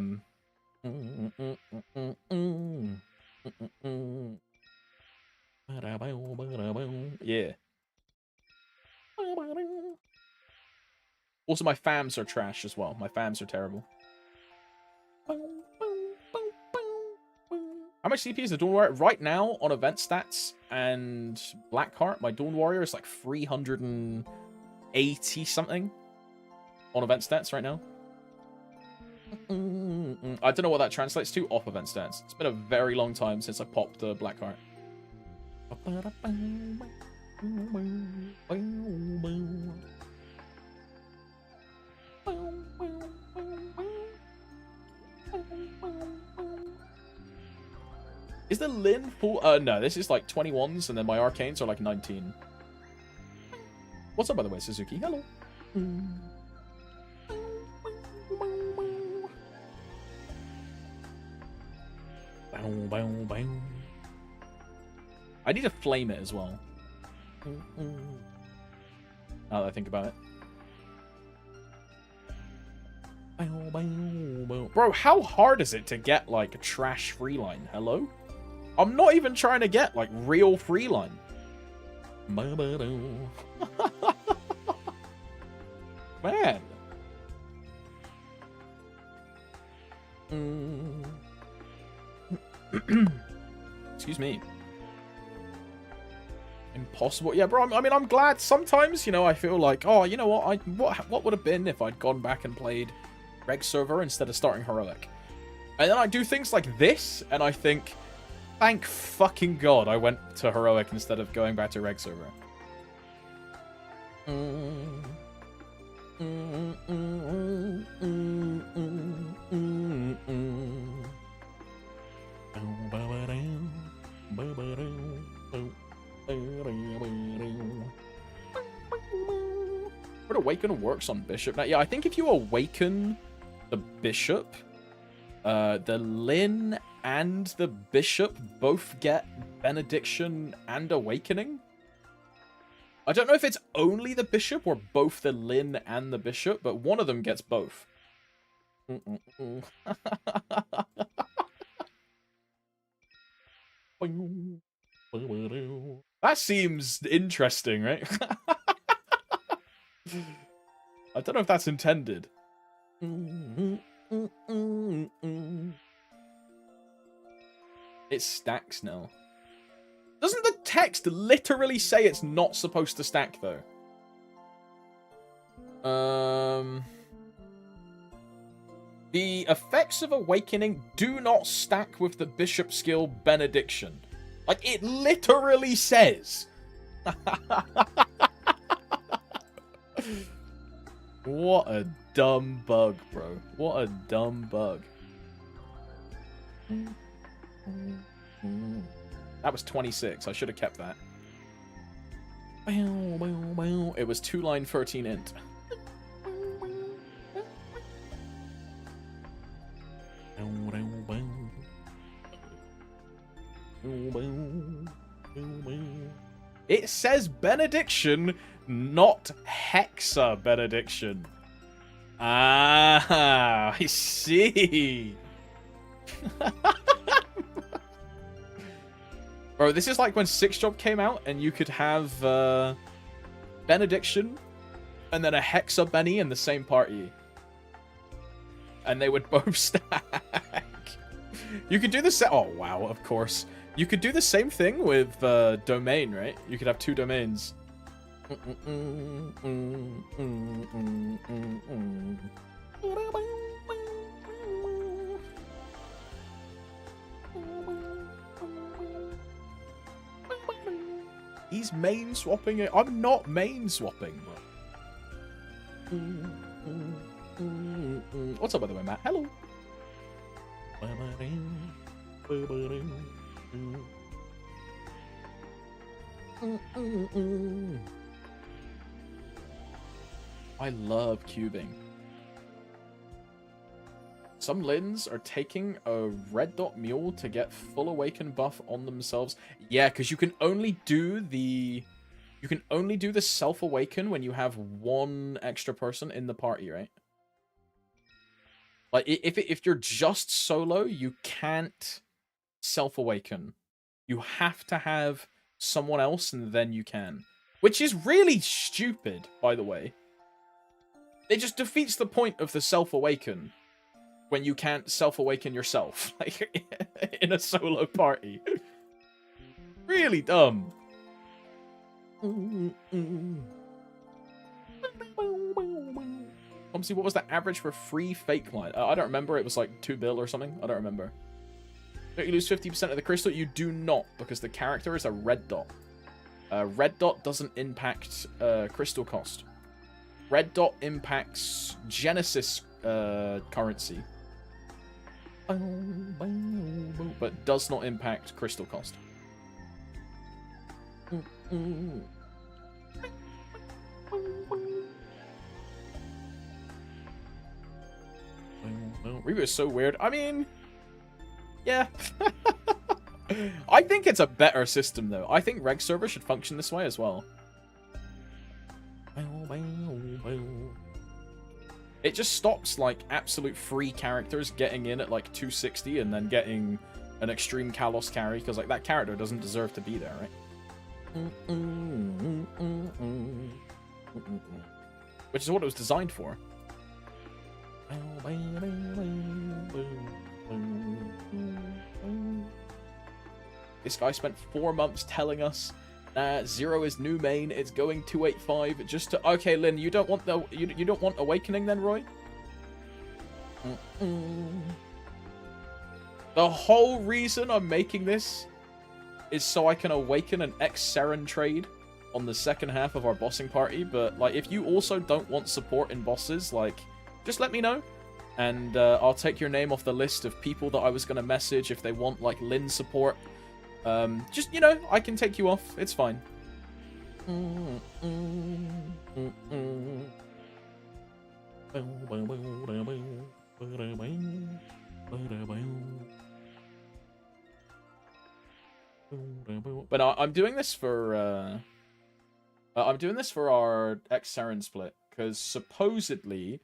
Also, my fams are trash as well. My fams are terrible. How much CP is the Dawn Warrior? Right now, on event stats and Blackheart, my Dawn Warrior is like 380 something on event stats right now. I don't know what that translates to off event stats. It's been a very long time since I popped the Blackheart. Is the Lynn full? No, this is like 21s, and then my arcanes are like 19. What's up, by the way, Suzuki? Hello. I need to flame it as well. Now that I think about it. Bro, how hard is it to get, like, trash freeline? Hello? I'm not even trying to get, like, real freeline. Man. Excuse me. Impossible. Yeah, bro, I mean, I'm glad sometimes, you know, I feel like, oh, you know what, what would have been if I'd gone back and played Reg server instead of starting Heroic? And then I do things like this, and I think, thank fucking God I went to Heroic instead of going back to Reg server. But Awaken works on Bishop. Now, yeah, I think if you awaken the Bishop, the Lynn and the Bishop both get Benediction and Awakening. I don't know if it's only the Bishop or both the Lynn and the Bishop, but one of them gets both. That seems interesting, right? I don't know if that's intended. It stacks now. Doesn't the text literally say it's not supposed to stack, though? The effects of Awakening do not stack with the Bishop skill Benediction. Like, it literally says. What a dumb bug, bro. What a dumb bug. That was 26. I should have kept that. It was 2 line 13 int. It says Benediction, not Hexa Benediction. Ah, I see. Bro, this is like when 6 Job came out and you could have Benediction and then a Hexa Benny in the same party. And they would both stack. You could do the same. Oh, wow, of course. You could do the same thing with Domain, right? You could have 2 domains. He's main swapping it. I'm not main swapping. What's up, by the way, Matt? Hello. I love cubing. Some Lins are taking a red dot mule to get full awaken buff on themselves. Yeah, because you can only do the self awaken when you have 1 extra person in the party, right? Like if you're just solo, you can't self awaken. You have to have someone else and then you can. Which is really stupid, by the way. It just defeats the point of the self awaken. When you can't self-awaken yourself, like, in a solo party. Really dumb. Obviously, what was the average for free fake line? I don't remember. It was like 2 bill or something. I don't remember. Don't you lose 50% of the crystal? You do not, because the character is a red dot. Red dot doesn't impact crystal cost. Red dot impacts Genesis currency. But does not impact crystal cost. Reboot is so weird. I mean, yeah. I think it's a better system, though. I think Reg server should function this way as well. It just stops, like, absolute free characters getting in at, like, 260 and then getting an extreme Kalos carry, because, like, that character doesn't deserve to be there, right? Which is what it was designed for. This guy spent 4 months telling us Zero is new main. It's going 285 just to. Okay, Lynn, you don't want the you don't want Awakening then, Roy? The whole reason I'm making this is so I can awaken an ex-Seren trade on the second half of our bossing party. But like, if you also don't want support in bosses, like, just let me know, and I'll take your name off the list of people that I was gonna message if they want like Lynn support. Just, you know, I can take you off. It's fine. But I'm doing this for our ex-Seren split, because supposedly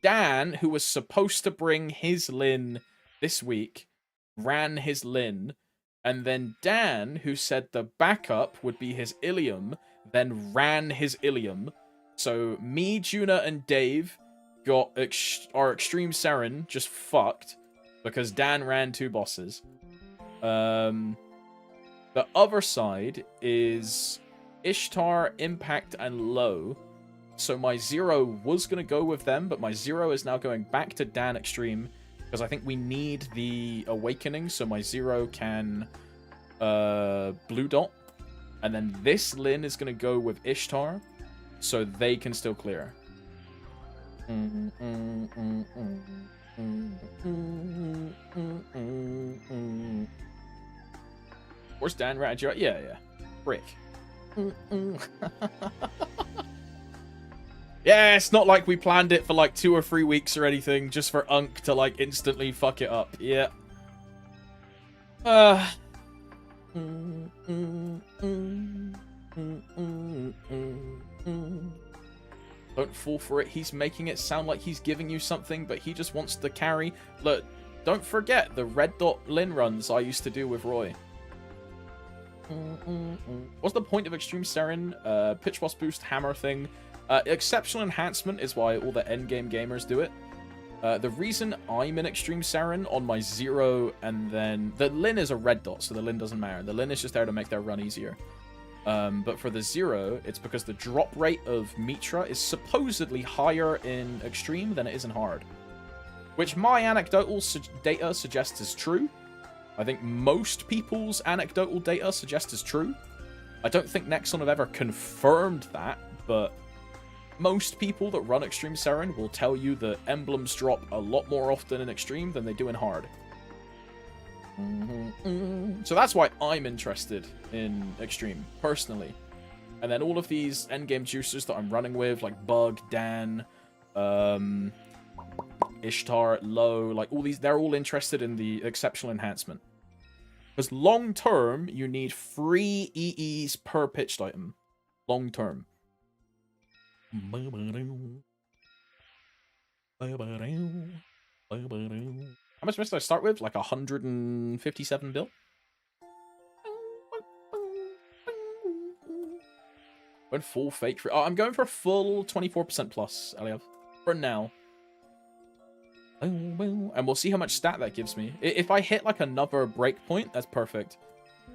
Dan, who was supposed to bring his Lynn this week, ran his Lynn. And then Dan, who said the backup would be his Ilium, then ran his Ilium. So me, Juna, and Dave got our Extreme Seren just fucked because Dan ran 2 bosses. The other side is Ishtar, Impact, and Low. So my Zero was going to go with them, but my Zero is now going back to Dan Extreme. Because I think we need the Awakening, so my Zero can Blue Dot. And then this Lynn is going to go with Ishtar, so they can still clear. Where's Dan Radger? Yeah. Frick. Yeah, it's not like we planned it for like 2 or 3 weeks or anything, just for Unk to like instantly fuck it up. Yeah. Don't fall for it. He's making it sound like he's giving you something, but he just wants to carry. Look, don't forget the red dot Lynn runs I used to do with Roy. What's the point of Extreme Seren? Pitch Boss Boost Hammer thing. Exceptional Enhancement is why all the endgame gamers do it. The reason I'm in Extreme Seren on my Zero, and then the Lynn is a red dot, so the Lynn doesn't matter. The Lynn is just there to make their run easier. But for the Zero, it's because the drop rate of Mitra is supposedly higher in Extreme than it is in Hard. Which my anecdotal data suggests is true. I think most people's anecdotal data suggests is true. I don't think Nexon have ever confirmed that, but most people that run Extreme Seren will tell you that emblems drop a lot more often in Extreme than they do in Hard. So that's why I'm interested in Extreme, personally. And then all of these endgame juicers that I'm running with, like Bug, Dan, Ishtar, Low, like all these, they're all interested in the Exceptional Enhancement. Because long term, you need 3 EEs per pitched item. Long term. How much mist did I start with? Like 157 bill? Went full fake free. Oh, I'm going for full 24% plus, Aliav. For now. And we'll see how much stat that gives me. If I hit like another breakpoint, that's perfect.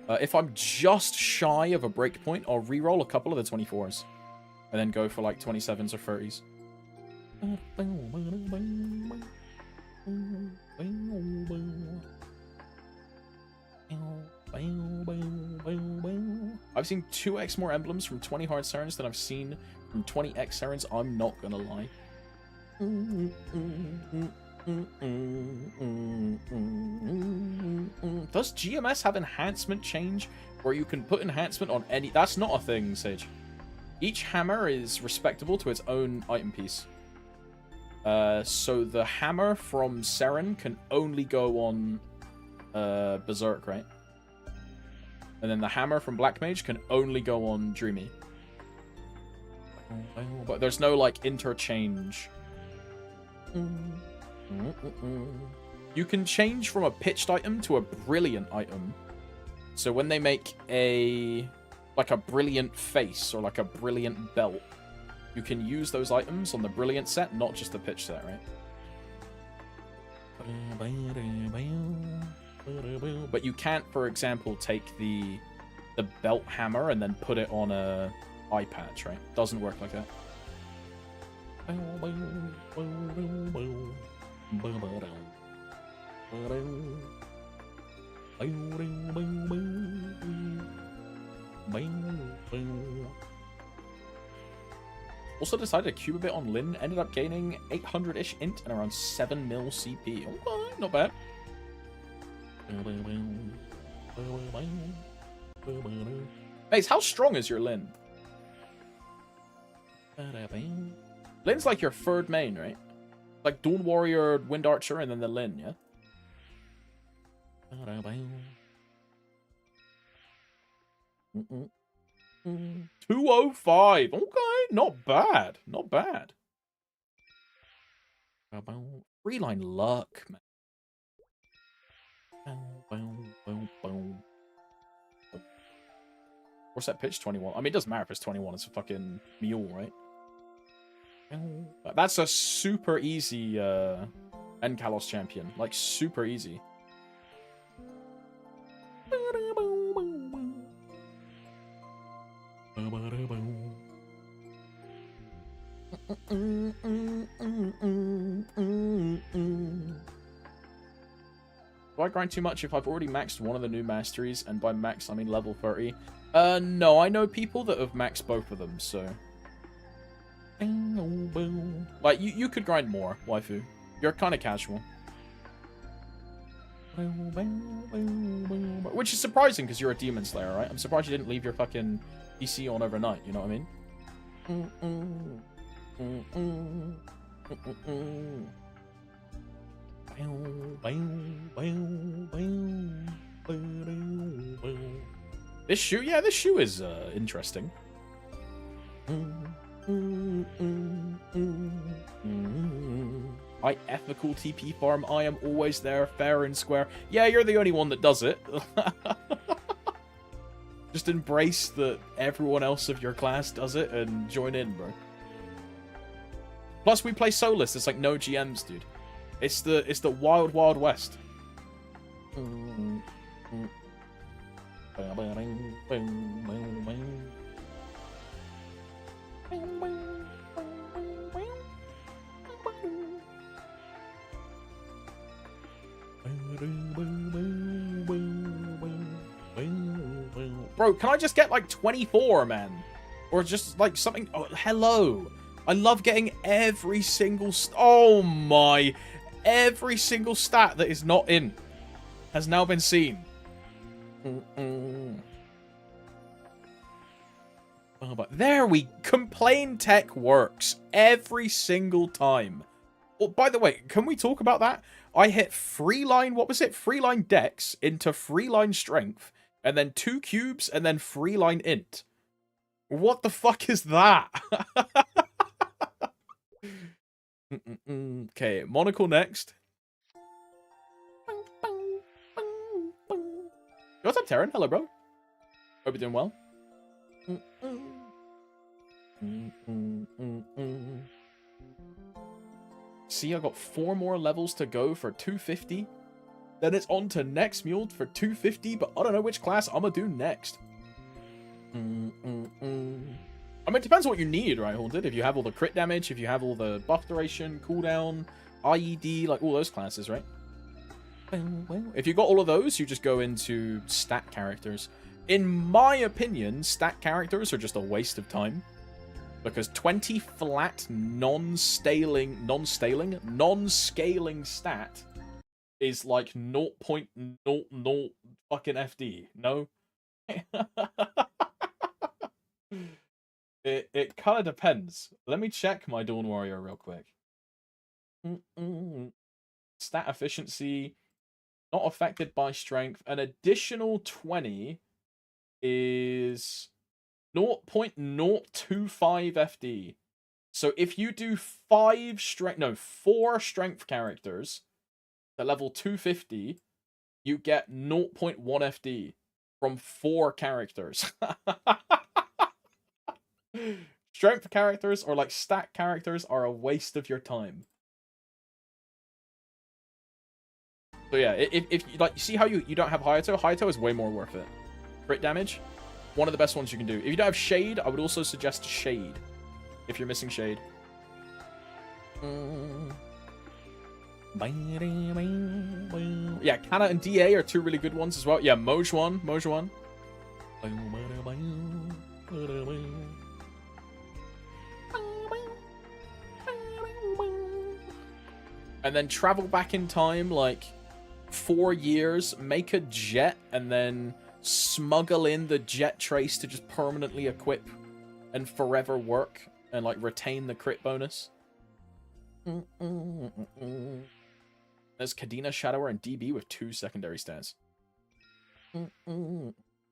If I'm just shy of a breakpoint, I'll reroll a couple of the 24s. And then go for like 27s or 30s. I've seen 2x more emblems from 20 hard Serens than I've seen from 20x Serens. I'm not gonna lie. Does GMS have enhancement change where you can put enhancement on any... That's not a thing, Sage. Each hammer is respectable to its own item piece. So the hammer from Seren can only go on Berserk, right? And then the hammer from Black Mage can only go on Dreamy. But there's no, like, interchange. You can change from a pitched item to a brilliant item. So when they make a... like a brilliant face or like a brilliant belt, you can use those items on the brilliant set, not just the pitch set, right? But you can't, for example, take the belt hammer and then put it on a eye patch, right? Doesn't work like that. Also decided to cube a bit on Lynn. Ended up gaining 800-ish int and around 7 mil CP. Okay, not bad. Mace, how strong is your Lynn? Lynn's like your third main, right? Like Dawn Warrior, Wind Archer, and then the Lynn, yeah? 205. Okay, not bad. Not bad. Reline luck, man. What's that pitch? 21. I mean, it doesn't matter if it's 21. It's a fucking mule, right? That's a super easy Enkalos champion. Like, super easy. Do I grind too much if I've already maxed one of the new masteries? And by max, I mean level 30. No, I know people that have maxed both of them, so... Like, you could grind more, waifu. You're kind of casual. Which is surprising, because you're a demon slayer, right? I'm surprised you didn't leave your fucking PC on overnight, you know what I mean? This shoe? Yeah, this shoe is interesting. I ethical TP farm. I am always there, fair and square. Yeah, you're the only one that does it. Just embrace that everyone else of your class does it and join in, bro. Plus, we play solus. It's like no GMs, dude. It's the wild, wild west. Bro, can I just get like 24, man? Or just like something... Oh, hello. I love getting every single... Oh my... Every single stat that is not in has now been seen. Oh, but there we... Complain tech works every single time. Well, by the way, can we talk about that? I hit free line... What was it? Free line dex into free line strength. And then 2 cubes, and then free line int. What the fuck is that? Okay, Monocle next. What's up, Terran? Hello, bro. Hope you're doing well. See, I got 4 more levels to go for 250. Then it's on to next mule for 250, but I don't know which class I'm gonna do next. I mean, it depends on what you need, right, Haunted? If you have all the crit damage, if you have all the buff duration, cooldown, IED, like all those classes, right? If you got all of those, you just go into stat characters. In my opinion, stat characters are just a waste of time. Because 20 flat, non-scaling stat is like 0.00 fucking FD, no? It kind of depends. Let me check my Dawn Warrior real quick. Stat efficiency, not affected by strength. An additional 20 is 0.025 FD. So if you do 4 strength characters at level 250, you get 0.1 FD from 4 characters. Strength characters or like stat characters are a waste of your time. So yeah, if you like, see how you don't have Hayato? Hayato is way more worth it. Crit damage, one of the best ones you can do. If you don't have Shade, I would also suggest Shade. If you're missing Shade. Yeah, Kana and DA are two really good ones as well. Yeah, Moj one. And then travel back in time like 4 years, make a jet, and then smuggle in the jet trace to just permanently equip and forever work and like retain the crit bonus. There's Kadena, Shadower, and DB with 2 secondary stats.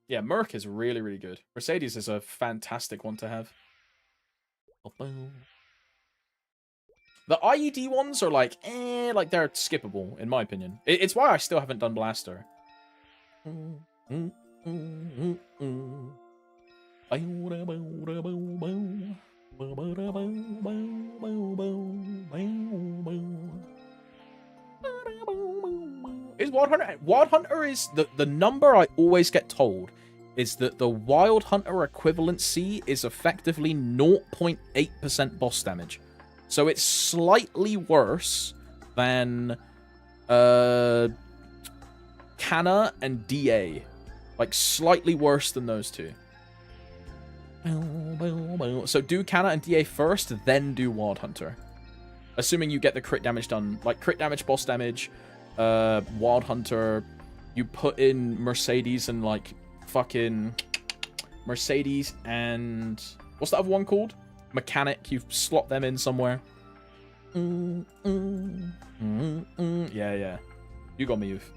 Yeah, Merc is really, really good. Mercedes is a fantastic one to have. The IED ones are like, like they're skippable, in my opinion. It's why I still haven't done Blaster. Is Wild Hunter? Wild Hunter is the number I always get told is that the Wild Hunter equivalency is effectively 0.8% boss damage. So it's slightly worse than Kana and DA. Like slightly worse than those two. So do Kana and DA first, then do Wild Hunter. Assuming you get the crit damage done. Like crit damage, boss damage, Wild Hunter, you put in Mercedes and like fucking Mercedes and what's the other one called? Mechanic, you slot them in somewhere. Yeah. You got me, youth.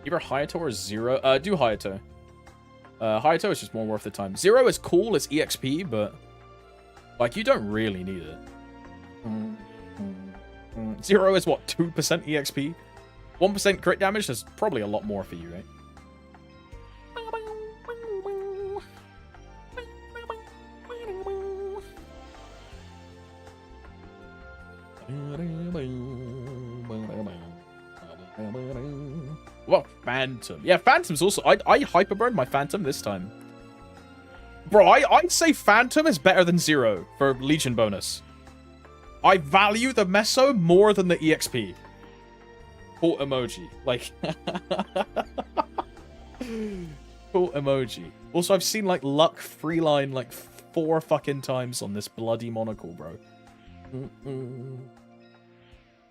Either Hayato or Zero. Do Hayato. Hayato is just more worth the time. Zero is cool as EXP, but like you don't really need it. Zero is what, 2% EXP? 1% crit damage? There's probably a lot more for you, right? Well, Phantom. Yeah, Phantom's also... I hyperburned my Phantom this time. Bro, I'd say Phantom is better than Zero for Legion bonus. I value the Meso more than the EXP. Full emoji. Like... Full emoji. Also, I've seen, like, Luck freeline, like, 4 fucking times on this bloody monocle, bro.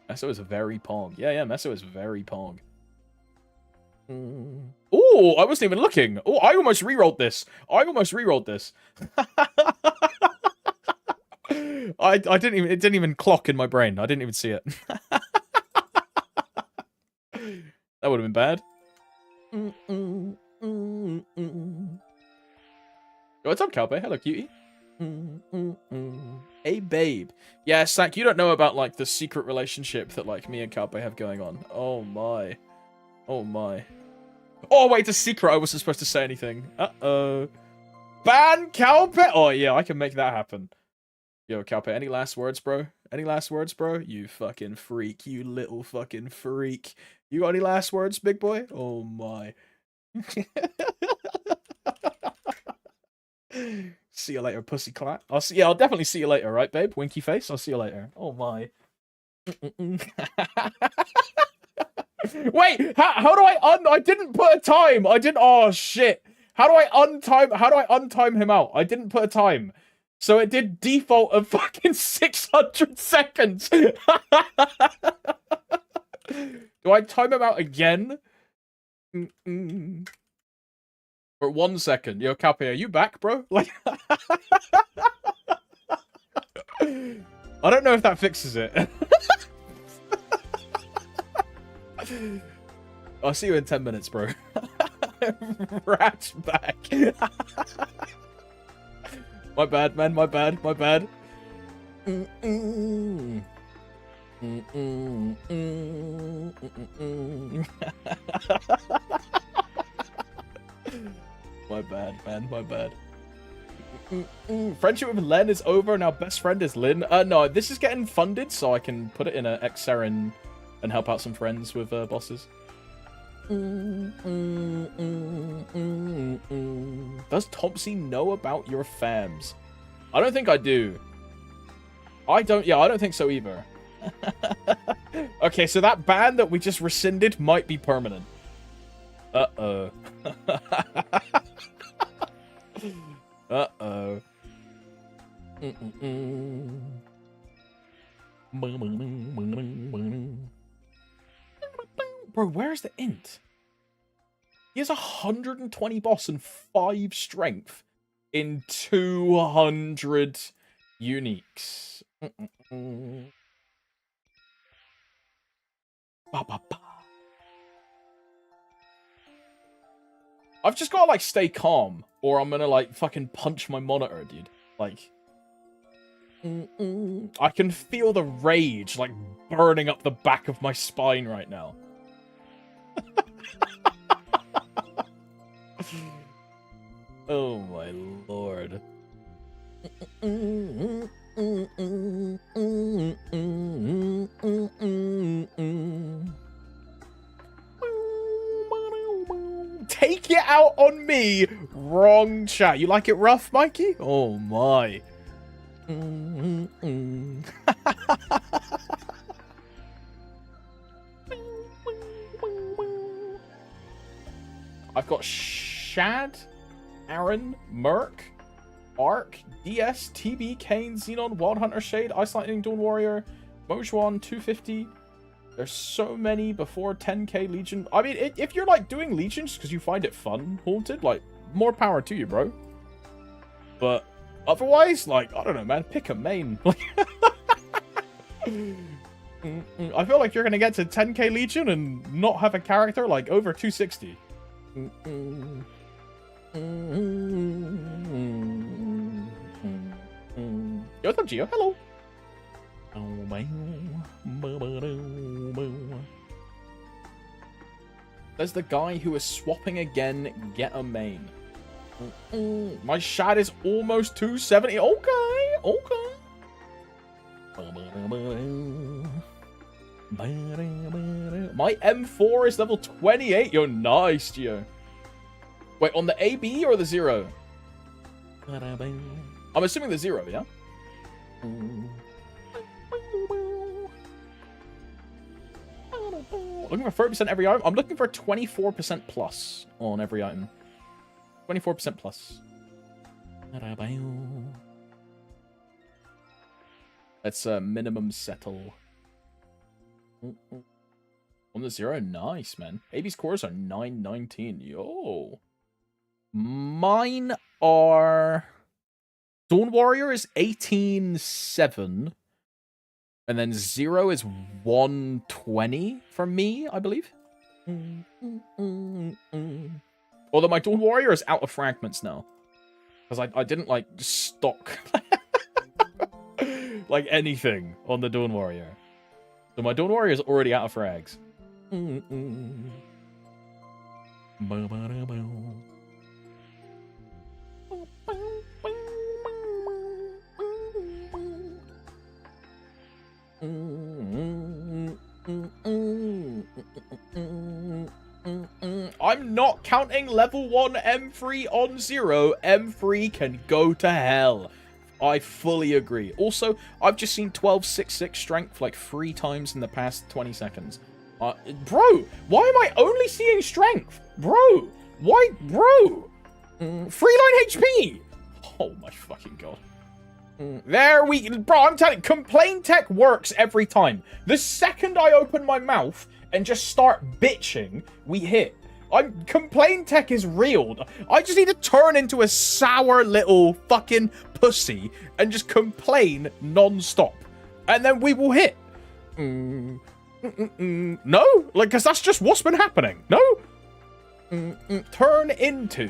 Meso is very pog. Yeah, Meso is very pog. Oh, I wasn't even looking. Oh, I almost rerolled this. I didn't even. It didn't even clock in my brain. I didn't even see it. That would have been bad. What's up, Calpe? Hello, cutie. Hey, babe. Yeah, Sak, you don't know about like the secret relationship that like me and Calpe have going on. Oh my. Oh my. Oh wait, it's a secret. I wasn't supposed to say anything. Uh-oh. Ban Calpe? Oh yeah, I can make that happen. Yo, Calpe, any last words, bro? Any last words, bro? You fucking freak. You little fucking freak. You got any last words, big boy? Oh my. See you later, pussy clat. I'll definitely see you later, right, babe? Winky face. I'll see you later. Oh my. Wait, how do I didn't put a time. I didn't. Oh shit. How do I untime him out? I didn't put a time. So it did default of fucking 600 seconds. Do I time him out again? For 1 second. Yo, Calpe, are you back, bro? Like, I don't know if that fixes it. I'll see you in 10 minutes, bro. Rat's back. My bad, man. My bad. My bad, man. My bad. Friendship with Len is over. Now best friend is Lynn. No, this is getting funded, so I can put it in a Hexa and help out some friends with bosses. Does Topsy know about your fams? I don't think I do. I don't think so either. Okay, so that ban that we just rescinded might be permanent. Uh-oh. Uh-oh. Bro, where's the int? He has 120 boss and 5 strength in 200 uniques. I've just gotta, like, stay calm, or I'm gonna, like, fucking punch my monitor, dude. Like, I can feel the rage, like, burning up the back of my spine right now. Oh my lord. Take it out on me! Wrong chat. You like it rough, Mikey? Oh my. I've got Shad, Aaron, Merc, Ark, DS, TB, Kane, Xenon, Wild Hunter, Shade, Ice Lightning, Dawn Warrior, Mojuan, 250. There's so many before 10k Legion. I mean, if you're, like, doing Legions because you find it fun, Haunted, like, more power to you, bro. But otherwise, like, I don't know, man. Pick a main. I feel like you're going to get to 10k Legion and not have a character, like, over 260. Yo, what's up, Gio? Hello. There's the guy who is swapping again. Get a main. My Shad is almost 270. Okay, okay. My M4 is level 28. Yo, nice, Gio. Wait, on the AB or the 0? I'm assuming the 0, yeah? Looking for 30% every item. I'm looking for 24% plus on every item. 24% plus. Let's minimum settle. On the 0, nice, man. AB's cores are 919. Yo. Mine are... Dawn Warrior is 18.7. And then 0 is 120 for me, I believe. Although my Dawn Warrior is out of fragments now. Because I didn't, like, stock like anything on the Dawn Warrior. So my Dawn Warrior is already out of frags. I'm not counting level 1 M3 on 0. M3 can go to hell. I fully agree. Also, I've just seen 1266 strength like 3 times in the past 20 seconds. Bro, why am I only seeing strength? Bro, why, bro? Freeline HP. Oh my fucking god. There we... Bro, I'm telling you, complaint tech works every time. The second I open my mouth and just start bitching, we hit. Complaint tech is real. I just need to turn into a sour little fucking pussy and just complain non-stop. And then we will hit. No? Like, because that's just what's been happening. No? Turn into...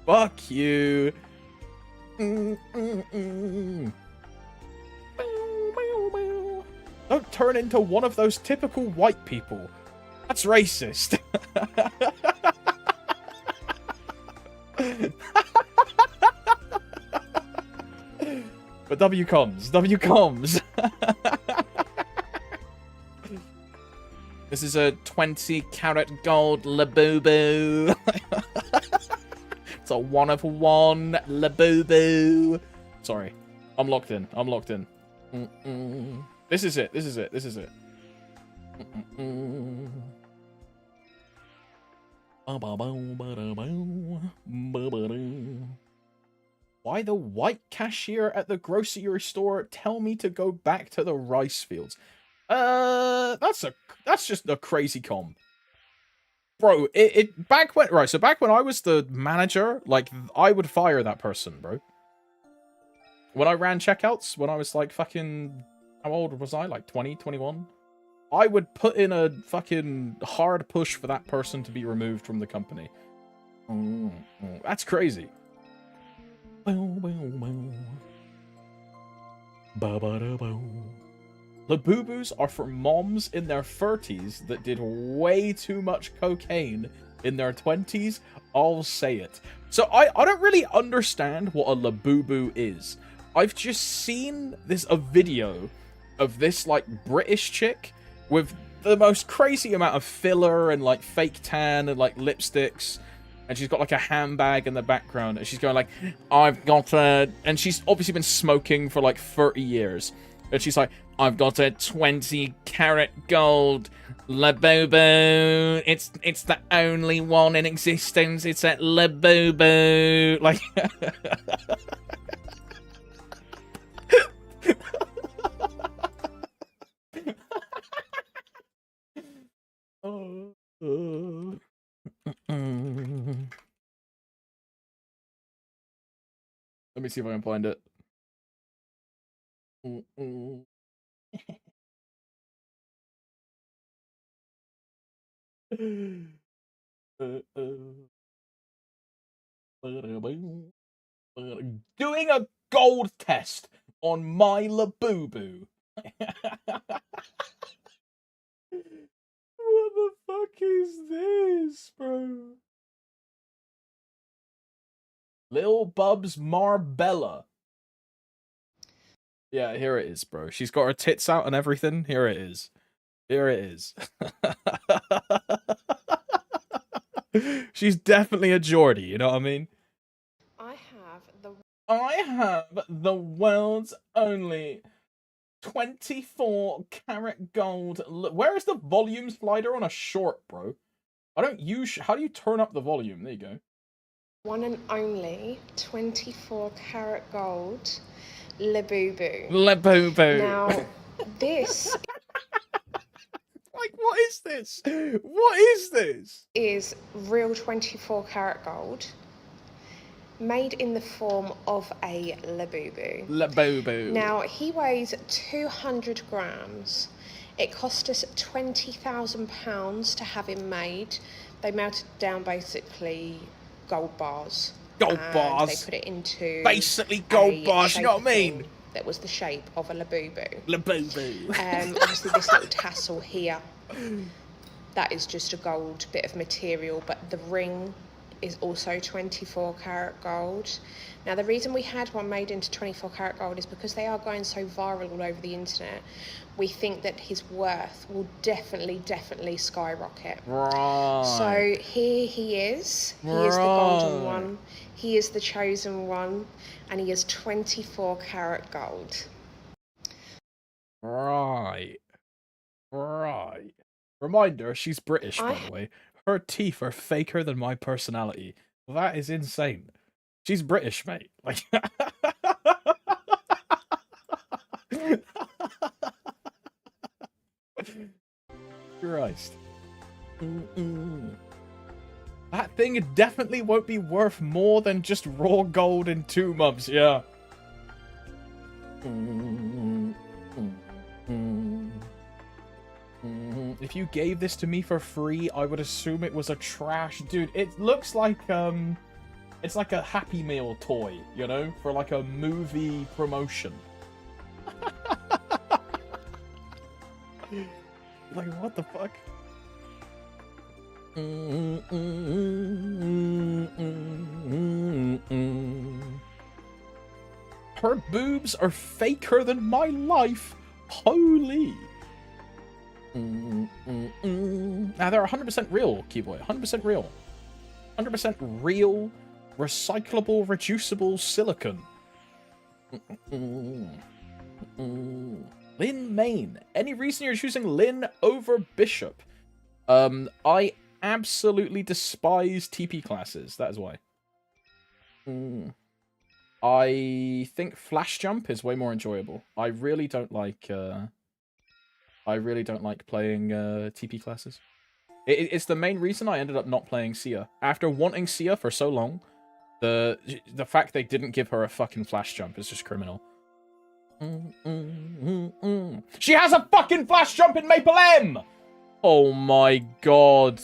Fuck you. Don't turn into one of those typical white people That's racist. But W comes. W comes. This is a 20-carat gold Labubu. It's a 1 of 1 Labubu. Sorry. I'm locked in. I'm locked in. This is it. This is it. This is it. Why the white cashier at the grocery store tell me to go back to the rice fields? That's just a crazy com. Bro, back when I was the manager, like, I would fire that person, bro. When I ran checkouts, when I was like fucking, how old was I? Like 20, 21? I would put in a fucking hard push for that person to be removed from the company. That's crazy. Labubus are for moms in their 30s that did way too much cocaine in their 20s. I'll say it. So I don't really understand what a Labubu is. I've just seen a video of this like British chick with the most crazy amount of filler and like fake tan and like lipsticks. And she's got like a handbag in the background. And she's going like, I've got a... And she's obviously been smoking for like 30 years. And she's like, I've got a 20-carat gold Labubu. It's the only one in existence. It's a Labubu. Like... Let me see if I can find it. Doing a gold test on my Labubu. What the fuck is this, bro? Lil Bubs Marbella. Yeah, here it is, bro. She's got her tits out and everything. Here it is. Here it is. She's definitely a Geordie, you know what I mean? I have the world's only 24-carat gold. Where is the volume slider on a short, bro? I don't use... How do you turn up the volume? There you go. One and only 24-carat gold Labubu. Labubu. Now, this... Like, what is this? What is this? Is real 24-carat gold, made in the form of a Labubu. Labubu. Now, he weighs 200 grams. It cost us £20,000 to have him made. They melted down basically gold bars. Gold bars. They put it into basically gold bars, you know what I mean? That was the shape of a Labubu. Labubu. Obviously this little tassel here, that is just a gold bit of material, but the ring is also 24-carat gold. Now, the reason we had one made into 24-carat gold is because they are going so viral all over the internet. We think that his worth will definitely skyrocket. Right. So here he is. He is the golden one. He is the chosen one. And he is 24-carat gold. Right. Right. Reminder, she's British, by the way. Her teeth are faker than my personality. That is insane. She's British, mate. Like... Christ. That thing definitely won't be worth more than just raw gold in 2 months, yeah. If you gave this to me for free, I would assume it was a trash... Dude, it looks like, it's like a Happy Meal toy, you know? For like a movie promotion. Like, what the fuck? Her boobs are faker than my life. Holy. Now they're 100% real, Keyboy. 100% real. 100% real, recyclable, reducible silicon. Lynn main. Any reason you're choosing Lynn over Bishop? I absolutely despise TP classes. That is why. I think Flash Jump is way more enjoyable. I really don't like playing TP classes. It's the main reason I ended up not playing Sia. After wanting Sia for so long, the fact they didn't give her a fucking Flash Jump is just criminal. She has a fucking Flash Jump in Maple M! Oh my god.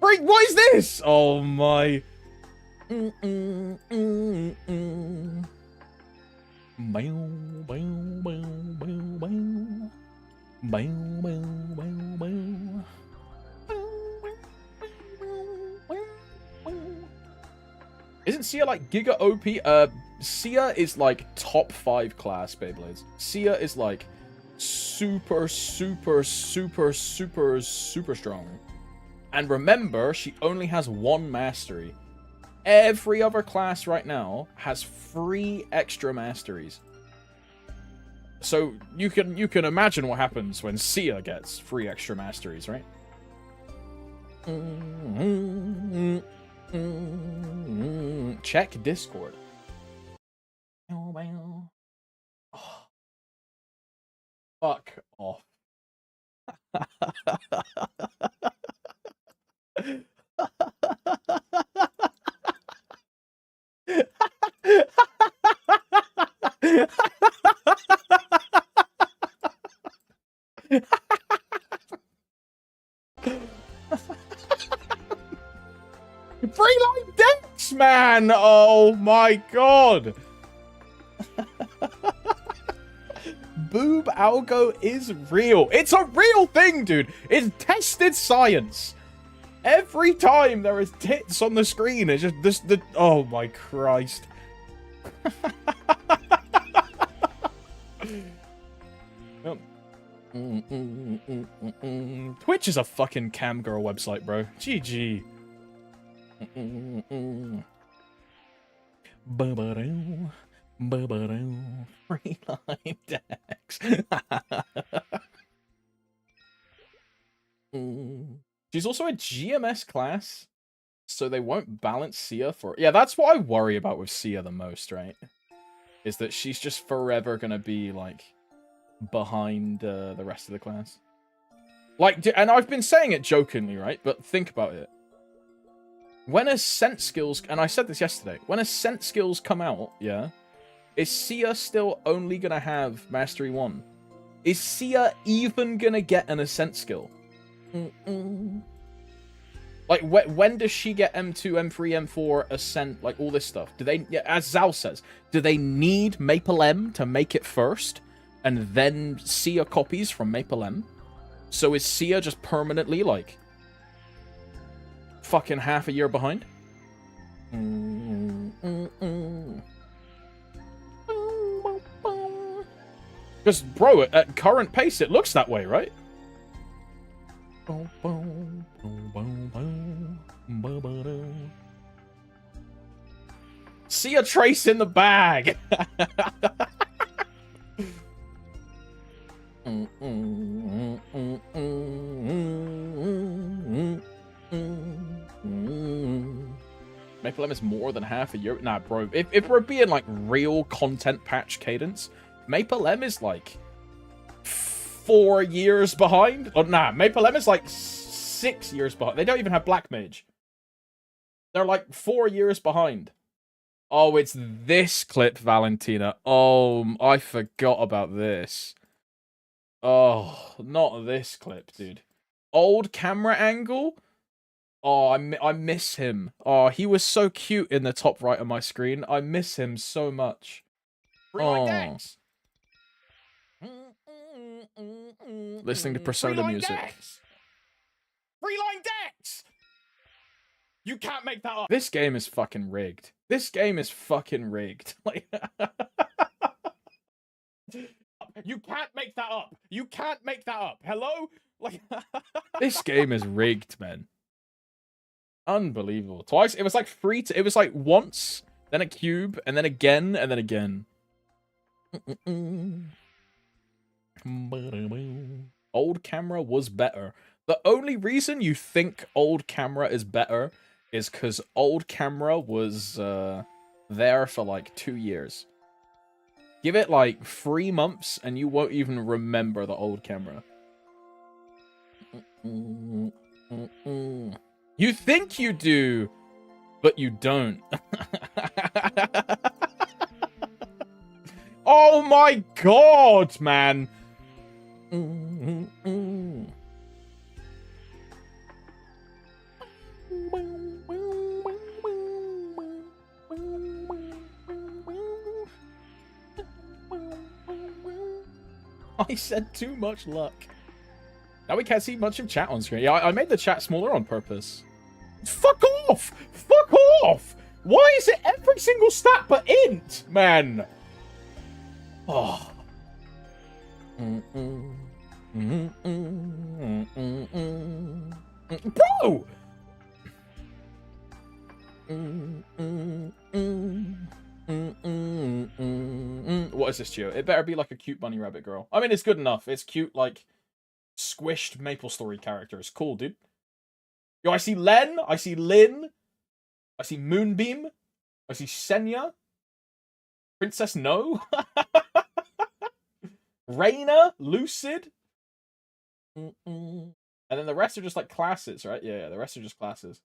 Freak, what is this? Oh my. Isn't Sia like Giga OP? Sia is like top 5 class Beyblades. Sia is like super strong. And remember, she only has 1 mastery. Every other class right now has 3 extra masteries. So you can imagine what happens when Sia gets 3 extra masteries, right? Check Discord. Oh. Fuck off. Free life decks, man! Oh my god! Boob algo is real. It's a real thing, dude. It's tested science. Every time there is tits on the screen, it's just this. Oh my Christ. Twitch is a fucking cam girl website, bro. GG. Free line decks. She's also a GMS class, so they won't balance Sia for... Yeah, that's what I worry about with Sia the most, right? Is that she's just forever gonna be, like, behind the rest of the class. Like, and I've been saying it jokingly, right? But think about it. When Ascent skills... And I said this yesterday. When Ascent skills come out, yeah? Is Sia still only gonna have Mastery 1? Is Sia even gonna get an Ascent skill? Like, when does she get M2, M3, M4, Ascent, like, all this stuff? Do they, as Zal says, do they need Maple M to make it first? And then Sia copies from Maple M? So is Sia just permanently, like, fucking half a year behind? Because, bro, at current pace, it looks that way, right? See a trace in the bag. Maple M is more than half a year. Nah, bro. If we're being like real content patch cadence, Maple M is like 4 years behind. Oh, nah, Maple M is like 6 years behind. They don't even have Black Mage. They're like 4 years behind. Oh, it's this clip, Valentina. Oh, I forgot about this. Oh, not this clip, dude. Old camera angle? Oh, I miss him. Oh, he was so cute in the top right of my screen. I miss him so much. Oh. Listening to Persona music. Freeline Dex! You can't make that up. This game is fucking rigged. This game is fucking rigged. Like, you can't make that up. You can't make that up. Hello? Like, this game is rigged, man. Unbelievable. Twice. It was like it was like once, then a cube, and then again, and then again. Old camera was better. The only reason you think old camera is better is because old camera was there for like 2 years. Give it like 3 months and you won't even remember the old camera. You think you do, but you don't. Oh my god, man! I said too much luck. Now we can't see much of chat on screen. Yeah, I made the chat smaller on purpose. Fuck off! Fuck off! Why is it every single stat but int, man? Oh. Bro! What is this, Gio? It better be like a cute bunny rabbit girl. I mean, it's good enough. It's cute, like, squished MapleStory characters. Cool, dude. Yo, I see Len. I see Lynn. I see Moonbeam. I see Senya. Princess No. Reina. Lucid. And then the rest are just like classes, right? Yeah, the rest are just classes.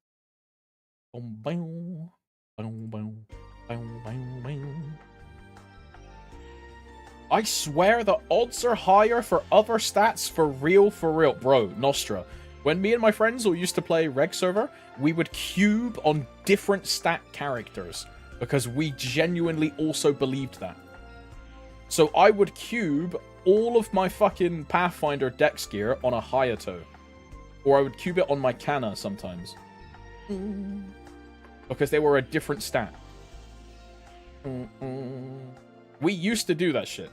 I swear the odds are higher for other stats for real. Bro, Nostra. When me and my friends all used to play Reg server, we would cube on different stat characters because we genuinely also believed that. So I would cube all of my fucking Pathfinder Dex gear on a Hayato. Or I would cube it on my Kana sometimes. Because they were a different stat. We used to do that shit.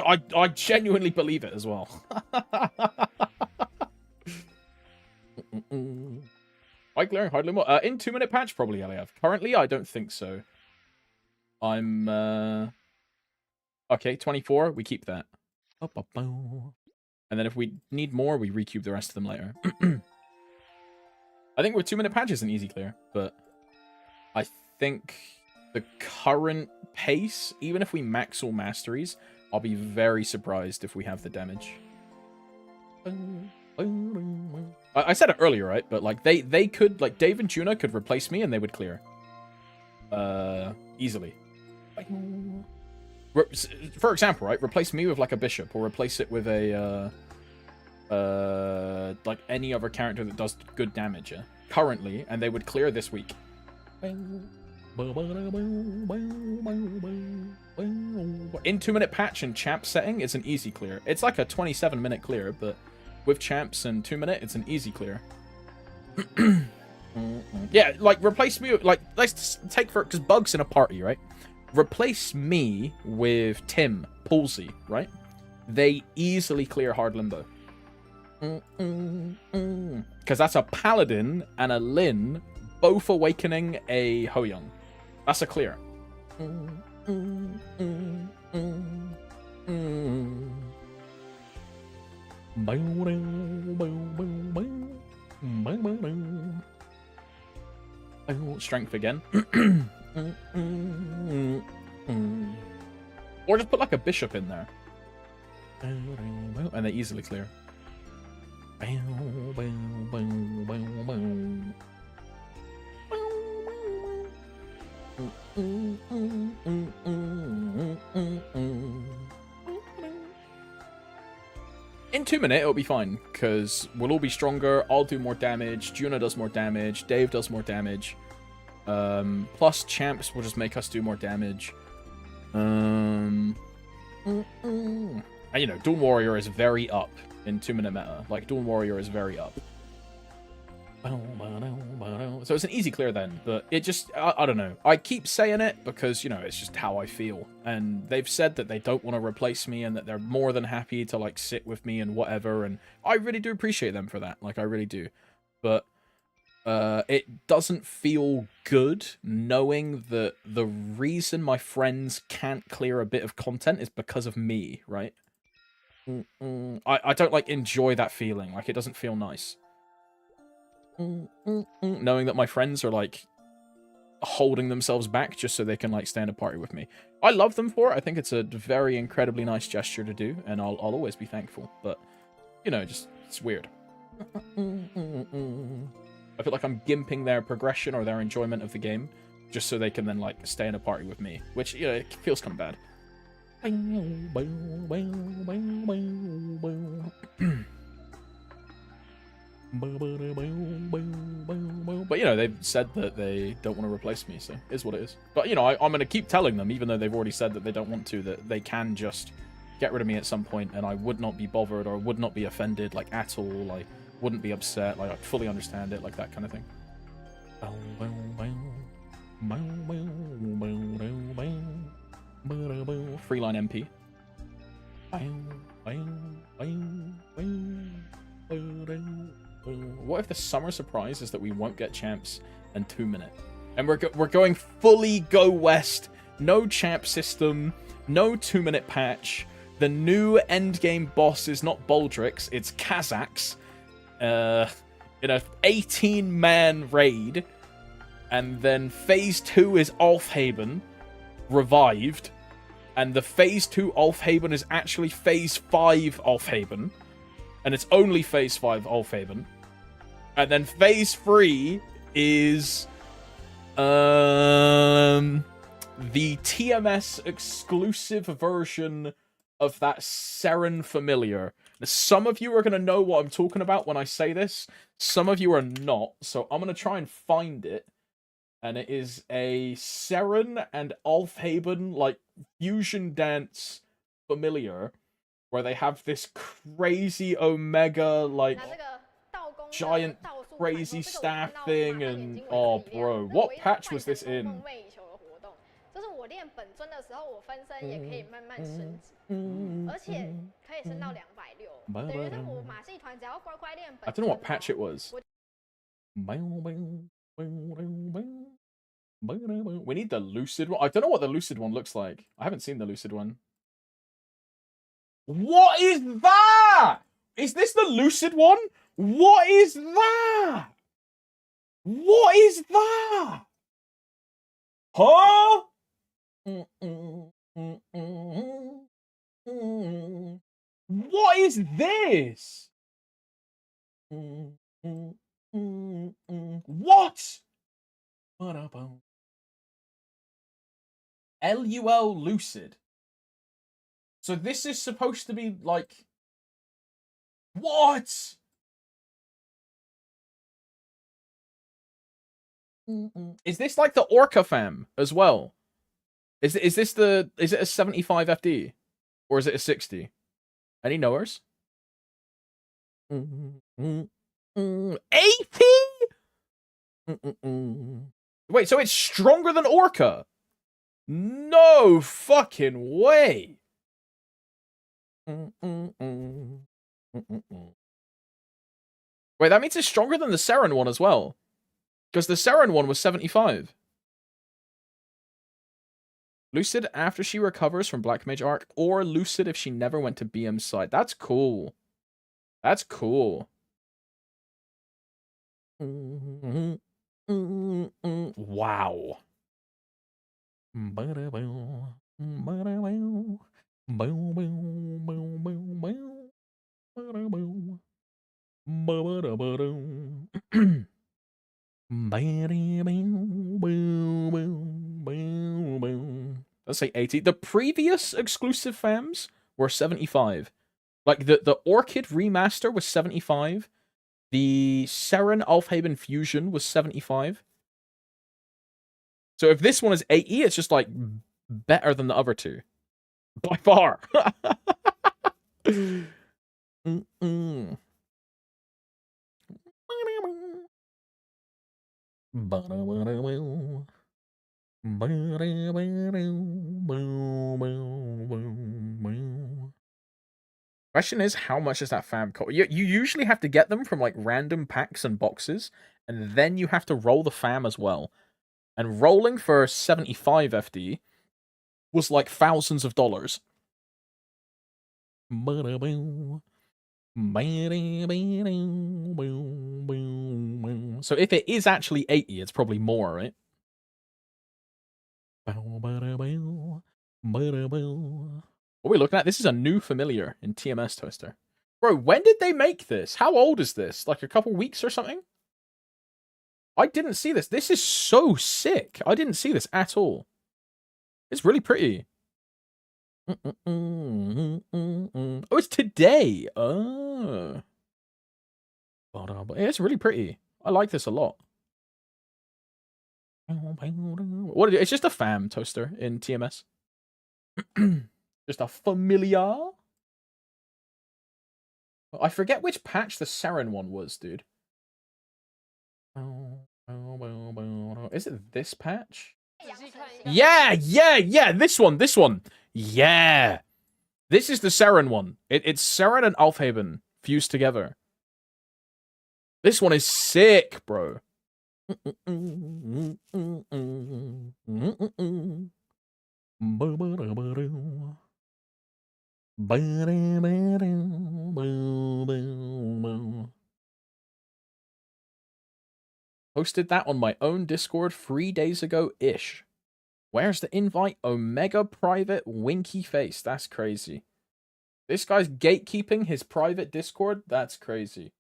I genuinely believe it as well. Bike clearing hardly more. In 2-minute patch, probably, Eliav. Currently, I don't think so. I'm, okay, 24. We keep that. And then if we need more, we recube the rest of them later. I think with 2-minute patch is an easy clear, but I think the current pace, even if we max all masteries, I'll be very surprised if we have the damage. I said it earlier, right? But like they could, like Dave and Tuna could replace me and they would clear. Easily. For example, right? Replace me with like a bishop, or replace it with a like any other character that does good damage, yeah? Currently, and they would clear this week. In 2-minute patch and champ setting, it's an easy clear. It's like a 27-minute clear, but with champs and 2-minute, it's an easy clear. Yeah, like replace me, like let's take for, because Bug's in a party, right? Replace me with Tim, Palsy, right? They easily clear hard limbo. Because that's a Paladin and a Lynn both awakening a Hoyoung. That's a clear. Strength again. Or just put like a bishop in there. And they easily clear. In 2-minute, it'll be fine, because we'll all be stronger, I'll do more damage, Juna does more damage, Dave does more damage. Plus champs will just make us do more damage. And, you know, Dawn Warrior is very up in 2-minute meta. Like, Dawn Warrior is very up. So it's an easy clear then, but it just, I don't know. I keep saying it because, you know, it's just how I feel. And they've said that they don't want to replace me and that they're more than happy to, like, sit with me and whatever. And I really do appreciate them for that. Like, I really do. But it doesn't feel good knowing that the reason my friends can't clear a bit of content is because of me, right? I don't, like, enjoy that feeling. Like, it doesn't feel nice. Knowing that my friends are, like, holding themselves back just so they can, like, stay in a party with me. I love them for it. I think it's a very incredibly nice gesture to do, and I'll always be thankful. But, you know, just, it's weird. I feel like I'm gimping their progression or their enjoyment of the game just so they can then, like, stay in a party with me, which, you know, it feels kind of bad. But, you know, they've said that they don't want to replace me, so it is what it is. But, you know, I'm going to keep telling them, even though they've already said that they don't want to, that they can just get rid of me at some point, and I would not be bothered or would not be offended, like, at all. I wouldn't be upset. Like, I fully understand it, like, that kind of thing. Freeline MP. What if the summer surprise is that we won't get champs in 2-minute? And we're going fully go west. No champ system. No 2-minute patch. The new endgame boss is not Baldrix. It's Kazakhs. In a 18-man raid. And then phase 2 is Alfhaven. Revived. And the phase 2 Alfhaven is actually phase 5 Alfhaven. And it's only phase 5 Alfhaven. And then phase 3 is the TMS exclusive version of that Seren familiar. Now, some of you are going to know what I'm talking about when I say this. Some of you are not. So I'm going to try and find it. And it is a Seren and Alfhaven, like, fusion dance familiar. Where they have this crazy Omega, like, giant crazy staff thing, and oh, bro, what patch was this in? I don't know what patch it was. We need the Lucid one. I don't know what the Lucid one looks like. I haven't seen the Lucid one. What is that? Is this the Lucid one? What is that? What is that? Huh? What is this? What? LUL Lucid. So this is supposed to be like... What? Is this like the Orca fam as well? Is it a 75 FD? Or is it a 60? Any knowers? 80? Wait, so it's stronger than Orca? No fucking way. Wait, that means it's stronger than the Seren one as well. Because the Seren one was 75. Lucid after she recovers from Black Mage arc, or Lucid if she never went to BM's side. That's cool. That's cool. Wow. Let's say 80. The previous exclusive fams were 75. Like, the Orchid remaster was 75. The Seren Alfhaven Fusion was 75. So if this one is 80, it's just, like, better than the other two. By far. Mm-mm. Question is, how much is that fam cost? You usually have to get them from like random packs and boxes, and then you have to roll the fam as well. And rolling for 75 FD was like thousands of dollars. So if it is actually 80, it's probably more, right? What are we looking at? This is a new familiar in TMS Toaster. Bro, when did they make this? How old is this? Like a couple weeks or something? I didn't see this. This is so sick. I didn't see this at all. It's really pretty. Oh, it's today. Oh. It's really pretty. I like this a lot. What? It's just a fam toaster in TMS. Just a familiar. I forget which patch the Saren one was, dude. Is it this patch? Yeah. This one. Yeah. This is the Saren one. It's Saren and Alfhaven fused together. This one is sick, bro. Posted that on my own Discord 3 days ago-ish. Where's the invite? Omega private winky face. That's crazy. This guy's gatekeeping his private Discord? That's crazy.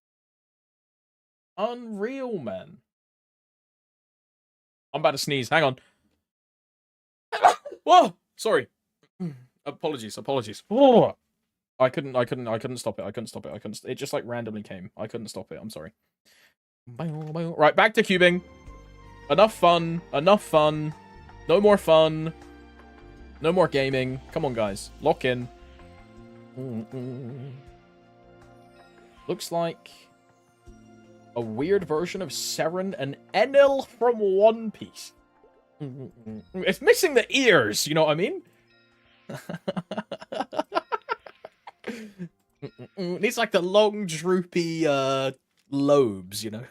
Unreal, man. I'm about to sneeze. Hang on. Whoa! Sorry. Apologies. Oh. I couldn't stop it. It just like randomly came. I couldn't stop it. I'm sorry. Right, back to cubing. Enough fun. No more fun. No more gaming. Come on, guys. Lock in. Looks like a weird version of Seren and Enel from One Piece. It's missing the ears, you know what I mean? Needs like the long, droopy lobes, you know?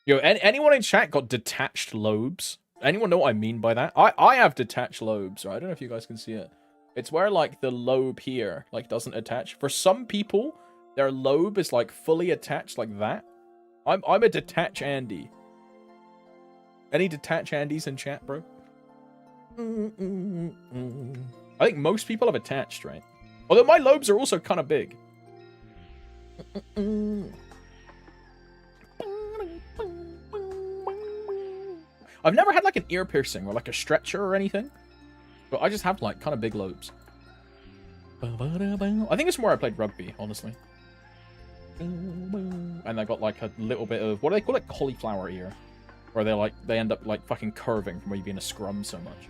Yo, anyone in chat got detached lobes? Anyone know what I mean by that? I have detached lobes, right? I don't know if you guys can see it. It's where, like, the lobe here, like, doesn't attach. For some people, their lobe is, like, fully attached like that. I'm a detach Andy. Any detach Andys in chat, bro? I think most people have attached, right? Although my lobes are also kind of big. I've never had like an ear piercing or like a stretcher or anything, but I just have like kind of big lobes. I think it's more I played rugby, honestly. And I got like a little bit of, what do they call it? Cauliflower ear. Where they end up like fucking curving from where you be in a scrum so much.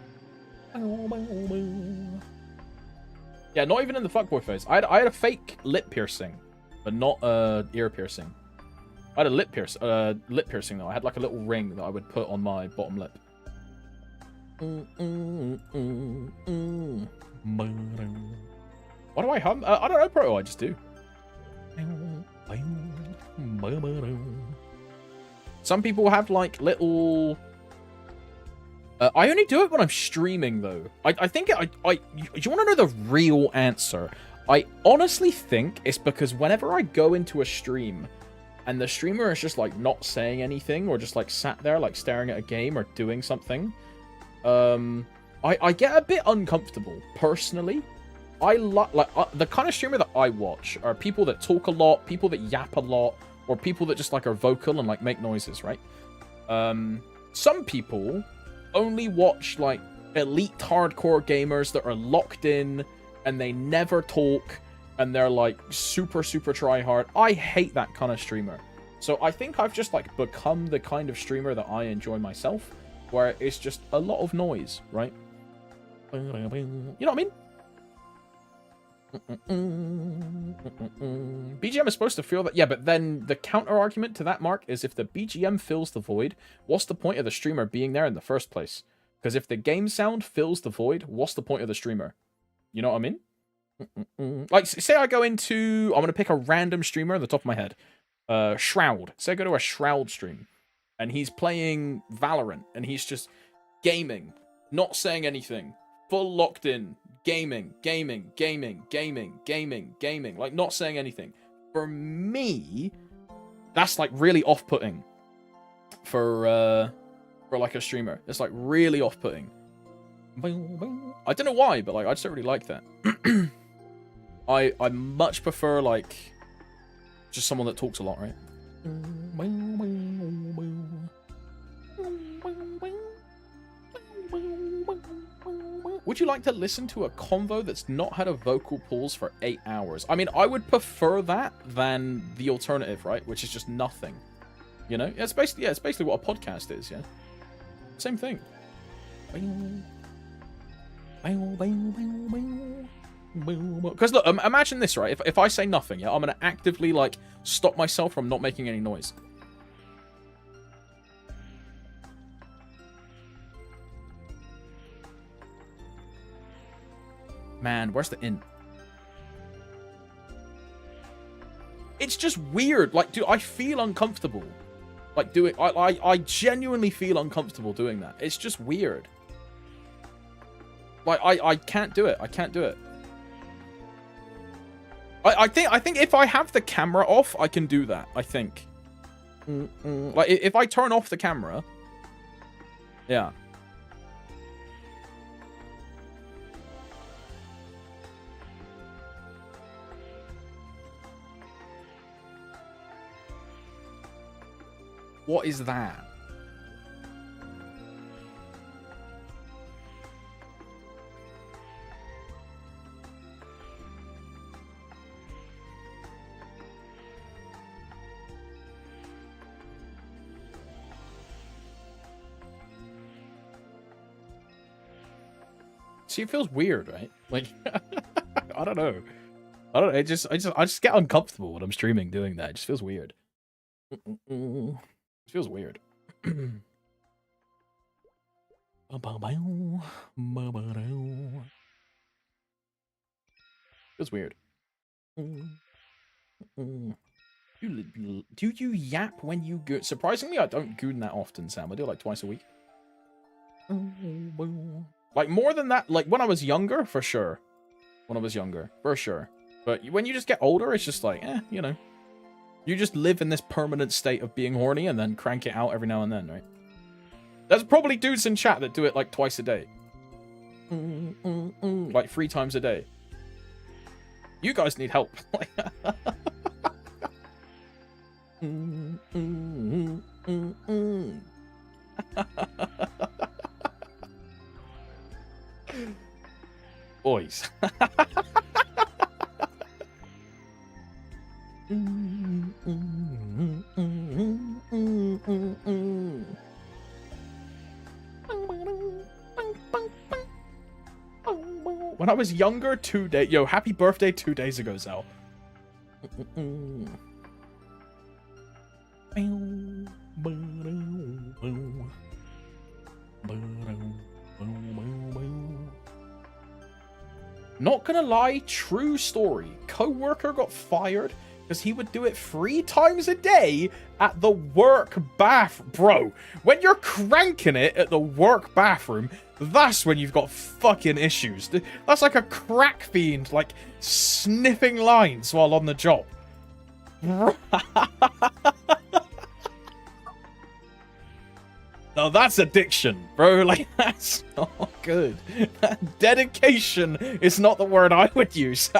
Yeah, not even in the fuckboy phase. I had a fake lip piercing, but not ear piercing. I had a lip piercing though. I had like a little ring that I would put on my bottom lip. Why do I hum? I don't know, Proto. I just do. Some people have like little. I only do it when I'm streaming though. I think you want to know the real answer? I honestly think it's because whenever I go into a stream and the streamer is just like not saying anything or just like sat there like staring at a game or doing something, I get a bit uncomfortable personally. The kind of streamer that I watch are people that talk a lot, people that yap a lot, or people that just like are vocal and like make noises, right? Some people only watch like elite hardcore gamers that are locked in and they never talk and they're like super try hard. I hate that kind of streamer. So I think I've just like become the kind of streamer that I enjoy myself, where it's just a lot of noise, right? You know what I mean? BGM is supposed to feel that, yeah, but then the counter argument to that, Mark, is if the BGM fills the void, what's the point of the streamer being there in the first place? Because if the game sound fills the void, what's the point of the streamer? You know what I mean? Like, say I go into, I'm going to pick a random streamer at the top of my head. Shroud. Say I go to a Shroud stream, and he's playing Valorant, and he's just gaming, not saying anything, full locked in, gaming, like not saying anything. For me, that's like really off-putting for like a streamer. It's like really off-putting. I don't know why, but like I just don't really like that. I much prefer like just someone that talks a lot, right? Would you like to listen to a convo that's not had a vocal pause for 8 hours? I mean, I would prefer that than the alternative, right? Which is just nothing. You know? It's basically, yeah, it's basically what a podcast is, yeah? Same thing. Because look, imagine this, right? If I say nothing, yeah, I'm going to actively, like, stop myself from not making any noise. Man, where's the int? It's just weird. Like, dude, I feel uncomfortable. Like, doing... I genuinely feel uncomfortable doing that. It's just weird. Like, I can't do it. I can't do it. I think if I have the camera off, I can do that. I think. Like, if I turn off the camera... Yeah. What is that? See, it feels weird, right? Like, I don't know. I don't. I just get uncomfortable when I'm streaming doing that. It just feels weird. It feels weird. Feels weird. Do you yap when you goon? Surprisingly, I don't goon that often, Sam. I do it like twice a week. Like more than that, like when I was younger, for sure. When I was younger, for sure. But when you just get older, it's just like, you know. You just live in this permanent state of being horny and then crank it out every now and then, right? There's probably dudes in chat that do it like twice a day. Like 3 times a day. You guys need help. Boys. When I was younger, 2 days... Yo, happy birthday 2 days ago, Zal. Not gonna lie, true story. Co-worker got fired because he would do it 3 times a day at the work bath. Bro, when you're cranking it at the work bathroom, that's when you've got fucking issues. That's like a crack fiend, like, sniffing lines while on the job. No, that's addiction, bro. Like, that's not good. Dedication is not the word I would use.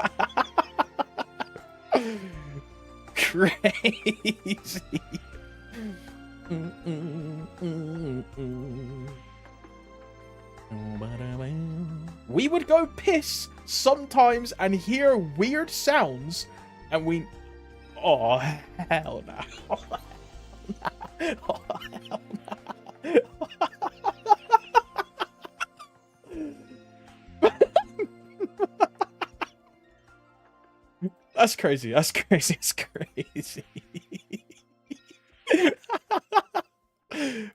Crazy. We would go piss sometimes and hear weird sounds, and we... Oh, hell no. Oh, hell no. That's crazy. That's crazy. That's crazy.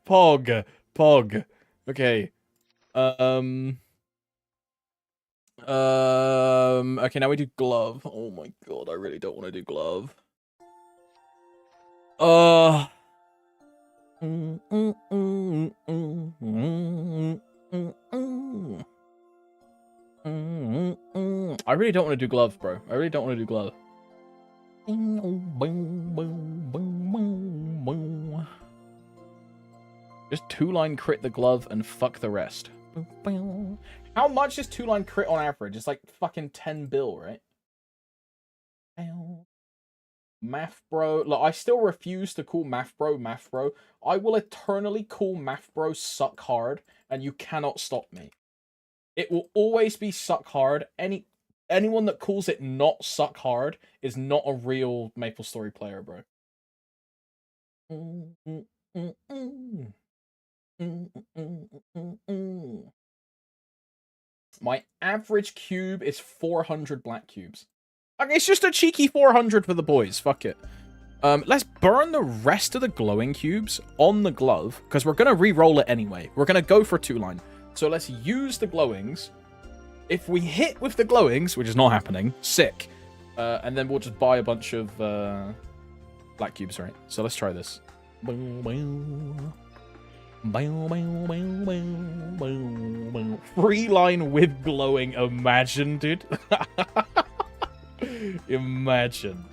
Pog. Pog. Okay. Okay, now we do glove. Oh my god, I really don't want to do glove. I really don't want to do glove, bro. I really don't want to do glove. Just 2-line crit the glove and fuck the rest. How much is 2-line crit on average? It's like fucking 10 bill, right? Math bro. Look, I still refuse to call math bro math bro. I will eternally call math bro suck hard, and you cannot stop me. It will always be suck hard. Anyone that calls it not suck hard is not a real MapleStory player, bro. My average cube is 400 black cubes. Okay, it's just a cheeky 400 for the boys. Fuck it. Let's burn the rest of the glowing cubes on the glove, because we're going to re-roll it anyway. We're going to go for 2-line. So let's use the glowings. If we hit with the glowings, which is not happening, sick. And then we'll just buy a bunch of black cubes, right? So let's try this. 3-line with glowing. Imagine, dude. Imagine.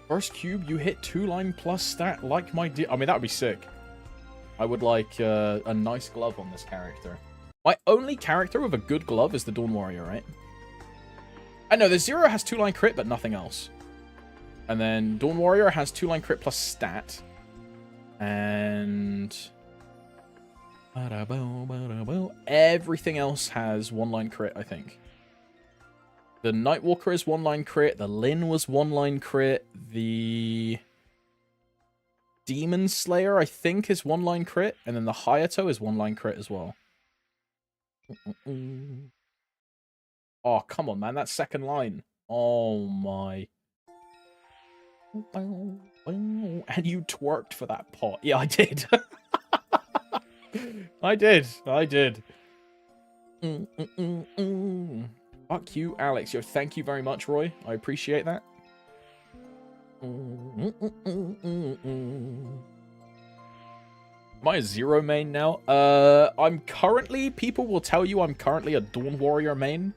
First cube, you hit 2-line plus stat like my dear. I mean, that would be sick. I would like a nice glove on this character. My only character with a good glove is the Dawn Warrior, right? I know the Zero has 2-line crit, but nothing else. And then Dawn Warrior has 2-line crit plus stat. And everything else has 1-line crit, I think. The Nightwalker is 1-line crit. The Lynn was 1-line crit. The Demon Slayer, I think, is 1-line crit. And then the Hayato is 1-line crit as well. Oh, come on, man. That second line. Oh, my. And you twerked for that pot. Yeah, I did. I did. I did. Fuck you, Alex. Yo, thank you very much, Roy. I appreciate that. Am I a Zero main now? I'm currently... People will tell you I'm currently a Dawn Warrior main.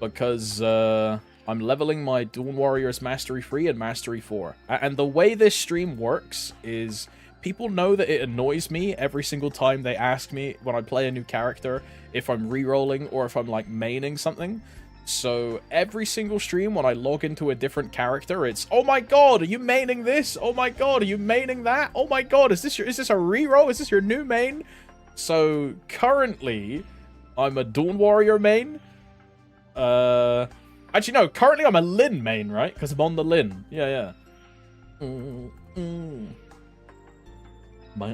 Because, I'm leveling my Dawn Warriors Mastery 3 and Mastery 4. And the way this stream works is... People know that it annoys me every single time they ask me when I play a new character if I'm re-rolling or if I'm, like, maining something. So every single stream when I log into a different character, it's, oh my god, are you maining this? Oh my god, are you maining that? Oh my god, is this a re-roll? Is this your new main? So currently, I'm a Dawn Warrior main. Actually, no, currently I'm a Lynn main, right? Because I'm on the Lynn. Yeah, yeah.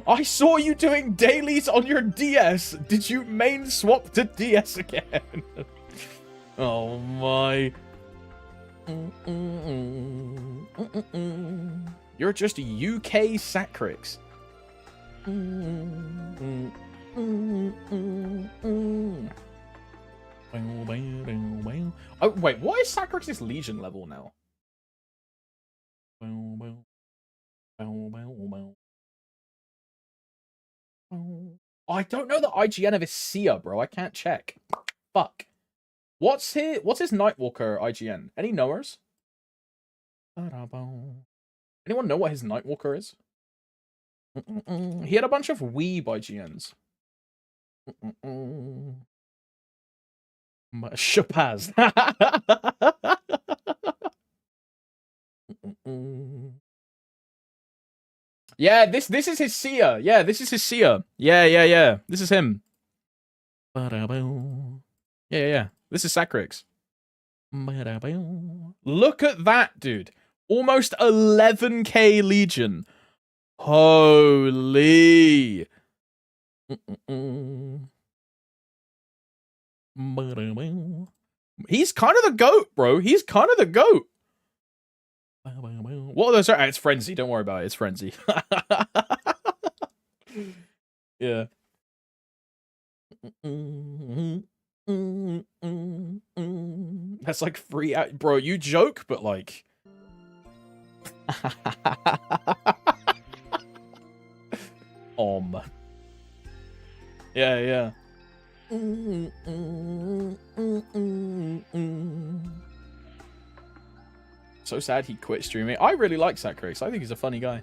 I saw you doing dailies on your DS. Did you main swap to DS again? Oh my. You're just UK Sacrix. Oh, wait, what is Sacrix's Legion level now? I don't know the IGN of his Sia, bro. I can't check. Fuck. What's his Nightwalker IGN? Any knowers? Anyone know what his Nightwalker is? He had a bunch of weeb IGNs. Chapaz. Yeah, this is his Sia. Yeah, this is his Sia. Yeah. This is him. Yeah. This is Sacrix. Look at that, dude. Almost 11k Legion. Holy. He's kind of the GOAT, bro. He's kind of the GOAT. What are those? It's Frenzy. Don't worry about it. It's Frenzy. Yeah. That's like free out. Bro, you joke, but like... Yeah, yeah. So sad he quit streaming. I really like Sacrix. I think he's a funny guy.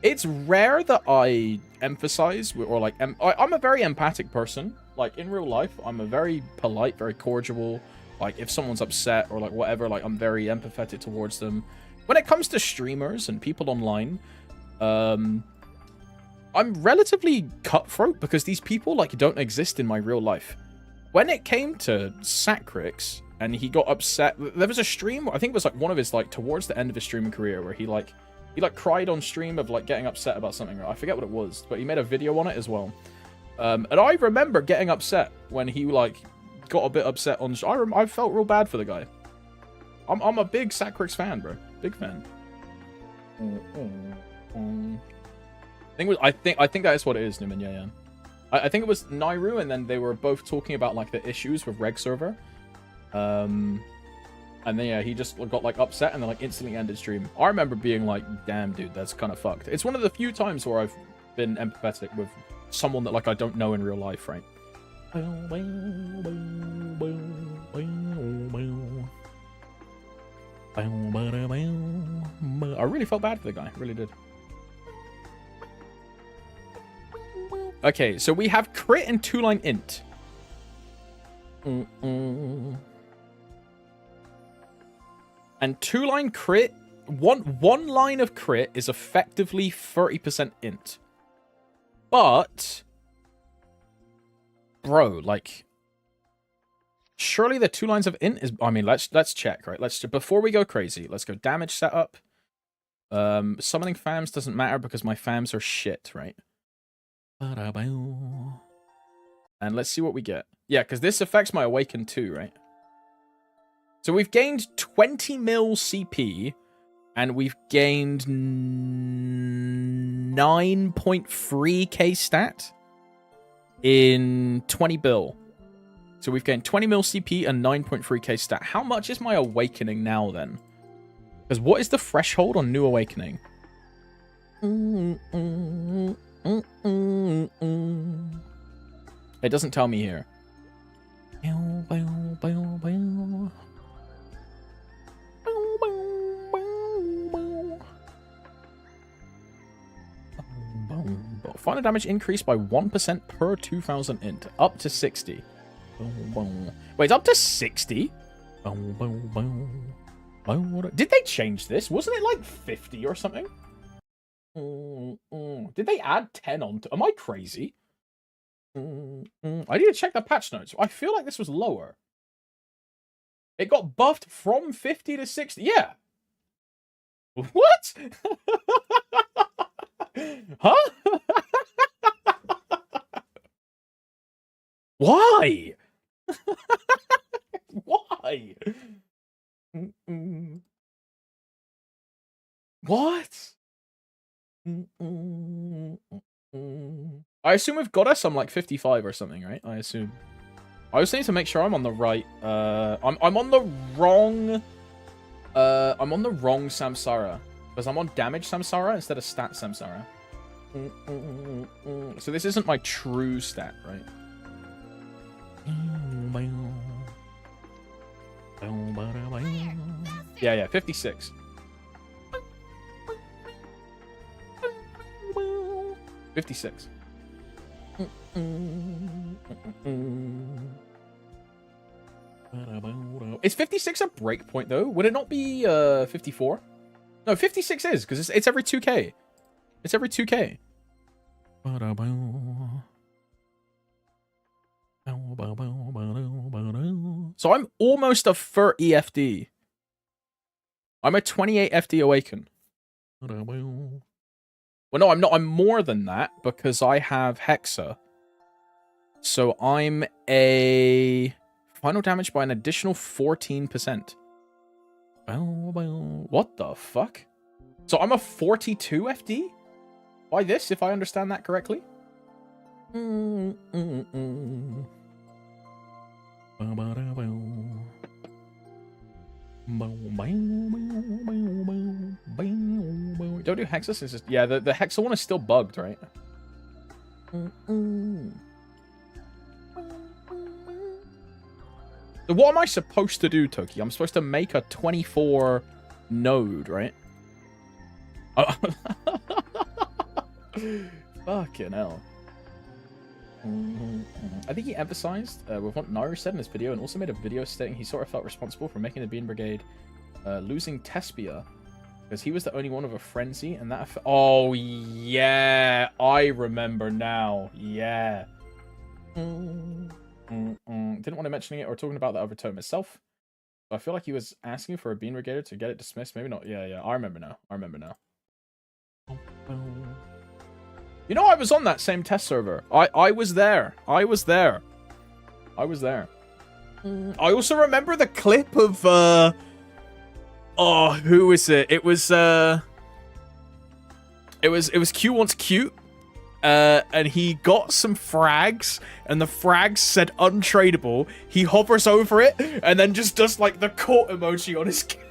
It's rare that I emphasize or like I'm a very empathic person. Like in real life, I'm a very polite, very cordial. Like if someone's upset or like whatever, like I'm very empathetic towards them. When it comes to streamers and people online, I'm relatively cutthroat because these people like don't exist in my real life. When it came to Sacrix and he got upset, there was a stream, I think it was like one of his like towards the end of his streaming career where he cried on stream of like getting upset about something. I forget what it was, but he made a video on it as well. And I remember getting upset when he like got a bit upset on. I felt real bad for the guy. I'm a big Sacrix fan, bro. Big fan. I think that is what it is, Newman. Yeah, yeah. I think it was Nairu, and then they were both talking about like the issues with Reg server. And then yeah, he just got like upset and then like instantly ended stream. I remember being like, damn dude, that's kind of fucked. It's one of the few times where I've been empathetic with someone that like I don't know in real life, right? I really felt bad for the guy, really did. Okay, so we have crit and 2-line int. And 2-line crit, one line of crit is effectively 30% int. But, bro, like, surely the 2 lines of int is. I mean, let's check, right? Before we go crazy, let's go damage setup. Summoning fams doesn't matter because my fams are shit, right? And let's see what we get. Yeah, because this affects my awaken too, right? So we've gained 20 mil CP, and we've gained 9.3k stat in 20 bill. So we've gained 20 mil CP and 9.3k stat. How much is my awakening now then? Because what is the threshold on new awakening? It doesn't tell me here. Final damage increased by 1% per 2000 int, up to 60. Wait, up to 60? Did they change this? Wasn't it like 50 or something? Did they add 10 on to... Am I crazy? I need to check the patch notes. I feel like this was lower. It got buffed from 50 to 60. Yeah. What? Huh? Why? Why? What? I assume we've got us some like 55 or something, right? I assume. I just need to make sure I'm on the right. I'm on the wrong. I'm on the wrong Samsara because I'm on damage Samsara instead of stat Samsara. So this isn't my true stat, right? Yeah, 56. 56. Is 56 a breakpoint though? Would it not be 54? No, 56 is because it's every 2k. It's every 2k. So I'm almost a 30 FD. I'm a 28 FD awaken. Well, no, I'm not. I'm more than that because I have Hexa. So I'm a final damage by an additional 14%. What the fuck? So I'm a 42 FD? By this, if I understand that correctly? Don't do Hexa since it's... Yeah, the Hexa one is still bugged, right? So what am I supposed to do, Toki? I'm supposed to make a 24 node, right? Oh. Fucking hell. I think he emphasized with what Naru said in this video, and also made a video stating he sort of felt responsible for making the Bean Brigade losing Tespia because he was the only one of a frenzy, and that... Oh, yeah. I remember now. Yeah. Didn't want to mention it or talking about that over tone myself. But I feel like he was asking for a Bean Brigader to get it dismissed. Maybe not. Yeah. I remember now. You know, I was on that same test server. I was there. I also remember the clip of oh, who is it? It was Q Wants Cute. And he got some frags, and the frags said untradeable. He hovers over it, and then just does like the court emoji on his camera.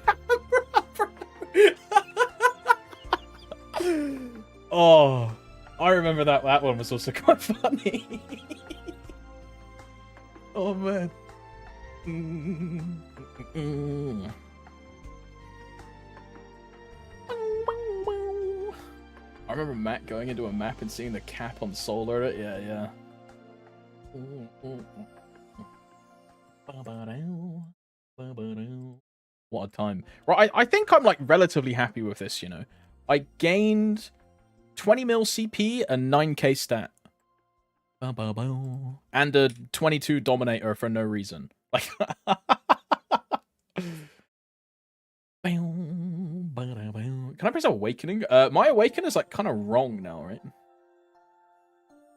Oh, I remember that one was also quite funny. Oh man. I remember Matt going into a map and seeing the cap on Solar. Yeah. What a time. Right, I think I'm like relatively happy with this, you know. I gained 20 mil CP and 9k stat. And a 22 Dominator for no reason. Like... Can I press Awakening? My Awaken is like kind of wrong now, right?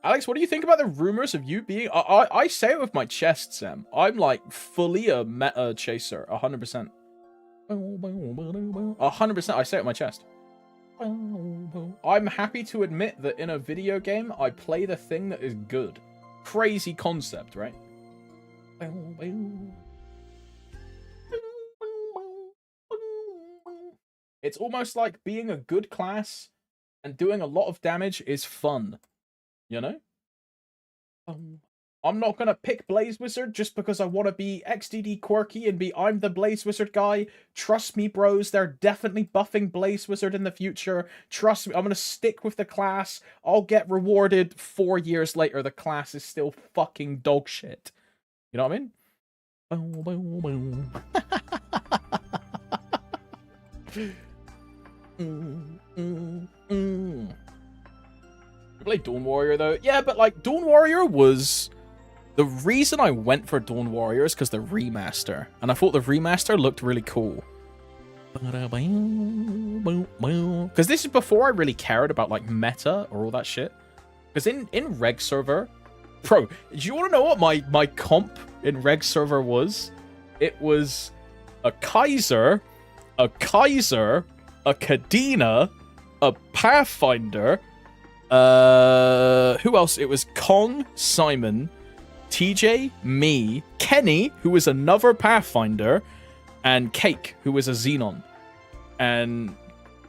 Alex, what do you think about the rumors of you being... I say it with my chest, Sam. I'm like fully a meta chaser, 100%. 100%, I say it with my chest. I'm happy to admit that in a video game, I play the thing that is good. Crazy concept, right? It's almost like being a good class and doing a lot of damage is fun. You know? I'm not going to pick Blaze Wizard just because I want to be XDD quirky and be I'm the Blaze Wizard guy. Trust me, bros, they're definitely buffing Blaze Wizard in the future. Trust me, I'm going to stick with the class. I'll get rewarded 4 years later. The class is still fucking dog shit. You know what I mean? You play Dawn Warrior though? Yeah, but like Dawn Warrior was the reason I went for Dawn Warrior is because the remaster, and I thought the remaster looked really cool. Because this is before I really cared about like meta or all that shit. Because in Reg server, bro, do you want to know what my comp in Reg server was? It was a Kaiser, a Kadena, a Pathfinder, who else? It was Kong, Simon, TJ, me, Kenny, who was another Pathfinder, and Cake, who was a Xenon. And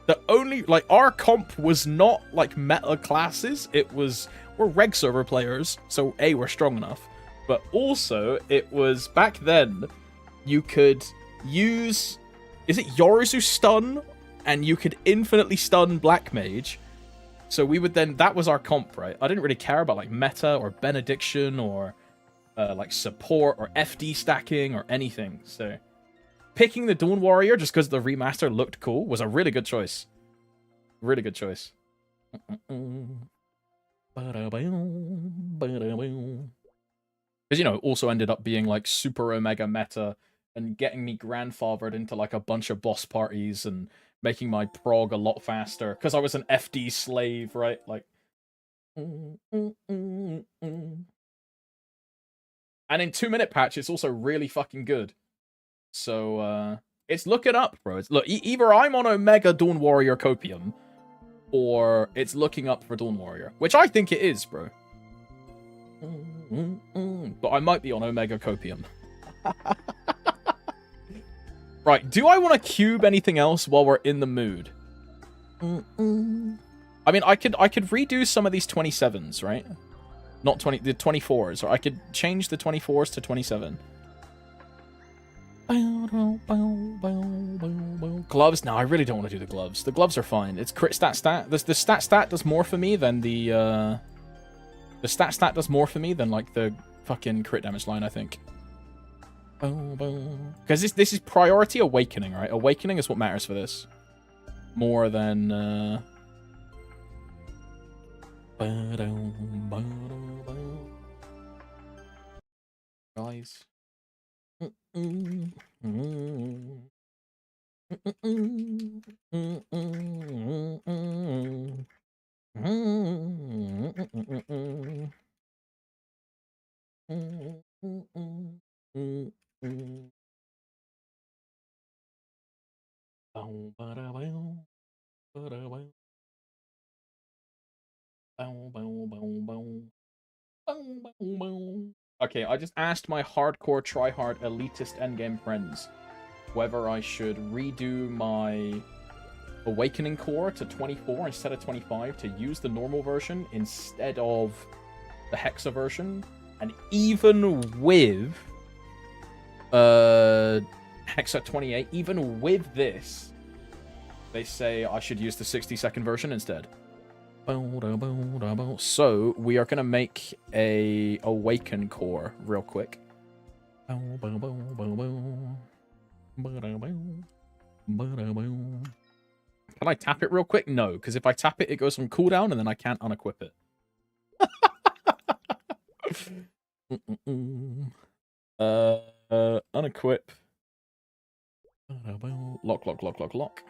the only, like, our comp was not, like, meta classes. It was, we're Reg server players, so A, we're strong enough. But also, it was, back then, you could use, is it Yoruzu stun? And you could infinitely stun Black Mage. So we would then, that was our comp, right? I didn't really care about, like, meta or benediction or, like, support or FD stacking or anything, so... Picking the Dawn Warrior just because the remaster looked cool was a really good choice. Really good choice. Because, you know, it also ended up being like super Omega meta and getting me grandfathered into like a bunch of boss parties and making my prog a lot faster. Because I was an FD slave, right? Like. And in 2-minute patch, it's also really fucking good. So, it's looking up, bro. Look, either I'm on Omega Dawn Warrior Copium, or it's looking up for Dawn Warrior, which I think it is, bro. But I might be on Omega Copium. Right, do I want to cube anything else while we're in the mood? I mean, I could redo some of these 27s, right? Not the 24s, or I could change the 24s to 27. Gloves? No, I really don't want to do the gloves. The gloves are fine. It's crit stat. The stat does more for me than the stat does more for me than like the fucking crit damage line, I think. Because this is priority awakening, right? Awakening is what matters for this. More than guys. Okay, I just asked my hardcore tryhard elitist endgame friends whether I should redo my awakening core to 24 instead of 25 to use the normal version instead of the Hexa version, and even with Hexa 28, even with this, they say I should use the 60-second version instead. So we are gonna make a awaken core real quick. Can I tap it real quick? No, because if I tap it, it goes on cooldown and then I can't unequip it. Unequip. Lock.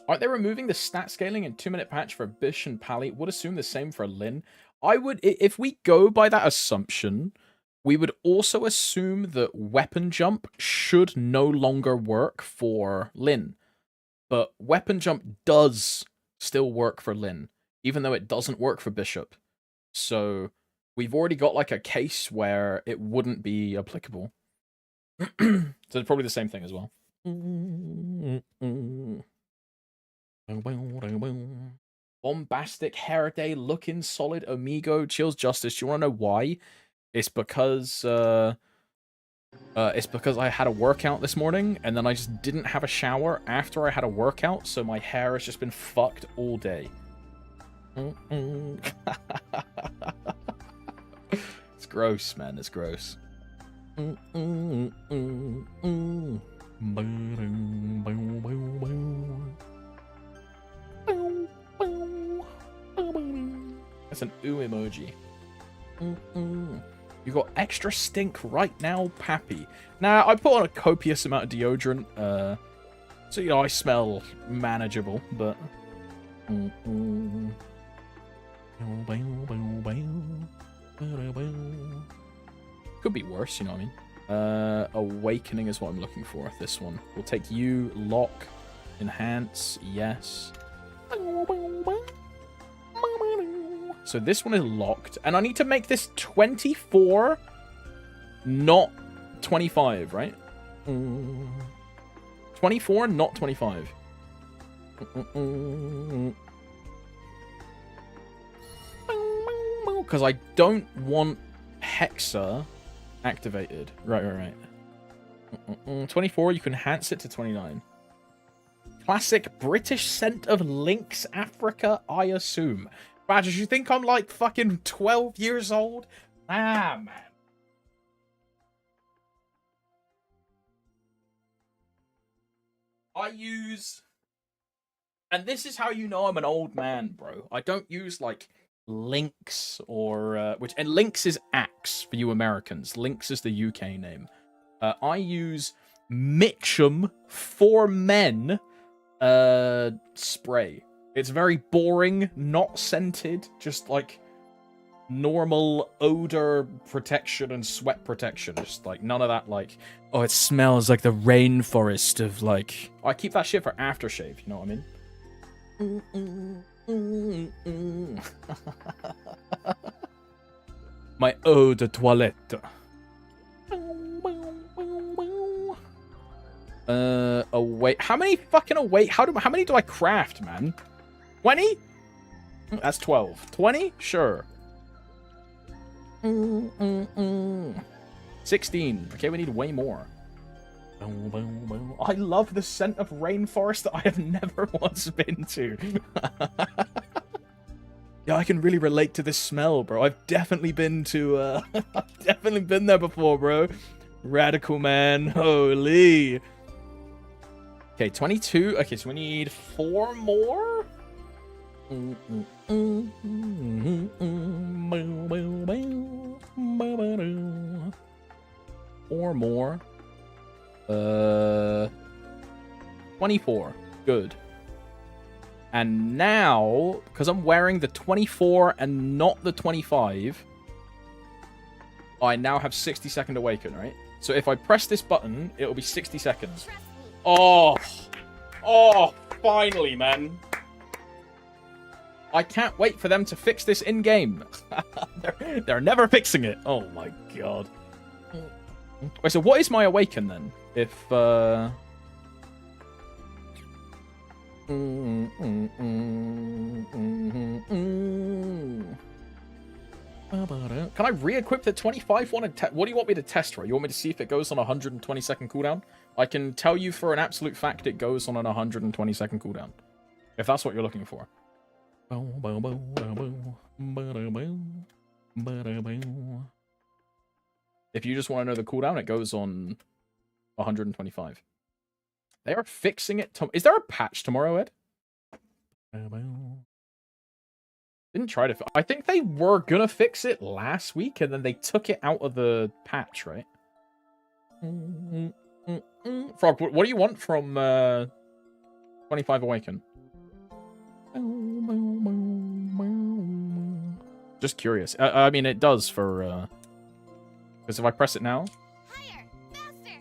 Aren't they removing the stat scaling in 2-minute patch for Bish and Pally? Would assume the same for Lynn. I would, if we go by that assumption, we would also assume that weapon jump should no longer work for Lynn. But weapon jump does still work for Lynn, even though it doesn't work for Bishop. So we've already got like a case where it wouldn't be applicable. So it's probably the same thing as well. Bombastic hair day, looking solid, amigo. Chills Justice. Do you want to know why? It's because I had a workout this morning, and then I just didn't have a shower after I had a workout, so my hair has just been fucked all day. It's gross, man. It's gross. That's an ooh emoji. You got extra stink right now, Pappy. Now, I put on a copious amount of deodorant, so, you know, I smell manageable, but... Could be worse, you know what I mean? Awakening is what I'm looking for. This one. We'll take you, lock, enhance, yes. So this one is locked, and I need to make this 24, not 25, right? 24, not 25. Because I don't want Hexa activated. Right. 24, you can enhance it to 29. Classic British scent of Lynx Africa, I assume. Badgers, you think I'm like fucking 12 years old? Ah, man. I use And this is how you know I'm an old man, bro. I don't use, like, Lynx or... and Lynx is Axe for you Americans. Lynx is the UK name. I use Mitchum for Men spray. It's very boring, not scented, just, like, normal odor protection and sweat protection. Just, like, none of that, like, oh, it smells like the rainforest of, like... I keep that shit for aftershave, you know what I mean? My eau de toilette. Await. How many fucking await? How many do I craft, man? 20? That's 12. 20? Sure. 16. Okay, we need way more. I love the scent of rainforest that I have never once been to. Yeah, I can really relate to this smell, bro. I've definitely been to, I've definitely been there before, bro. Radical, man. Holy. Okay, 22. Okay, so we need 4 more? 4 more. 24. Good. And now, because I'm wearing the 24 and not the 25, I now have 60-second awaken, right? So if I press this button, it'll be 60 seconds. Oh! Oh, finally, man. I can't wait for them to fix this in-game. They're never fixing it. Oh my god. Wait, so what is my awaken then? If, Can I re-equip the 25 one? What do you want me to test for? You want me to see if it goes on a 120-second cooldown? I can tell you for an absolute fact it goes on an 120-second cooldown. If that's what you're looking for. If you just want to know the cooldown, it goes on 125. They are fixing it. Is there a patch tomorrow, Ed? Didn't try to... I think they were gonna fix it last week, and then they took it out of the patch, right? Frog, what do you want from 25 Awaken? Just curious. I mean, it does for... Because if I press it now... Higher, faster.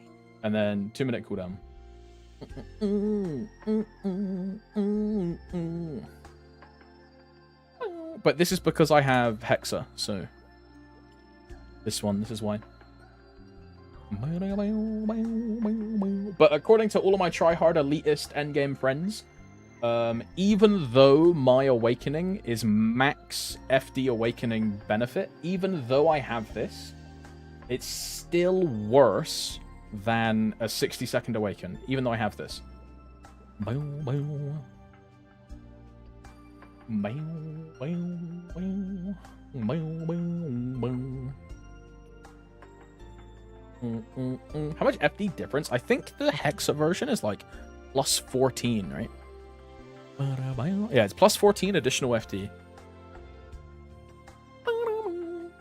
And then 2-minute cooldown. But this is because I have Hexa, so... this is why. But according to all of my tryhard elitist endgame friends, even though my awakening is max FD awakening benefit, even though I have this, it's still worse than a 60-second awaken, even though I have this. How much FD difference? I think the Hexa version is like plus 14, right? Yeah, it's plus 14 additional FD.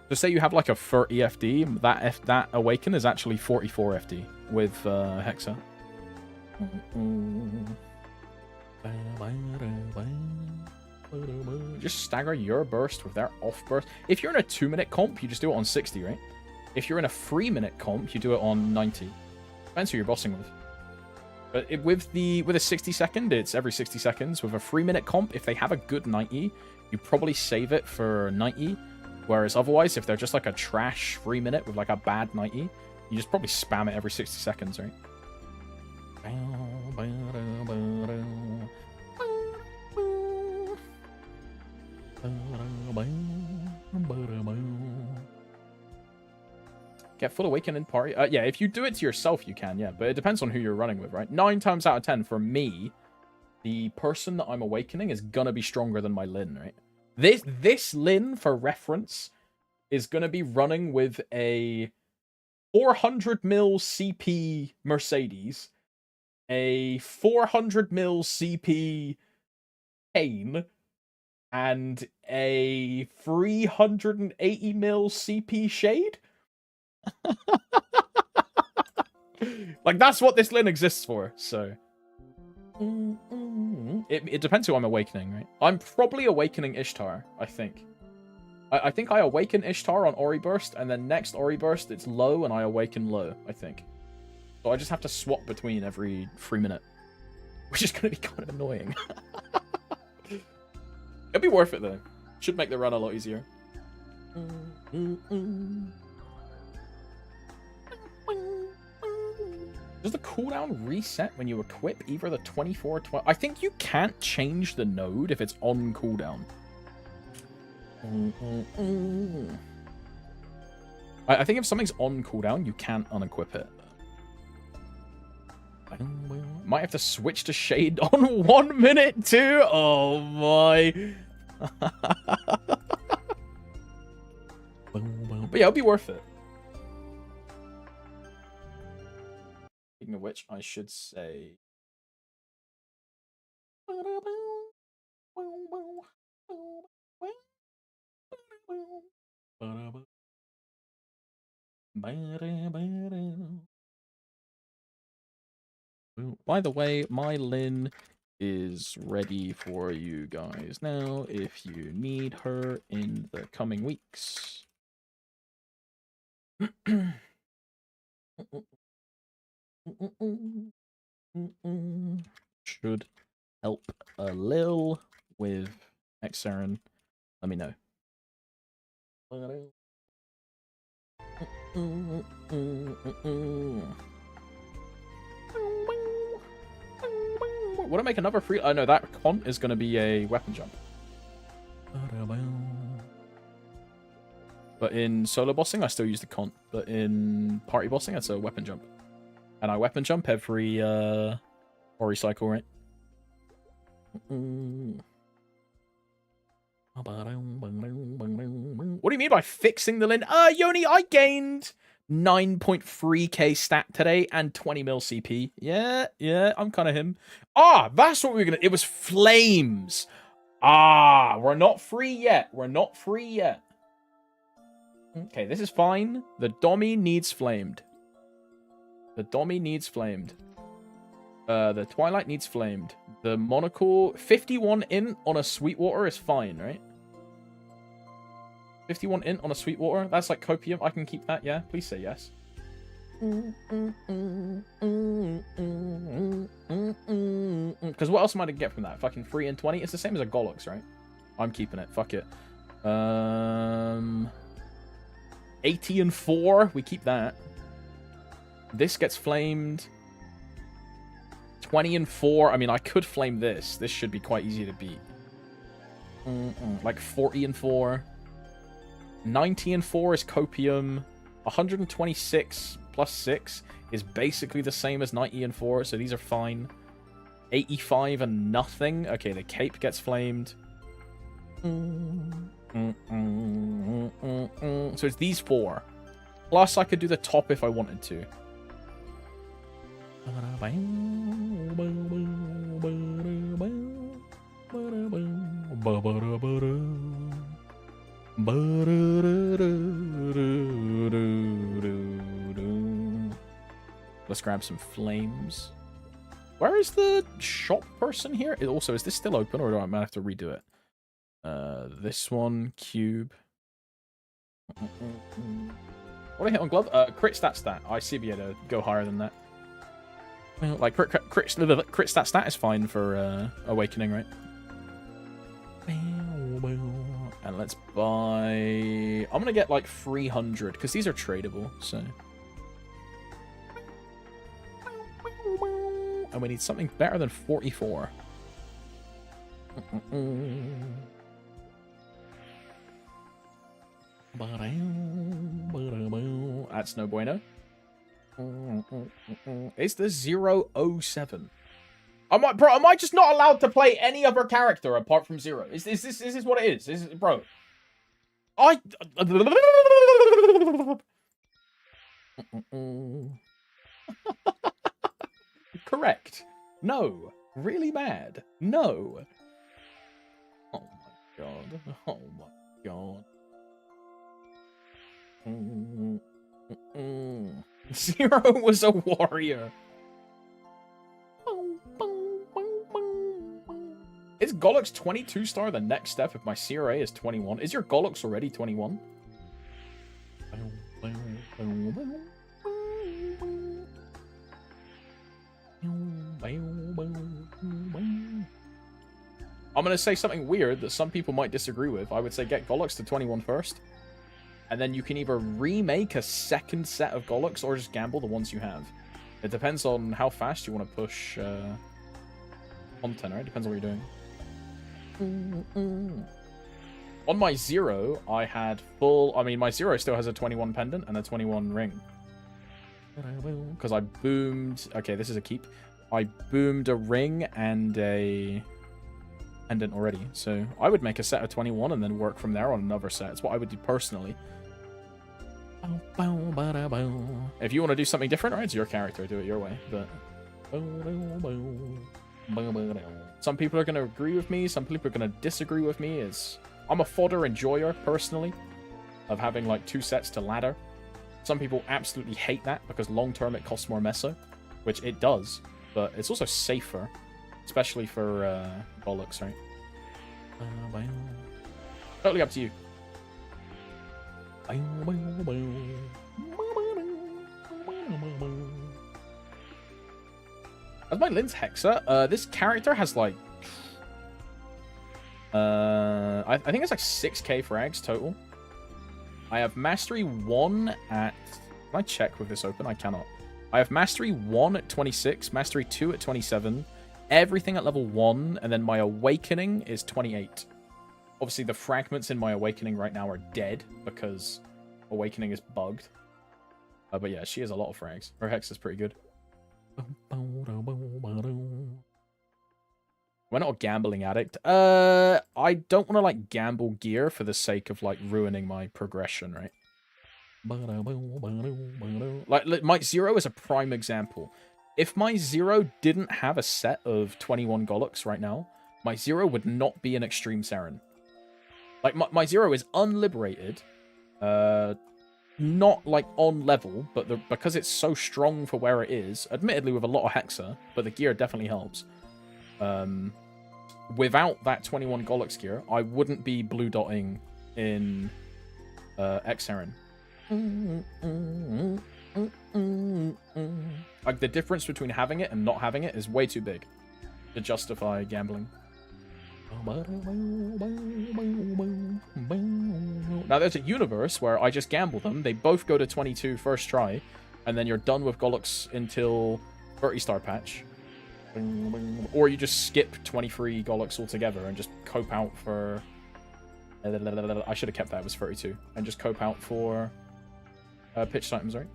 So say you have like a 30 FD, that awaken is actually 44 FD with Hexa. Just stagger your burst with their off burst. If you're in a 2-minute comp, you just do it on 60, right? If you're in a 3-minute comp, you do it on 90. Depends who you're bossing with. But with a 60-second, it's every 60 seconds. With a 3-minute comp, if they have a good 90, you probably save it for 90. Whereas otherwise, if they're just like a trash 3-minute with like a bad 90, you just probably spam it every 60 seconds, right? Get full awaken in party. Yeah, if you do it to yourself, you can, yeah. But it depends on who you're running with, right? 9 times out of 10, for me, the person that I'm awakening is gonna be stronger than my Lynn, right? This Lynn, for reference, is gonna be running with a 400 mil CP Mercedes, a 400 mil CP Pain and a 380 mil CP shade. Like, that's what this Lynn exists for, so. It depends who I'm awakening, right? I'm probably awakening Ishtar, I think. I think I awaken Ishtar on Ori Burst, and then next Ori Burst, it's low, and I awaken low, I think. So I just have to swap between every 3 minutes. Which is going to be kind of annoying. It'll be worth it, though. Should make the run a lot easier. Does the cooldown reset when you equip either the 24 12? I think you can't change the node if it's on cooldown. I think if something's on cooldown, you can't unequip it. Might have to switch to shade on 1 minute too. Oh my. But yeah, it'll be worth it. Speaking of which, I should say. By the way, my Lynn is ready for you guys now if you need her in the coming weeks. Should help a lil with Xarin. Let me know. Would I make another free? Oh no, that con is going to be a weapon jump. But in solo bossing, I still use the con. But in party bossing, it's a weapon jump. And I weapon jump every Ori cycle, right? What do you mean by fixing the Lynn? Yoni, I gained 9.3k stat today and 20 mil CP. Yeah, I'm kind of him. That's what we were gonna. It was flames. We're not free yet. Okay, this is fine. The Dommy needs flamed. The Twilight needs flamed. The Monocle 51 int on a Sweetwater is fine, right? 51 int on a Sweetwater? That's like copium. I can keep that, yeah? Please say yes. Because what else am I to get from that? Fucking 3 and 20? It's the same as a Golox, right? I'm keeping it. Fuck it. 80 and 4. We keep that. This gets flamed. 20 and 4. I mean, I could flame this. This should be quite easy to beat. Like 40 and 4. 90 and 4 is copium. 126 plus 6 is basically the same as 90 and 4, so these are fine. 85 and nothing. Okay, the cape gets flamed. So it's these 4. Plus, I could do the top if I wanted to. Let's grab some flames. Where is the shop person here? Also, is this still open, or do I might have to redo it? This one, cube. What do I hit on glove? Crit stat. I see be able to go higher than that. Well, like crit stat is fine for awakening, right? And let's buy. I'm gonna get like 300 because these are tradable. So, and we need something better than 44. That's no bueno. It's the 007. Am I just not allowed to play any other character apart from Zero? Is this what it is? Bro. Correct. No. Really mad. No. Oh my god. Zero was a warrior. Is Gollux 22 star the next step if my CRA is 21? Is your Gollux already 21? I'm going to say something weird that some people might disagree with. I would say get Gollux to 21 first. And then you can either remake a second set of Gollux or just gamble the ones you have. It depends on how fast you want to push content, right? Depends on what you're doing. On my Zero, I had full... I mean, my Zero still has a 21 pendant and a 21 ring. Because I boomed... Okay, this is a keep. I boomed a ring and a pendant already. So I would make a set of 21 and then work from there on another set. It's what I would do personally. If you want to do something different, right, it's your character. Do it your way. But some people are going to agree with me. Some people are going to disagree with me. I'm a fodder enjoyer, personally, of having, like, 2 sets to ladder. Some people absolutely hate that because long-term it costs more Meso, which it does. But it's also safer, especially for Gollux, right? Totally up to you. As my Lynn's Hexa, this character has like... I think it's like 6k frags total. I have Mastery 1 at... Can I check with this open? I cannot. I have Mastery 1 at 26, Mastery 2 at 27, everything at level 1, and then my Awakening is 28. Obviously, the fragments in my Awakening right now are dead, because Awakening is bugged. But yeah, she has a lot of frags. Her Hex is pretty good. We're not a gambling addict. I don't want to, like, gamble gear for the sake of, like, ruining my progression, right? Like, my Zero is a prime example. If my Zero didn't have a set of 21 Gollux right now, my Zero would not be an Extreme Saren. Like, my Zero is unliberated. Not, like, on level, but because it's so strong for where it is, admittedly with a lot of Hexa, but the gear definitely helps. Without that 21 Gollux gear, I wouldn't be blue dotting in X-Saren. Like, the difference between having it and not having it is way too big to justify gambling. Now, there's a universe where I just gamble them. They both go to 22 first try, and then you're done with Gollux until 30-star patch. Or you just skip 23 Gollux altogether and just cope out for... I should have kept that, it was 32. And just cope out for pitch items, right?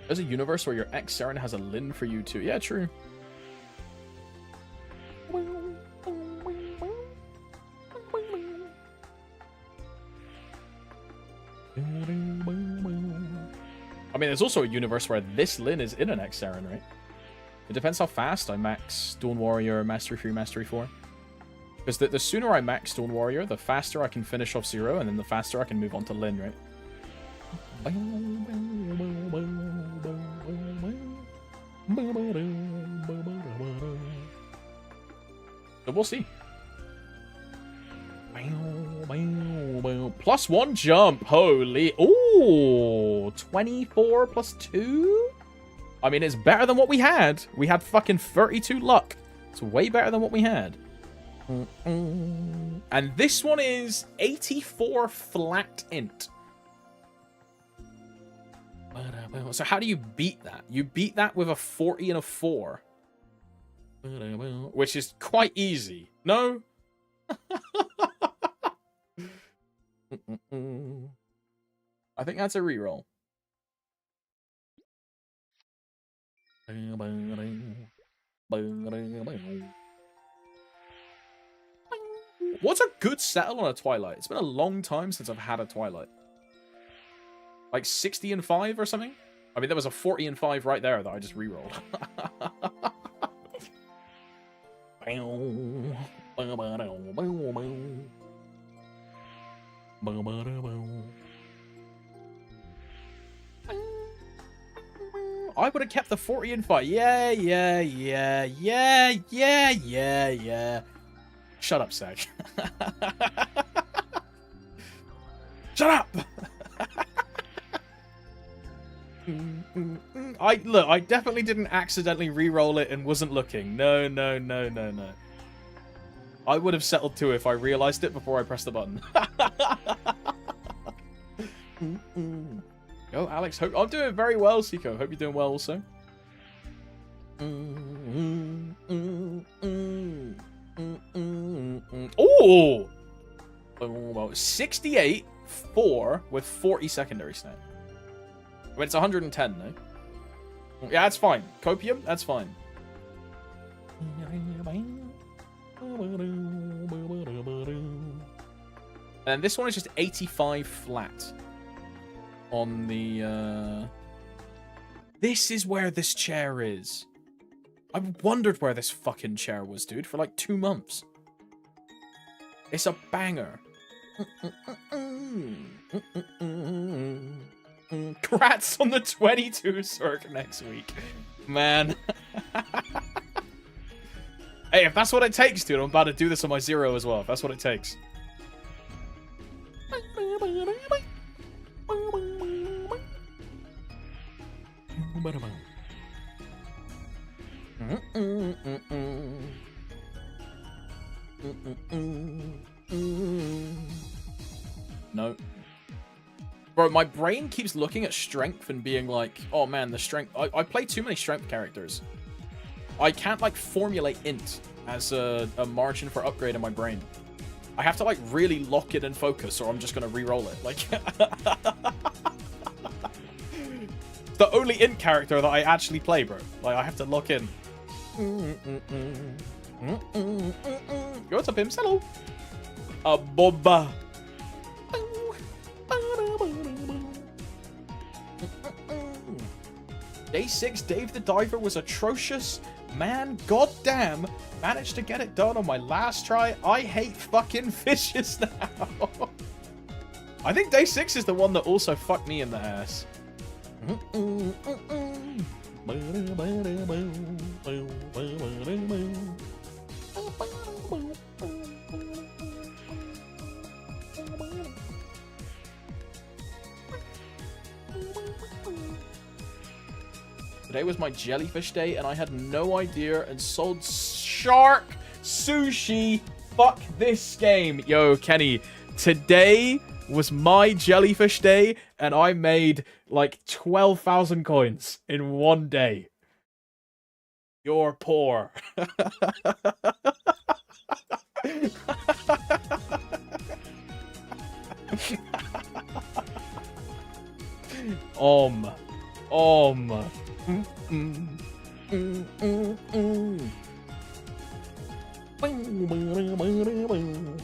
There's a universe where your ex-Saren has a Lynn for you too. Yeah, true. I mean, there's also a universe where this Lynn is in an ex-Saren, right? It depends how fast I max Dawn Warrior, Mastery 3, Mastery 4. Because the sooner I max Dawn Warrior, the faster I can finish off Zero, and then the faster I can move on to Lynn, right? So we'll see. +1 jump. Holy. Ooh. 24 plus 2? I mean, it's better than what we had. We had fucking 32 luck. It's way better than what we had. And this one is 84 flat int. So how do you beat that? You beat that with a 40 and a 4. Which is quite easy. No? I think that's a reroll. What's a good settle on a Twilight? It's been a long time since I've had a Twilight. Like 60 and 5 or something? I mean, there was a 40 and 5 right there that I just rerolled. I would have kept the 40 and 5. Yeah. Shut up, Sag. Shut up! I definitely didn't accidentally re-roll it and wasn't looking. No. I would have settled to if I realized it before I pressed the button. Yo, Alex, hope I'm doing very well, Seiko. Hope you're doing well also. Oh! 68, 4 with 40 secondary snap. I mean, it's 110, no? Yeah, that's fine. Copium, that's fine. And this one is just 85 flat. On the, This is where this chair is. I've wondered where this fucking chair was, dude, for like 2 months. It's a banger. Congrats on the 22 circ next week. Man. Hey, if that's what it takes, dude, I'm about to do this on my 0 as well. If that's what it takes. No. Bro, my brain keeps looking at strength and being like, oh man, the strength... I play too many strength characters. I can't, like, formulate int as a margin for upgrade in my brain. I have to, like, really lock it and focus, or I'm just gonna re-roll it. Like... the only int character that I actually play, bro. Like, I have to lock in. Yo, what's up, Pims? Hello. Boba. Day 6, Dave the Diver was atrocious. Man, goddamn, managed to get it done on my last try. I hate fucking fishes now. I think Day 6 is the one that also fucked me in the ass. Today was my jellyfish day, and I had no idea and sold shark sushi. Fuck this game. Yo, Kenny, today was my jellyfish day, and I made like 12,000 coins in one day. You're poor.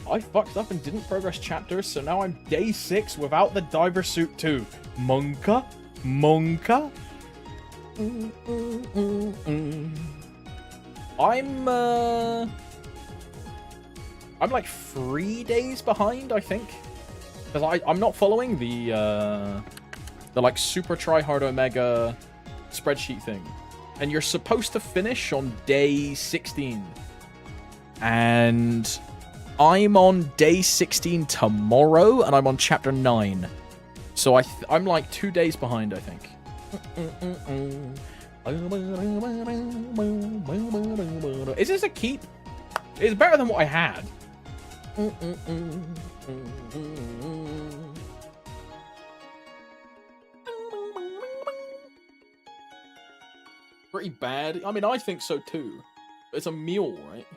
I fucked up and didn't progress chapters, so now I'm day 6 without the diver suit too. Monka? I'm like 3 days behind, I think. Because I'm not following the like super tryhard omega spreadsheet thing. And you're supposed to finish on day 16. And I'm on day 16 tomorrow, and I'm on chapter 9. So I'm like 2 days behind, I think. Is this a keep? It's better than what I had. Pretty bad. I mean, I think so too. It's a mule, right?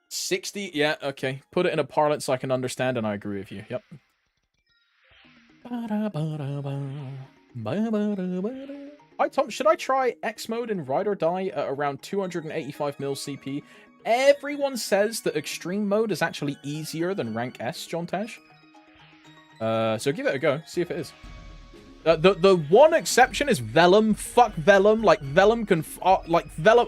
60? Yeah, okay. Put it in a parlance so I can understand, and I agree with you. Yep. Hi, Tom. Should I try X mode in Ride or Die at around 285 mil CP Everyone says that extreme mode is actually easier than rank S, John Tesh. So give it a go. See if it is. The one exception is Vellum. Fuck Vellum. Like, Vellum can... like, Vellum...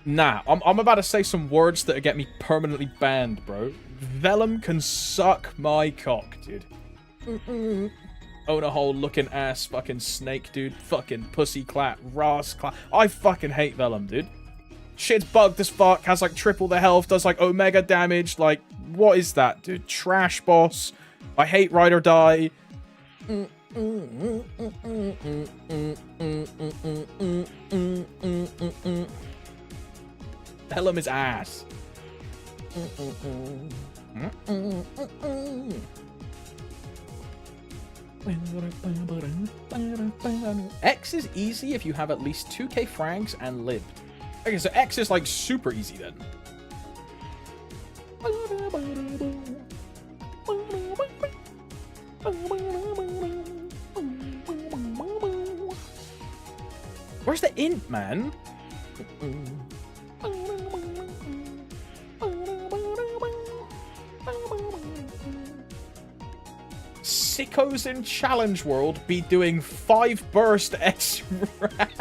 Nah, I'm about to say some words that get me permanently banned, bro. Vellum can suck my cock, dude. Own a hole looking ass fucking snake, dude. Fucking pussy clap, ras clap. I fucking hate Vellum, dude. Shit's bugged as fuck, has like triple the health, does like omega damage. Like, what is that, dude? Trash boss. I hate Ride or Die. Vellum is ass. X is easy if you have at least 2k frags and lived. Okay, so X is like super easy then. Where's the int, man? Sickos in Challenge World be doing 5 burst X rank.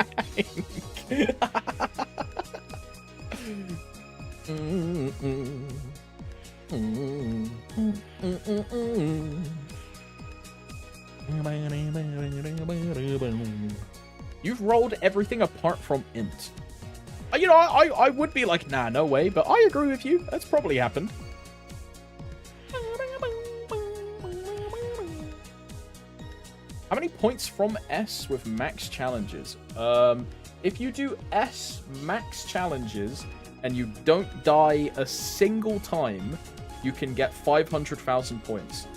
You've rolled everything apart from int. You know, I would be like, nah, no way, but I agree with you. That's probably happened. How many points from S with max challenges? If you do S max challenges and you don't die a single time, you can get 500,000 points.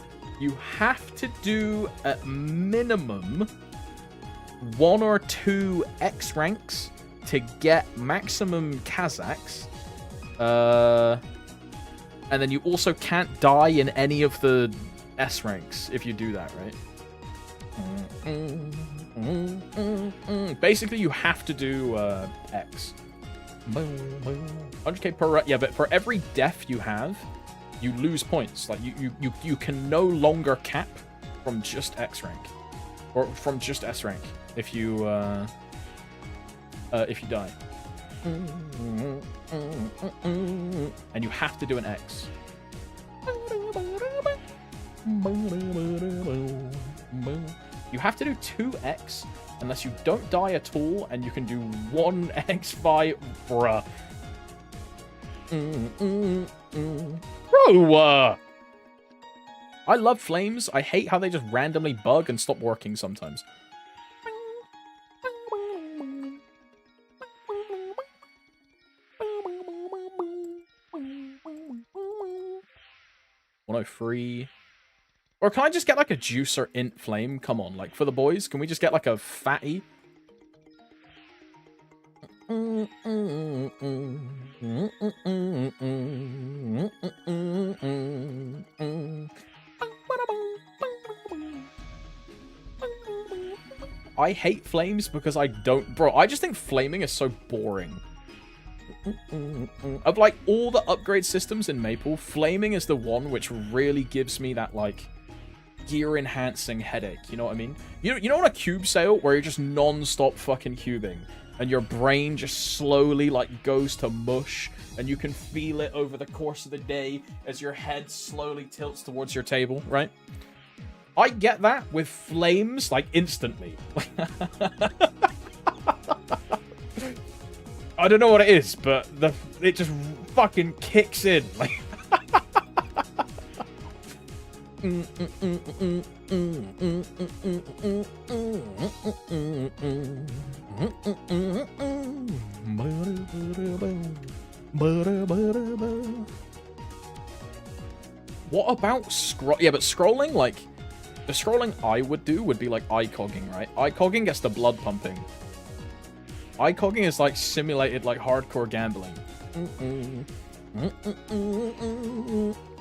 You have to do at minimum 1 or 2 X ranks to get maximum Kazakhs. And then you also can't die in any of the S ranks if you do that, right? Basically, you have to do X. 100k per... Yeah, but for every death you have, you lose points. Like, you can no longer cap from just X rank. Or from just S rank if you die. And you have to do an X. You have to do 2x unless you don't die at all, and you can do 1x by... Bruh. Bro! I love flames. I hate how they just randomly bug and stop working sometimes. 103. Or can I just get like a juicer int flame? Come on, like for the boys, can we just get like a fatty? I hate flames because I don't... Bro, I just think flaming is so boring. Of like all the upgrade systems in Maple, flaming is the one which really gives me that like gear enhancing headache. You know what I mean? You know on a cube sale where you're just non-stop fucking cubing and your brain just slowly like goes to mush and you can feel it over the course of the day as your head slowly tilts towards your table, right? I get that with flames like instantly. I don't know what it is, but it just fucking kicks in. Like what about scroll? Yeah, but scrolling, like the scrolling I would do would be like eye-cogging, right? Eye-cogging gets the blood pumping. Eye-cogging is like simulated like hardcore gambling.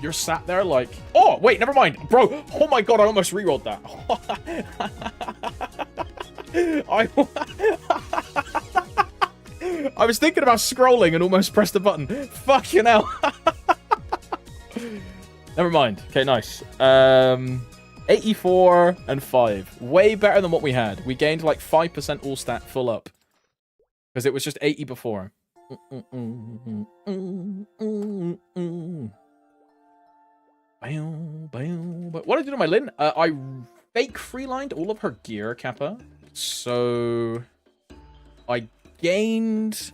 You're sat there like, oh wait, never mind, bro. Oh my god, I almost rerolled that. I was thinking about scrolling and almost pressed the button. Fucking hell. Never mind. Okay, nice. 84 and 5. Way better than what we had. We gained like 5% all stat full up. Because it was just 80 before. What did I do to my Lynn? I fake freelined all of her gear, Kappa. So I gained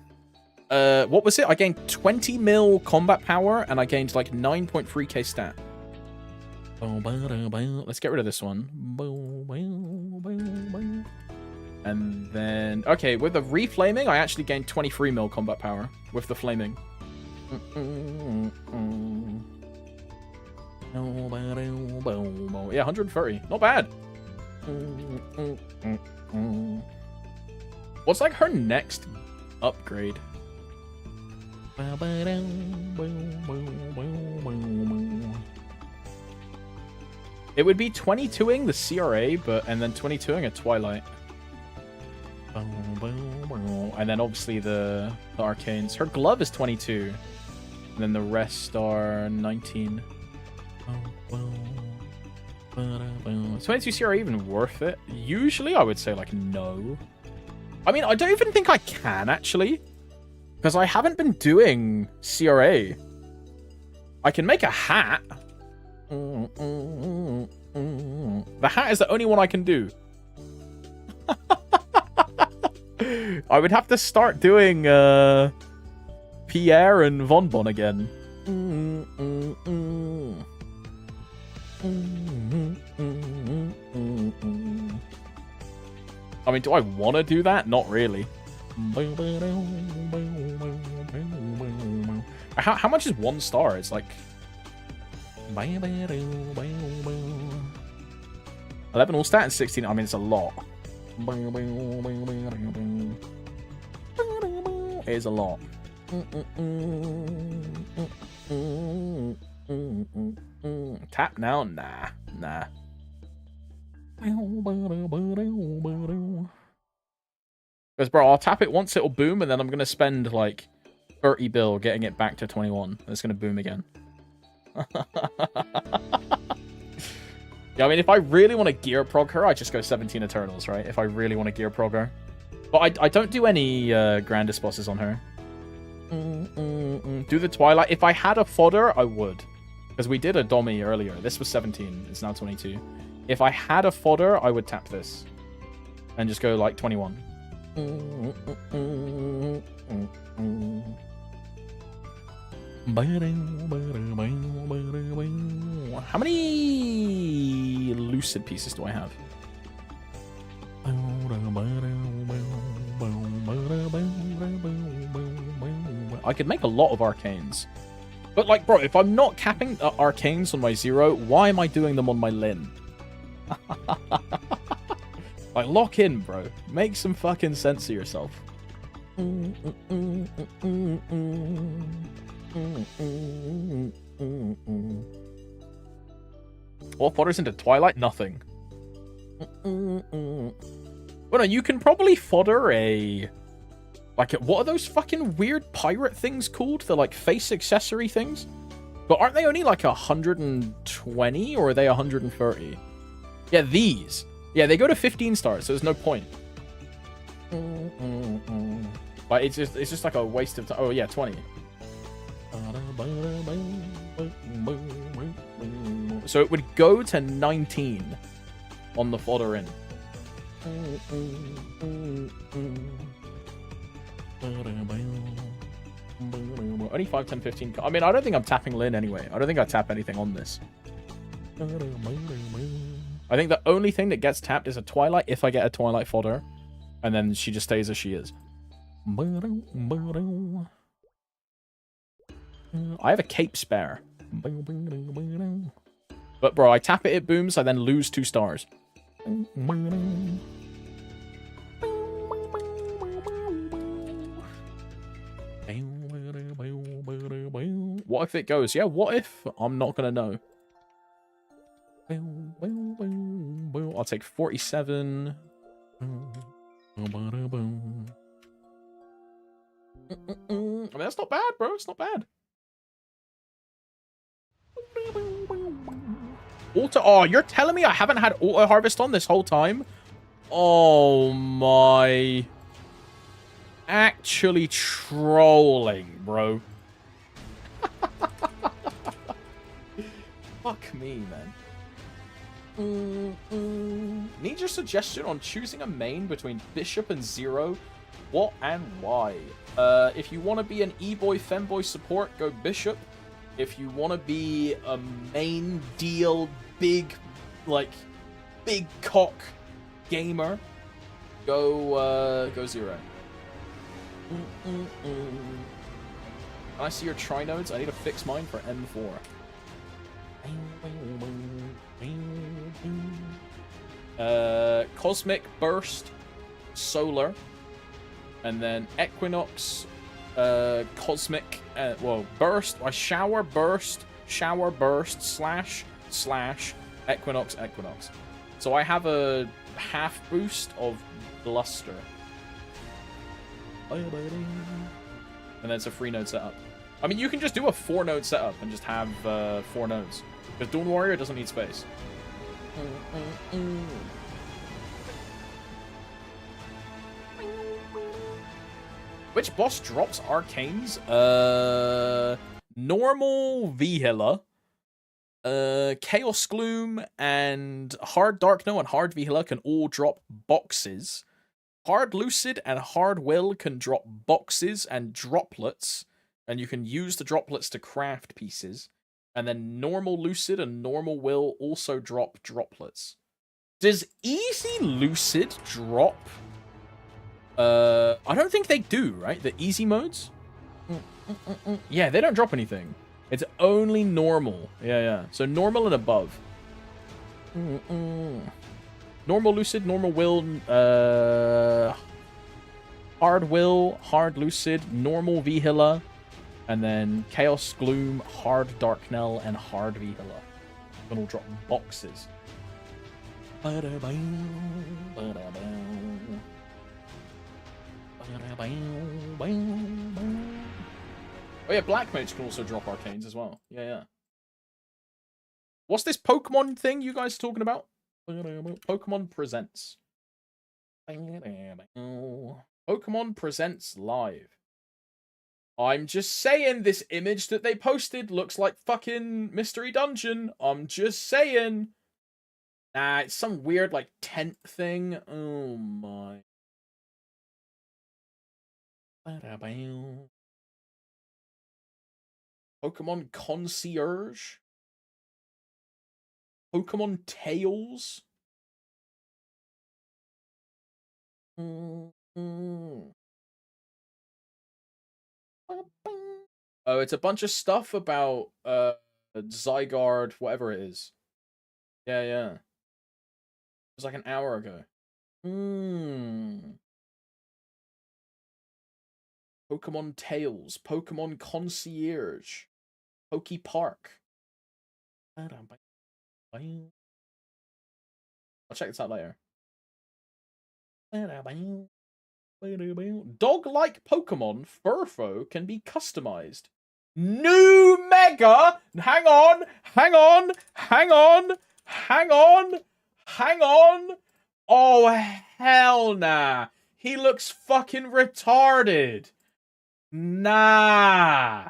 what was it? I gained 20 mil combat power and I gained like 9.3k stat. Let's get rid of this one. And then okay, with the reflaming, I actually gained 23 mil combat power with the flaming. Yeah, 130. Not bad. What's like her next upgrade? It would be 22ing the CRA, and then 22ing a Twilight. And then obviously the arcanes. Her glove is 22. And then the rest are 19. 22 CRA even worth it? Usually I would say like no. I mean, I don't even think I can actually. Because I haven't been doing CRA. I can make a hat. The hat is the only one I can do. I would have to start doing Pierre and Von Bon again. I mean, do I want to do that? Not really. How much is 1 star? It's like 11 all stat and 16. I mean, it's a lot. It is a lot. Tap now? Nah. Because, bro, I'll tap it once, it'll boom, and then I'm going to spend, like, 30 bill getting it back to 21. It's going to boom again. Yeah, I mean, if I really want to gear prog her, I just go 17 Eternals, right? If I really want to gear prog her. But I don't do any Grandest bosses on her. Do the Twilight. If I had a fodder, I would. Because we did a Dommy earlier. This was 17. It's now 22. If I had a fodder, I would tap this. And just go, like, 21. How many lucid pieces do I have? I could make a lot of arcanes. But, like, bro, if I'm not capping arcanes on my Zero, why am I doing them on my Lynn? Like, lock in, bro. Make some fucking sense of yourself. What fodders into Twilight? Nothing. Well, no, you can probably fodder a... Like, what are those fucking weird pirate things called? The, like, face accessory things? But aren't they only, like, 120? Or are they 130? Yeah, these. Yeah, they go to 15 stars, so there's no point. Like, it's just like a waste of time. Oh, yeah, 20. So it would go to 19 on the fodder in. Only 5, 10, 15. I mean, I don't think I'm tapping Lynn anyway. I don't think I tap anything on this. I think the only thing that gets tapped is a Twilight if I get a Twilight fodder. And then she just stays as she is. I have a cape spare. But bro, I tap it, it booms, I then lose 2 stars. What if it goes? Yeah, what if? I'm not gonna know. I'll take 47. I mean, that's not bad, bro. It's not bad. Auto. Oh, you're telling me I haven't had auto harvest on this whole time? Oh my. Actually trolling, bro. Fuck me, man. Need your suggestion on choosing a main between Bishop and Zero. What and why? If you want to be an e-boy, femboy support, go Bishop. If you want to be a main deal, big cock gamer, go Zero. I see your trinodes. I need to fix mine for M4. Cosmic Burst, Solar, and then Equinox, Cosmic, well, Burst, Shower Burst, slash, Equinox. So I have a half boost of Bluster. And then it's a 3-node setup. I mean, you can just do a 4-node setup and just have 4 nodes. Because Dawn Warrior doesn't need space. Which boss drops arcanes? Normal Vihila, Chaos Gloom, and Hard Darkno and Hard Vihila can all drop boxes. Hard Lucid and Hard Will can drop boxes and droplets, and you can use the droplets to craft pieces. And then Normal Lucid and Normal Will also drop droplets. Does Easy Lucid drop? I don't think they do, right? The easy modes? Yeah, they don't drop anything. It's only normal. Yeah. So normal and above. Normal Lucid, Normal Will, Hard Will, Hard Lucid, Normal Vihila, and then Chaos Gloom, Hard Darknell, and Hard Vihila. And all drop boxes. Oh yeah, Black Mage can also drop arcanes as well. Yeah. What's this Pokemon thing you guys are talking about? Pokemon Presents. Pokemon Presents Live. I'm just saying this image that they posted looks like fucking Mystery Dungeon. I'm just saying. Nah, it's some weird, like, tent thing. Oh, my. Pokemon Concierge. Pokemon Tails. Oh, it's a bunch of stuff about Zygarde, whatever it is. Yeah. It was like an hour ago. Pokemon Tails, Pokemon Concierge, Poke Park. I'll check this out later. Dog-like Pokemon Furfo can be customized. New Mega! Hang on! Oh, hell nah. He looks fucking retarded. Nah.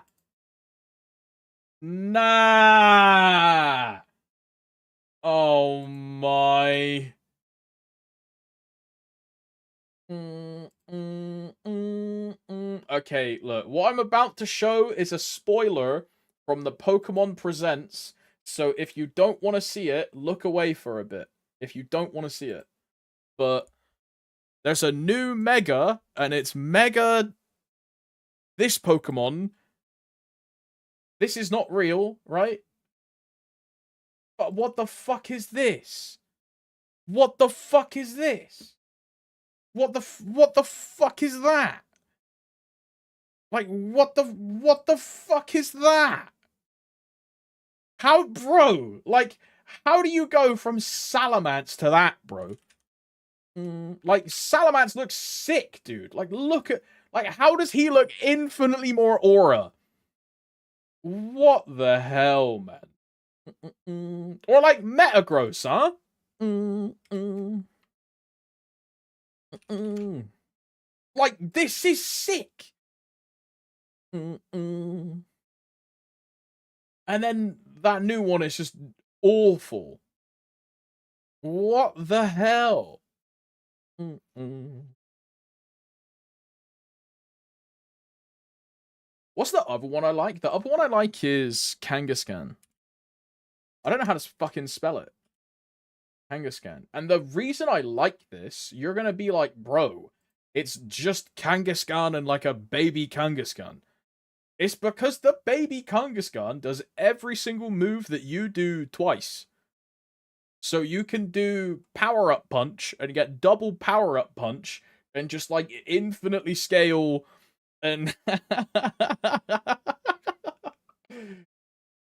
Oh my. Okay, look. What I'm about to show is a spoiler from the Pokemon Presents. So if you don't want to see it, look away for a bit. If you don't want to see it. But there's a new Mega, and it's Mega... This Pokemon... This is not real, right? But what the fuck is this? What the fuck is this? What the fuck is that? Like, what the fuck is that? How, bro? Like, how do you go from Salamence to that, bro? Like, Salamence looks sick, dude. Like, look at Like, how does he look infinitely more aura? What the hell, man? Or like Metagross, huh? Like, this is sick. And then that new one is just awful. What the hell? What's the other one I like? The other one I like is Kangaskhan. I don't know how to fucking spell it. Kangaskhan. And the reason I like this, you're gonna be like, bro, it's just Kangaskhan and like a baby Kangaskhan. It's because the baby Kangaskhan does every single move that you do twice. So you can do power up punch and get double power up punch and just like infinitely scale and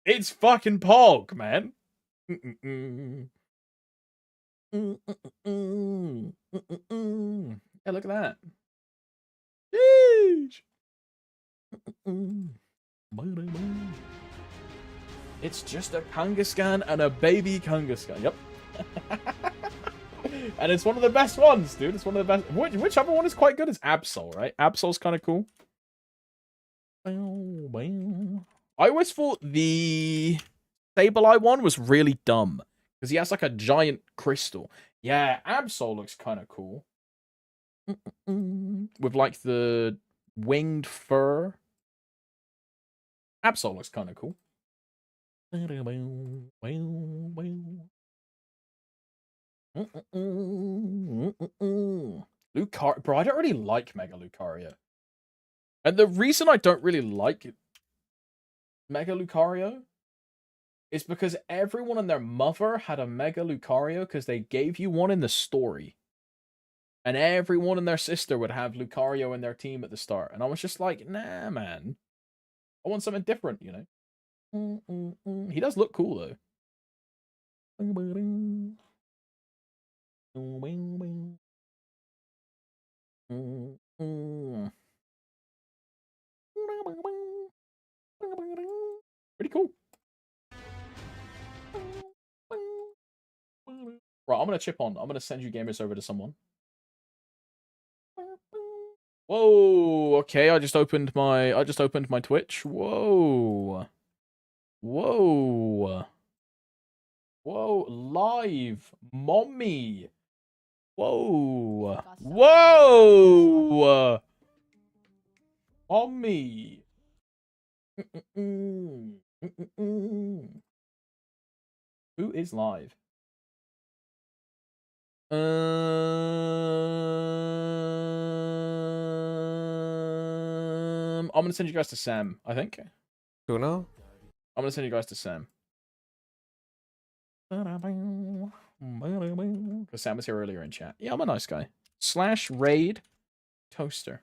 it's fucking Pog, man. Yeah, look at that. Sheesh. It's just a Kangaskhan and a baby Kangaskhan. Yep. And it's one of the best ones, dude. It's one of the best. Which other one is quite good? Is Absol, right? Absol's kind of cool. I always thought the Sableye one was really dumb because he has like a giant crystal. Yeah, Absol looks kind of cool. With like the winged fur. Absol looks kind of cool. Lucario, bro, I don't really like Mega Lucario. And the reason I don't really like Mega Lucario is because everyone and their mother had a Mega Lucario because they gave you one in the story. And everyone and their sister would have Lucario in their team at the start. And I was just like, nah, man. I want something different, you know? He does look cool, though. Pretty cool. Right, I'm gonna chip on. I'm gonna send you gamers over to someone. Whoa, okay, I just opened my Twitch. Whoa. Whoa. Whoa, live. Mommy. Whoa. Whoa. Mommy. Who is live? I'm gonna send you guys to Sam, I think. Kuno? I'm gonna send you guys to Sam. Because Sam was here earlier in chat. Yeah, I'm a nice guy. /raid toaster.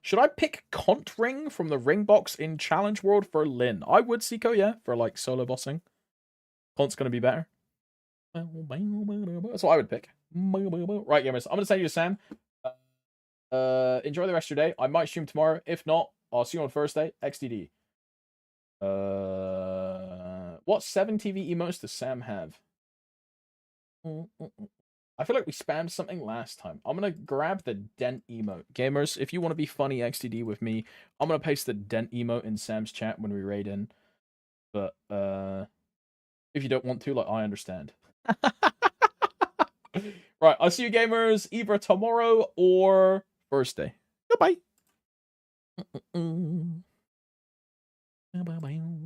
Should I pick Cont Ring from the ring box in Challenge World for Lynn? I would, Seiko, yeah, for like solo bossing. Cont's gonna be better. That's what I would pick. Right, gamers, I'm gonna send you to Sam. Enjoy the rest of your day. I might stream tomorrow. If not, I'll see you on Thursday. XDD. What 7 TV emotes does Sam have? I feel like we spammed something last time. I'm gonna grab the dent emote. Gamers, if you want to be funny XDD with me, I'm gonna paste the dent emote in Sam's chat when we raid in. But if you don't want to, like, I understand. Right, I'll see you gamers either tomorrow or Thursday. Goodbye.